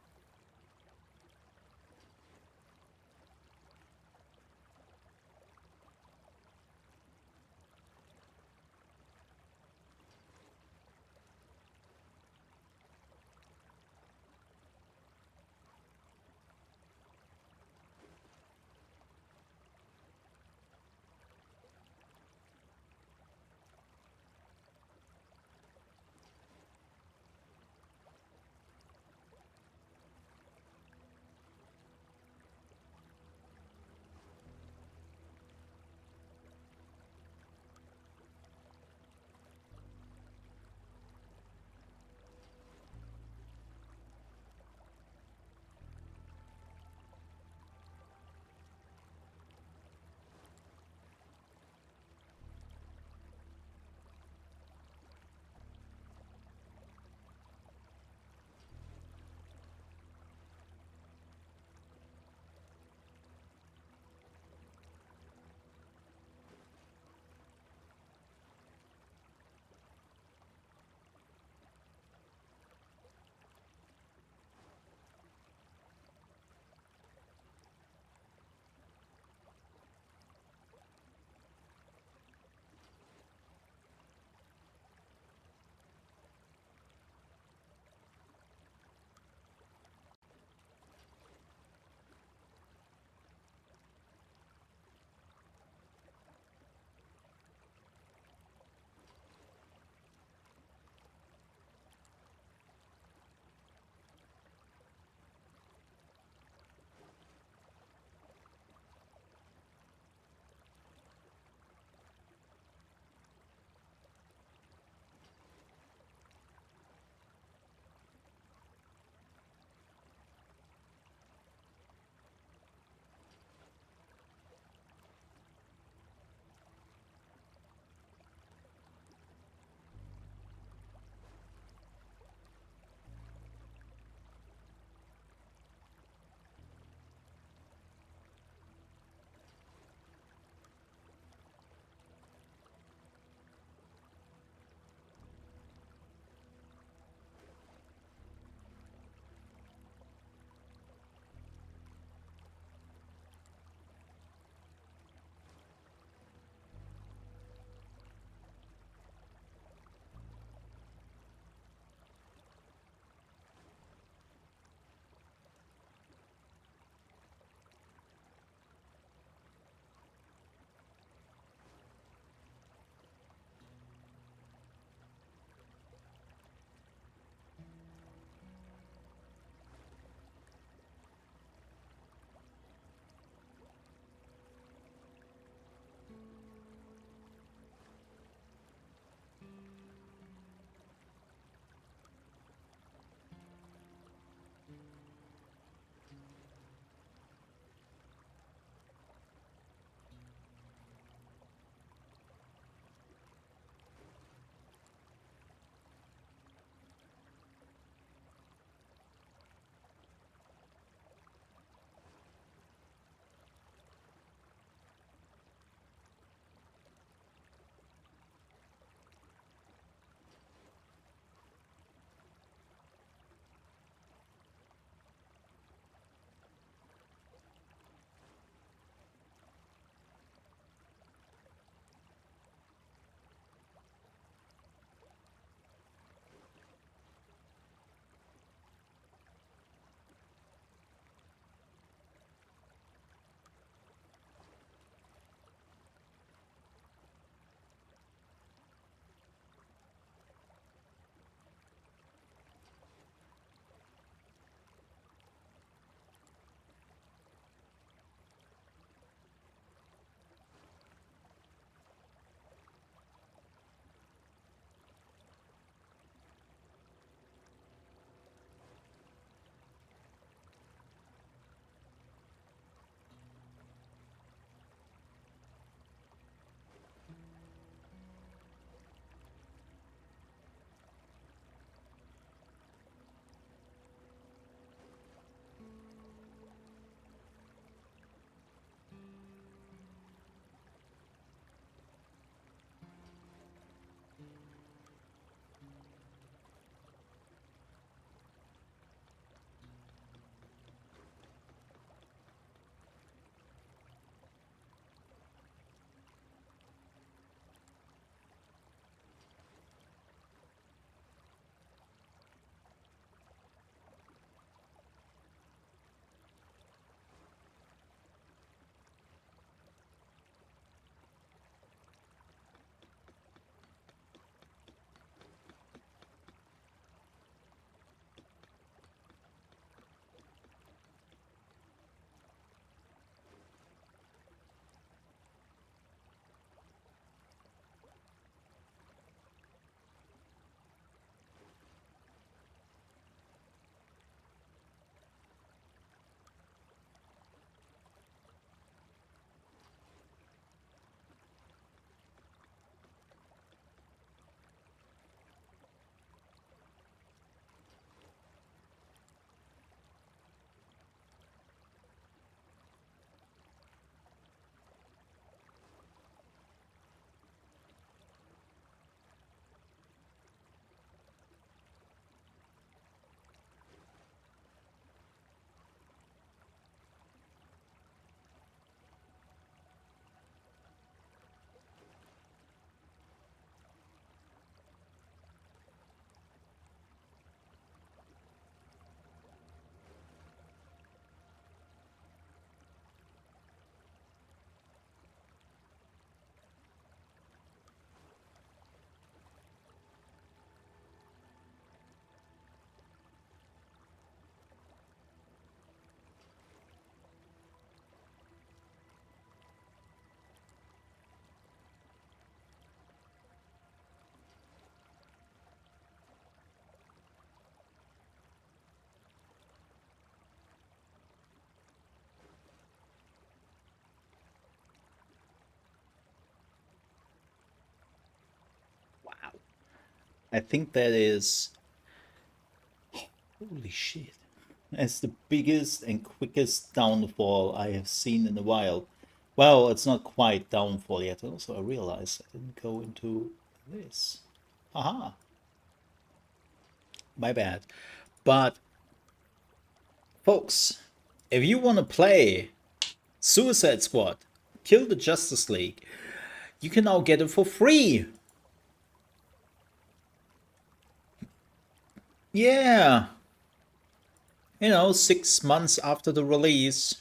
I think that is... Holy shit. That's the biggest and quickest downfall I have seen in a while. Well, it's not quite downfall yet. Also, I realized I didn't go into this. Haha. My bad. But, folks, if you want to play Suicide Squad, Kill the Justice League, you can now get it for free. Yeah. You know, 6 months after the release.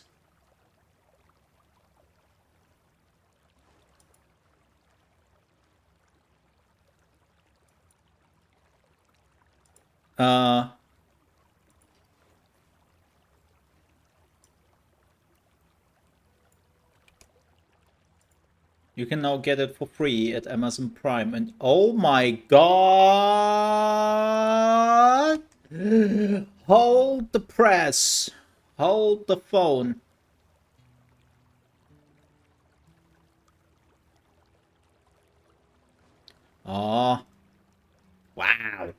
You can now get it for free at Amazon Prime. And oh my god! Hold the press. Hold the phone. Oh. Wow.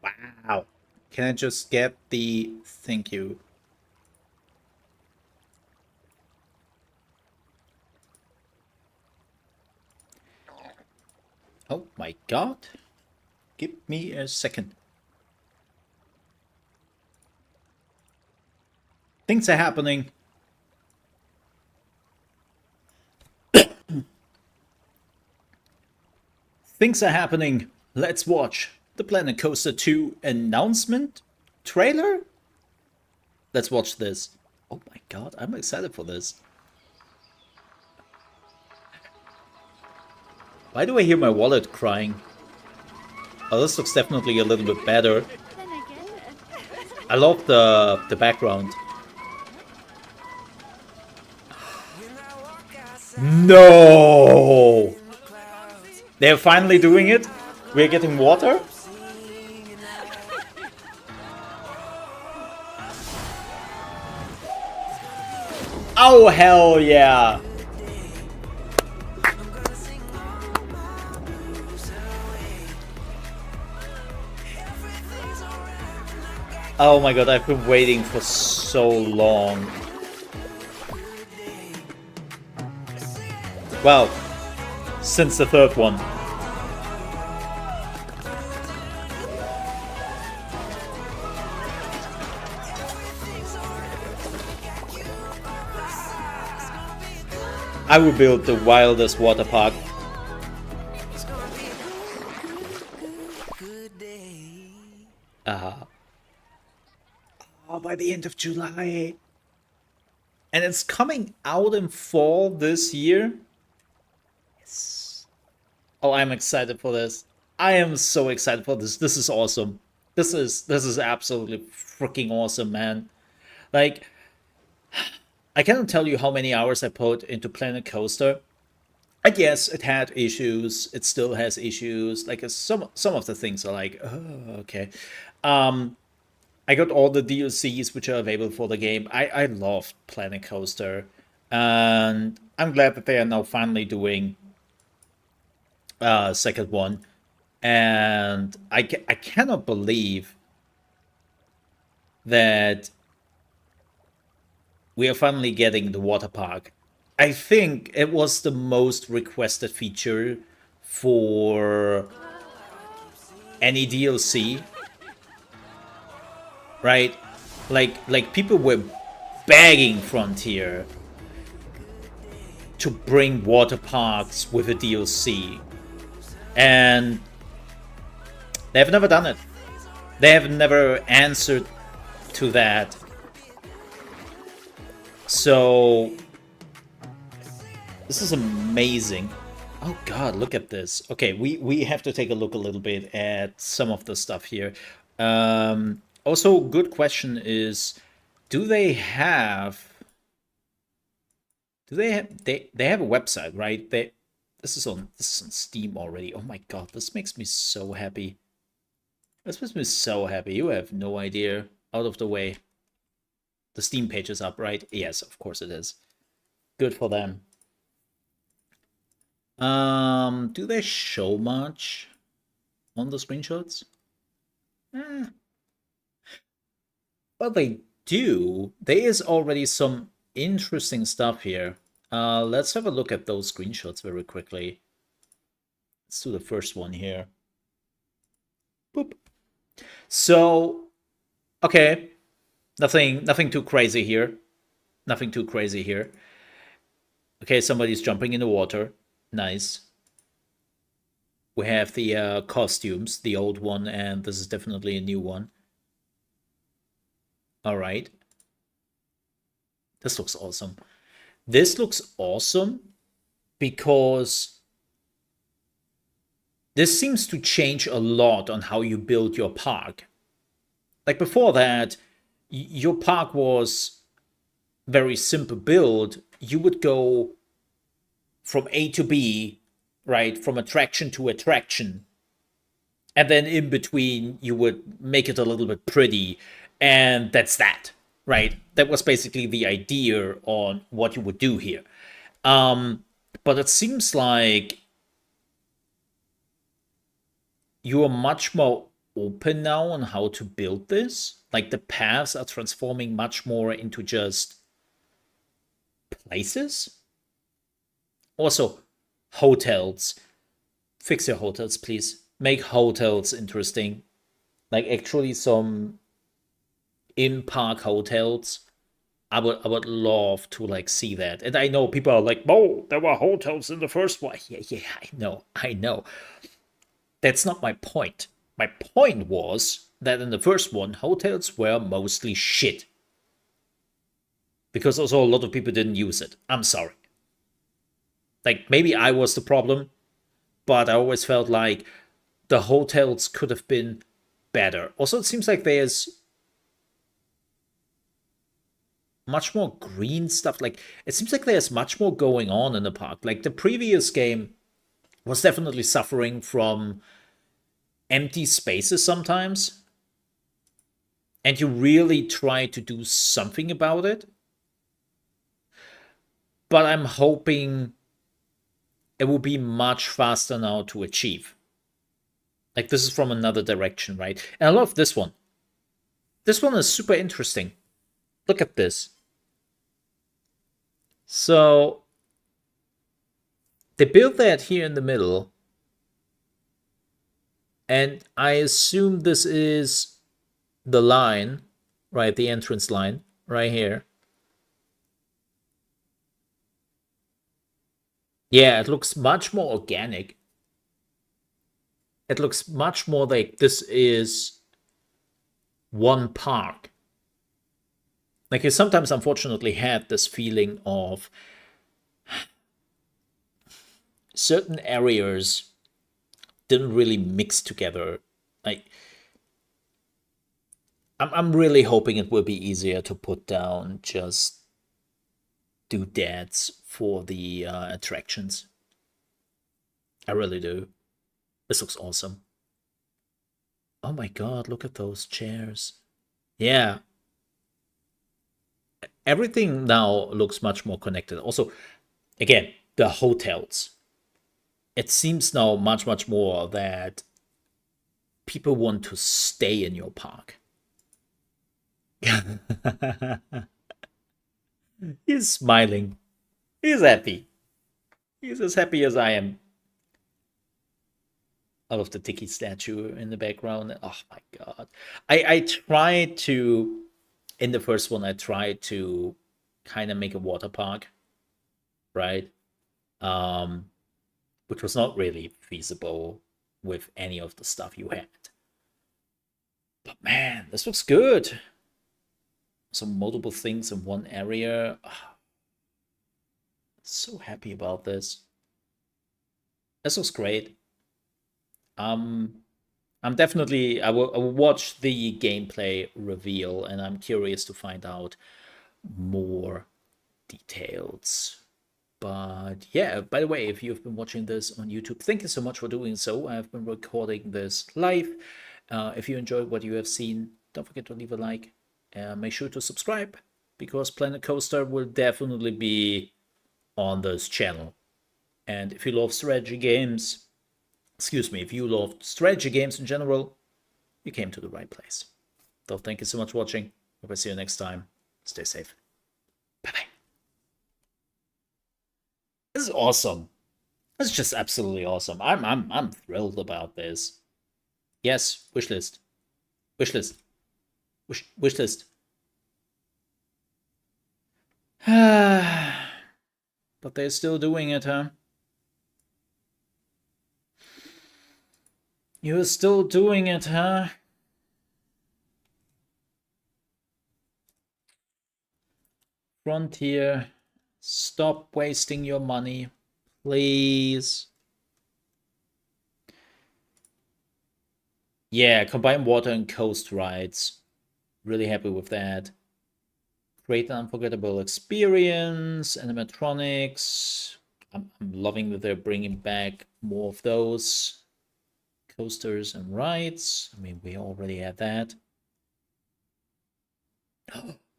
Wow. Can I just get the thank you? Oh my god. Give me a second. Things are happening. Things are happening. Let's watch the Planet Coaster 2 announcement trailer. Let's watch this. Oh my god, I'm excited for this. Why do I hear my wallet crying? Oh, this looks definitely a little bit better. I love the background. No! They're finally doing it? We're getting water? Oh, hell yeah! Oh my god, I've been waiting for so long. Well, since the third one. I will build the wildest water park. Oh, by the end of July. And it's coming out in fall this year. Yes. Oh, I'm excited for this. I am so excited for this. This is awesome. This is absolutely freaking awesome, man. Like, I cannot tell you how many hours I put into Planet Coaster. And yes, it had issues. It still has issues. Like some of the things are like, oh, okay. I got all the DLCs which are available for the game. I loved Planet Coaster, and I'm glad that they are now finally doing second one. And I cannot believe that we are finally getting the water park. I think it was the most requested feature for any DLC, right? Like people were begging Frontier to bring water parks with a DLC, and they have never done it. They have never answered to that. So this is amazing. Oh god, look at this. Okay, we have to take a look a little bit at some of the stuff here. Also, good question is, do they have they have a website, right? This is on Steam already. Oh my god, this makes me so happy. This makes me so happy. You have no idea. Out of the way. The Steam page is up, right? Yes, of course it is. Good for them. Do they show much? on the screenshots? Eh. Well, they do. There is already some interesting stuff here. Let's have a look at those screenshots very quickly. Let's do the first one here. Boop. So, okay. Nothing too crazy here. Nothing too crazy here. Okay, somebody's jumping in the water. Nice. We have the costumes, the old one, and this is definitely a new one. All right. This looks awesome. This looks awesome because this seems to change a lot on how you build your park. Like before that, your park was very simple build. You would go from A to B, right? From attraction to attraction. And then in between, you would make it a little bit pretty. And that's that, right? That was basically the idea on what you would do here. But it seems like you are much more open now on how to build this. Like the paths are transforming much more into just places. Also, hotels. Fix your hotels, please. Make hotels interesting. Like actually some in-park hotels. I would love to like see that. And I know people are like, oh, there were hotels in the first one. Yeah, I know. That's not my point. My point was that in the first one, hotels were mostly shit. Because also a lot of people didn't use it. I'm sorry. Like, maybe I was the problem, but I always felt like the hotels could have been better. Also, it seems like there's much more green stuff. Like, it seems like there's much more going on in the park. Like, the previous game was definitely suffering from empty spaces sometimes. And you really try to do something about it. But I'm hoping it will be much faster now to achieve. Like, this is from another direction, right? And I love this one. This one is super interesting. Look at this. So, they built that here in the middle. And I assume this is the line, right? The entrance line, right here. Yeah, it looks much more organic. It looks much more like this is one park. Like, I sometimes unfortunately had this feeling of certain areas didn't really mix together. Like, I'm really hoping it will be easier to put down just doodads for the attractions. I really do. This looks awesome. Oh my god, look at those chairs. Yeah. Everything now looks much more connected. Also, again, the hotels. It seems now much more that people want to stay in your park. He's smiling. He's happy. He's as happy as I am. I love the Tiki statue in the background. Oh my god. I tried to, in the first one, I tried to kind of make a water park, right? Which was not really feasible with any of the stuff you had. But man, this looks good. Some multiple things in one area. So happy about this. This looks great. I'm definitely, I will watch the gameplay reveal, and I'm curious to find out more details. But yeah, by the way, if you've been watching this on YouTube, thank you so much for doing so. I've been recording this live. If you enjoyed what you have seen, don't forget to leave a like. Make sure to subscribe, because Planet Coaster will definitely be on this channel. And if you love strategy games, excuse me, if you love strategy games in general, you came to the right place. So thank you so much for watching. Hope I see you next time. Stay safe. Bye-bye. This is awesome. This is just absolutely awesome. I'm thrilled about this. Yes, wishlist. Wishlist. Wishlist. But they're still doing it, huh? You're still doing it, huh? Frontier, stop wasting your money, please. Yeah, combine water and coast rides. Really happy with that. Great and unforgettable experience, animatronics. I'm loving that they're bringing back more of those. Coasters and rides. I mean, we already had that.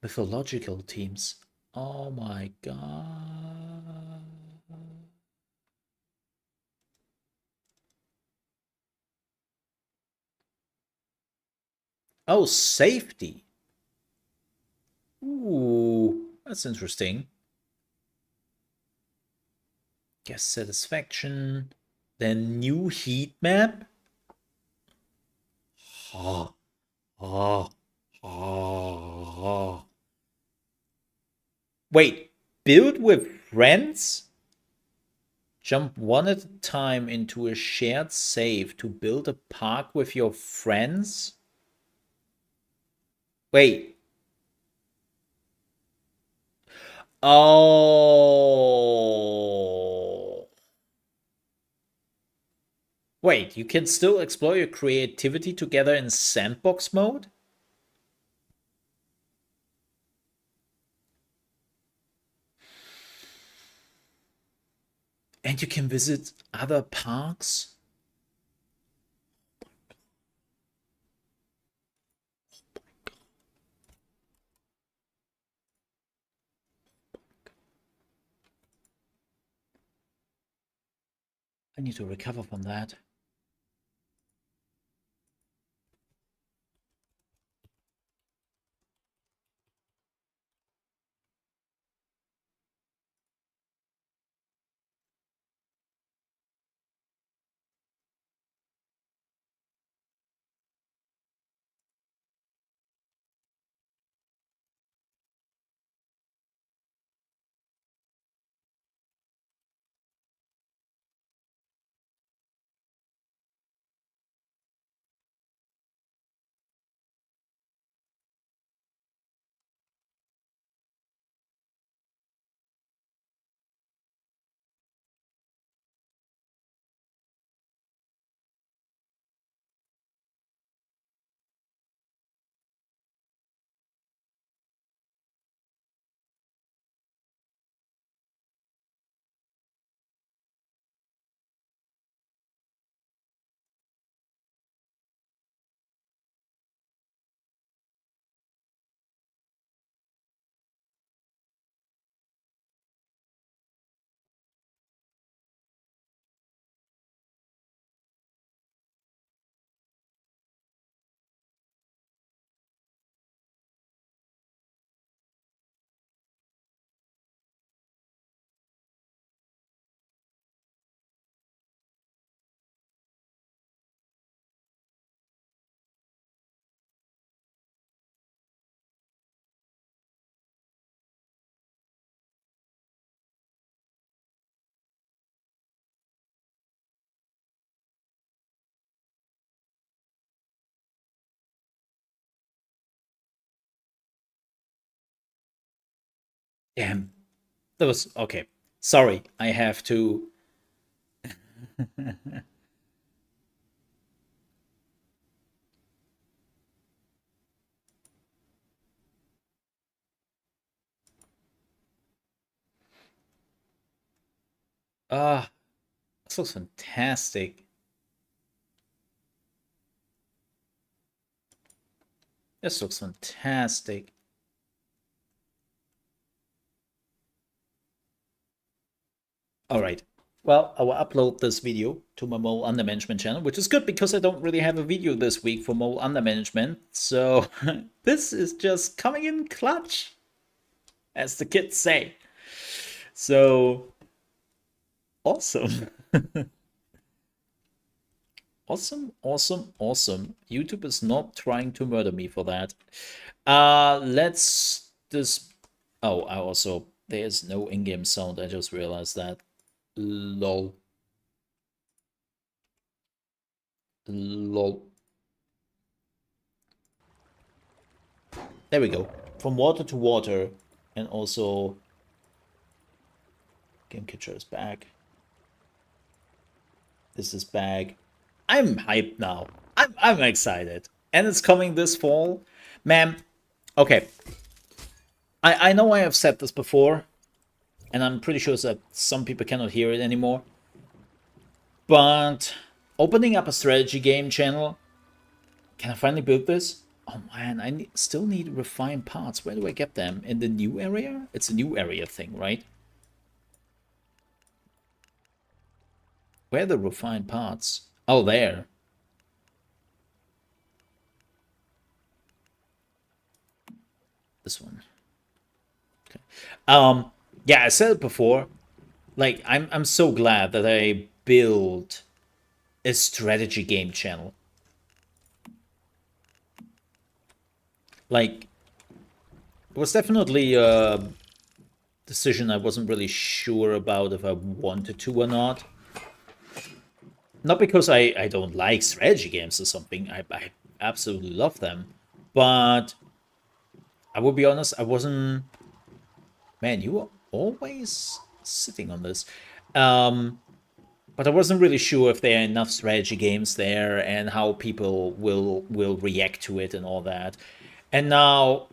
Mythological teams. Oh my god. Oh, safety. Ooh, that's interesting. Guest satisfaction. Then new heat map. Oh, oh, oh. Wait, build with friends? Jump one at a time into a shared save to build a park with your friends? Wait. Oh. Wait, you can still explore your creativity together in sandbox mode? And you can visit other parks? I need to recover from that. Damn. That was okay. Sorry, I have to. Ah, this looks fantastic. This looks fantastic. All right. well, I will upload this video to my Mole Under Management channel, which is good because I don't really have a video this week for Mole Under Management. So this is just coming in clutch, as the kids say. So awesome. Awesome, awesome, awesome. YouTube is not trying to murder me for that. Let's just... Oh, I also... There's no in-game sound. I just realized that. Lol. Lol. There we go. From water to water. And also... Game Catcher is back. This is back. I'm hyped now. I'm excited. And it's coming this fall. Man, okay. I know I have said this before. And I'm pretty sure that some people cannot hear it anymore. But opening up a strategy game channel. Can I finally build this? Oh man, I still need refined parts. Where do I get them? In the new area? It's a new area thing, right? Where are the refined parts? Oh, there. This one. Okay. Yeah, I said it before. Like, I'm so glad that I built a strategy game channel. Like, it was definitely a decision I wasn't really sure about if I wanted to or not. Not because I don't like strategy games or something. I absolutely love them. But I will be honest, I wasn't... Man, you were always sitting on this. But I wasn't really sure if there are enough strategy games there and how people will react to it and all that. And now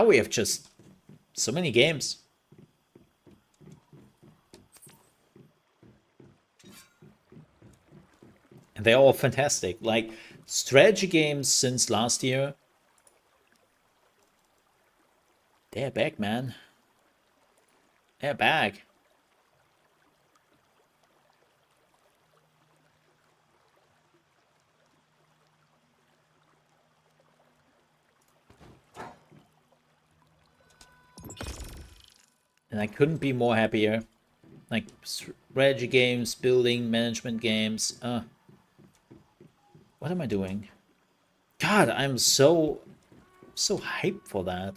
we have just so many games. And they're all fantastic. Like, strategy games since last year. They're back, man. They're back. And I couldn't be more happier. Like, strategy games, building, management games. What am I doing? God, I'm so hyped for that.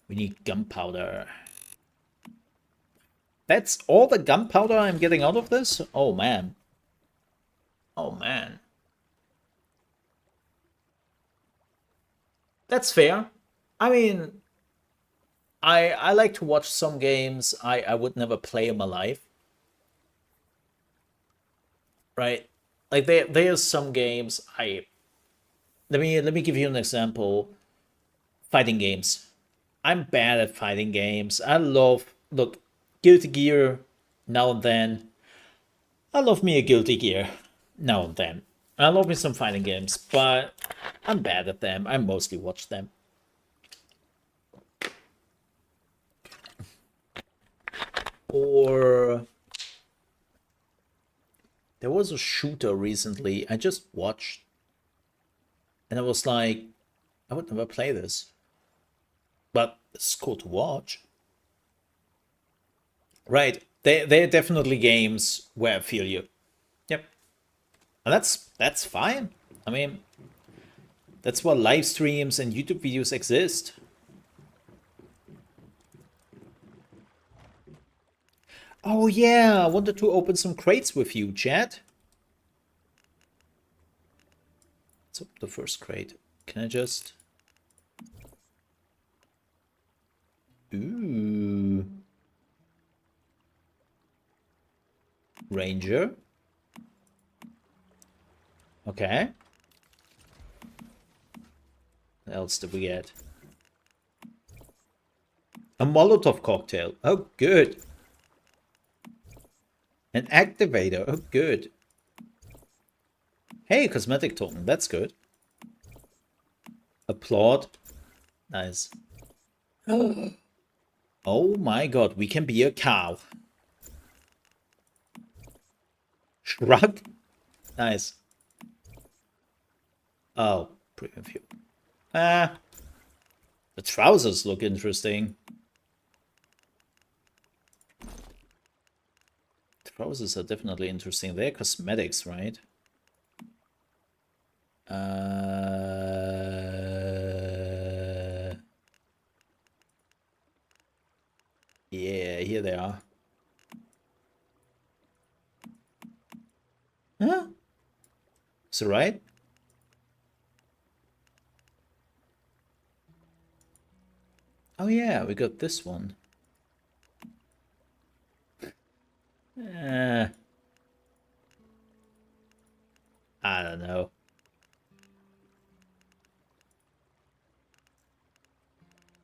We need gunpowder. That's all the gunpowder I'm getting out of this? Oh, man. Oh, man. That's fair. I mean, I like to watch some games I would never play in my life. Right? Like there's some games let me give you an example. Fighting games. I'm bad at fighting games. Look, Guilty Gear now and then. I love me a Guilty Gear now and then. I love me some fighting games, but I'm bad at them. I mostly watch them. Or there was a shooter recently I just watched. And I was like, I would never play this. But it's cool to watch. Right. They're definitely games where I feel you. Yep. And that's fine. I mean, that's why live streams and YouTube videos exist. Oh yeah, I wanted to open some crates with you, chat. Let's open the first crate. Can I just... Ooh. Ranger. Okay. What else did we get? A Molotov cocktail. Oh, good. An activator. Oh, good. Hey, cosmetic token. That's good. Applaud. Nice. Oh my god, we can be a cow. Shrug? Nice. Oh, premium fuel. Ah. The trousers look interesting. Trousers are definitely interesting. They're cosmetics, right? Yeah, here they are. Huh? Is it right? Oh yeah, we got this one. I don't know.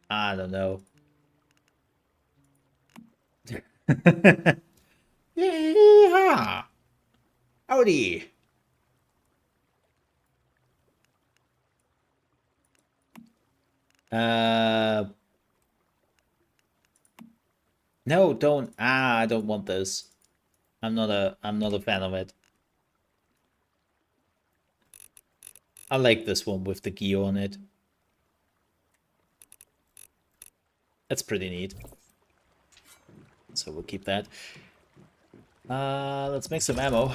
I don't know. Yeehaw! Howdy! No, don't. I don't want this. I'm not a fan of it. I like this one with the gear on it. That's pretty neat. So we'll keep that. Let's make some ammo.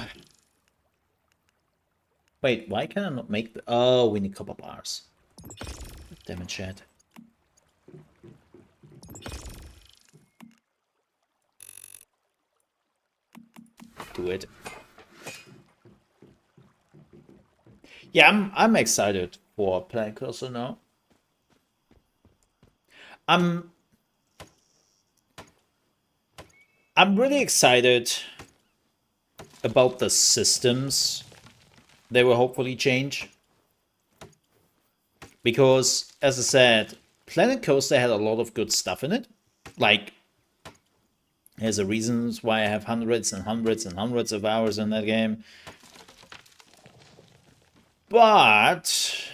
Wait, why can I not make the... Oh, we need copper bars. Damn it, chat. Do it. Yeah, I'm excited for Planet Coaster now. I'm really excited about the systems they will hopefully change. Because, as I said, Planet Coaster had a lot of good stuff in it. Like, there's a reasons why I have hundreds and hundreds and hundreds of hours in that game. But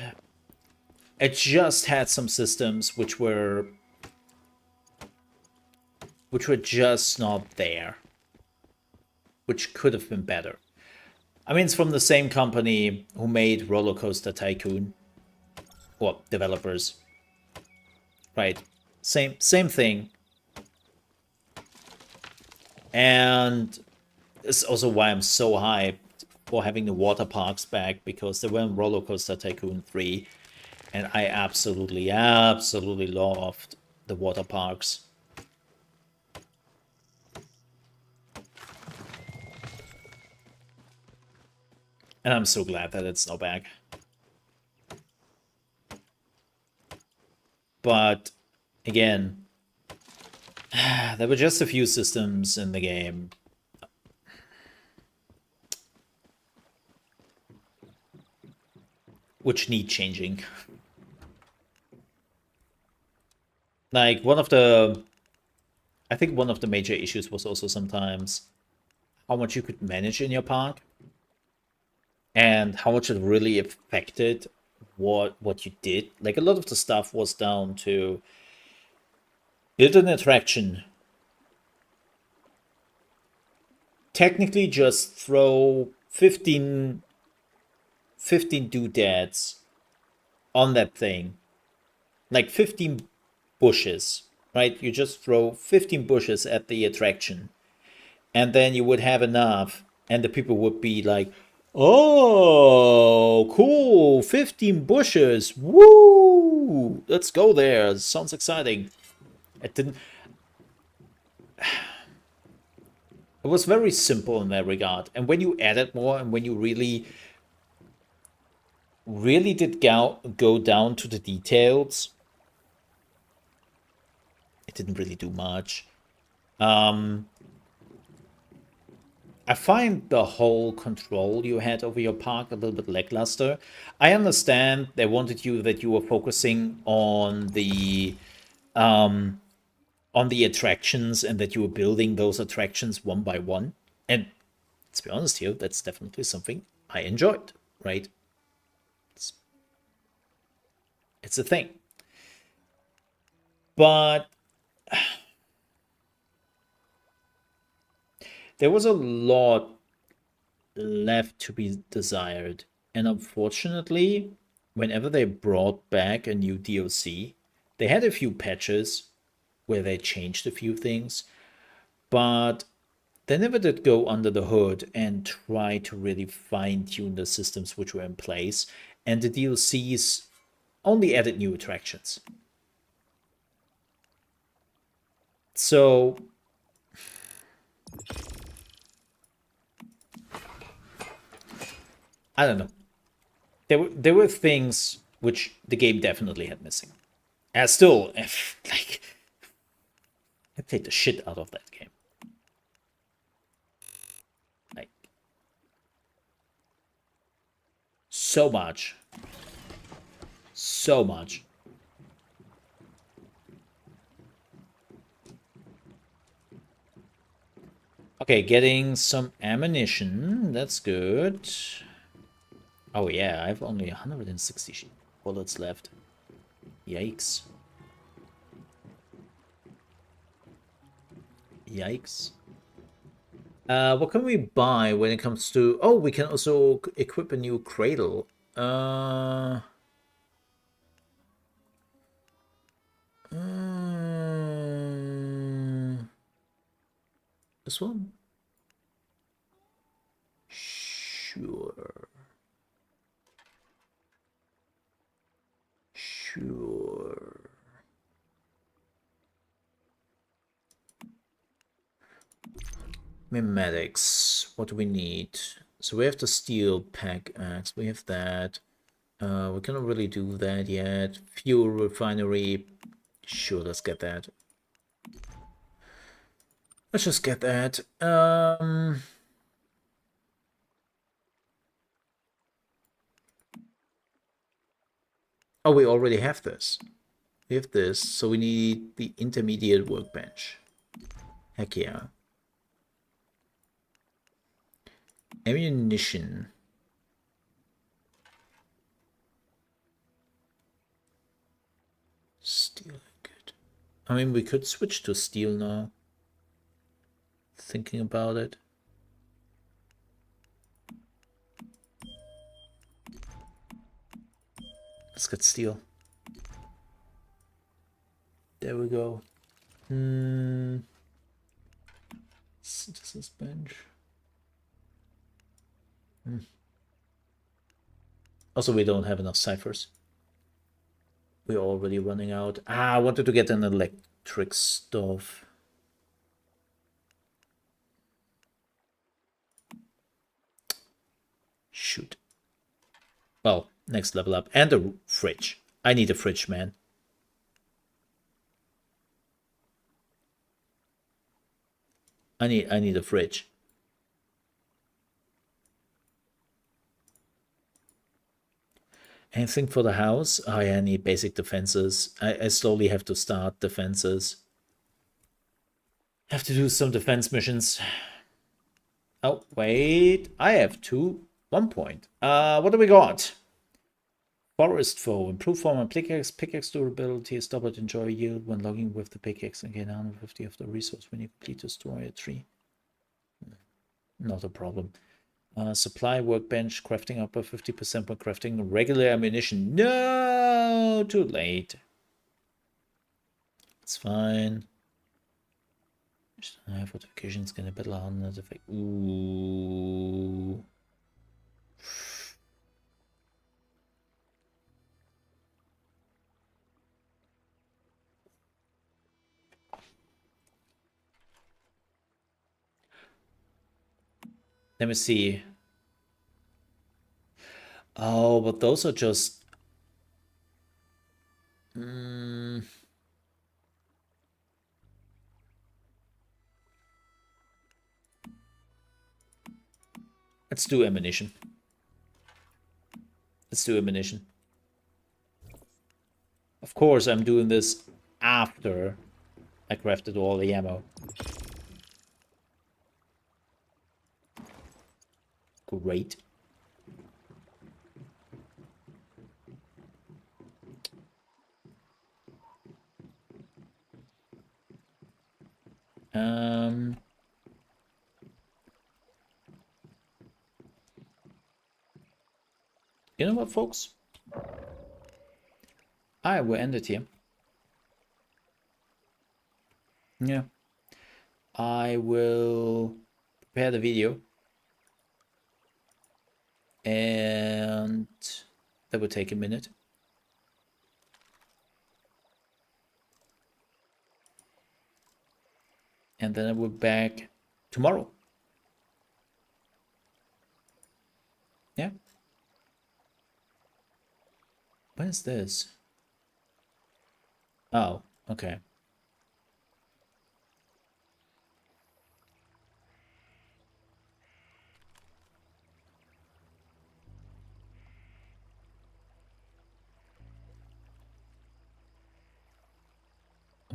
it just had some systems which were just not there. Which could have been better. I mean, it's from the same company who made Roller Coaster Tycoon. Or developers. Right. Same thing. And it's also why I'm so hyped for having the water parks back, because they were in Roller Coaster Tycoon 3. And I absolutely loved the water parks. And I'm so glad that it's now back. But, again, there were just a few systems in the game which need changing. Like, I think one of the major issues was also sometimes how much you could manage in your park. And how much it really affected what you did. Like, a lot of the stuff was down to build an attraction. Technically just throw 15 doodads on that thing. Like 15 bushes, right? You just throw 15 bushes at the attraction. And then you would have enough, and the people would be like, oh, cool, 15 bushes, woo, let's go there, sounds exciting. It didn't... It was very simple in that regard, and when you added more, and when you really did go down to the details, it didn't really do much. I find the whole control you had over your park a little bit lackluster. I understand they wanted that you were focusing on the attractions, and that you were building those attractions one by one. And let's be honest here, that's definitely something I enjoyed, right? It's a thing. But there was a lot left to be desired. And unfortunately, whenever they brought back a new DLC, they had a few patches where they changed a few things, but they never did go under the hood and try to really fine-tune the systems which were in place. And the DLCs only added new attractions. So I don't know. There were things which the game definitely had missing. And still, like, I played the shit out of that game. Like, so much. So much. Okay, getting some ammunition. That's good. Oh yeah, I have only 160 bullets left. Yikes. Yikes. What can we buy when it comes to... Oh, we can also equip a new cradle. This one? Sure. Sure. Mimetics. What do we need? So we have the steel pickaxe. We have that. We cannot really do that yet. Fuel refinery. Sure, let's get that. Let's just get that. Oh, we already have this. We have this, so we need the intermediate workbench. Heck yeah. Ammunition. Steel, good. I mean, we could switch to steel now. Thinking about it. Let's get steel. There we go. Synthesis bench. Also, we don't have enough ciphers. We're already running out. Ah, I wanted to get an electric stove. Shoot. Well, next level up. And a fridge. I need a fridge, man. I need a fridge. Anything for the house? Oh yeah, I need basic defenses. I slowly have to start defenses. Have to do some defense missions. Oh, wait. I have 1 point. What do we got? Forest Foe. Improve form and pickaxe. Pickaxe durability. Stop it. Enjoy yield when logging with the pickaxe and gain 150 of the resource when you complete destroy a tree. Not a problem. Supply workbench. Crafting up by 50% when crafting regular ammunition. No! Too late. It's fine. Fortifications can battle on that effect. Ooh. Let me see. Oh, but those are just... Let's do ammunition. Let's do ammunition. Of course, I'm doing this after I crafted all the ammo. Great. You know what, folks? I will end it here. Yeah. I will prepare the video. And that will take a minute. And then I will be back tomorrow. Yeah. When is this? Oh, okay.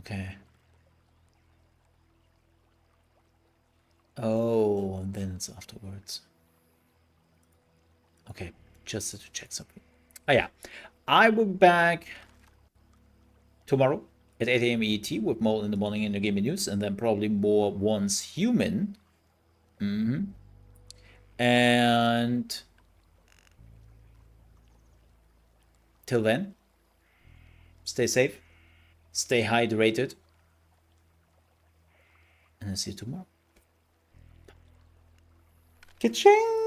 Okay. Oh, and then it's afterwards. Okay, just to check something. Oh yeah, I will be back tomorrow at 8 a.m. ET with more in the morning in the gaming news, and then probably more Once Human. And till then, stay safe, stay hydrated, and I'll see you tomorrow. Ka-ching!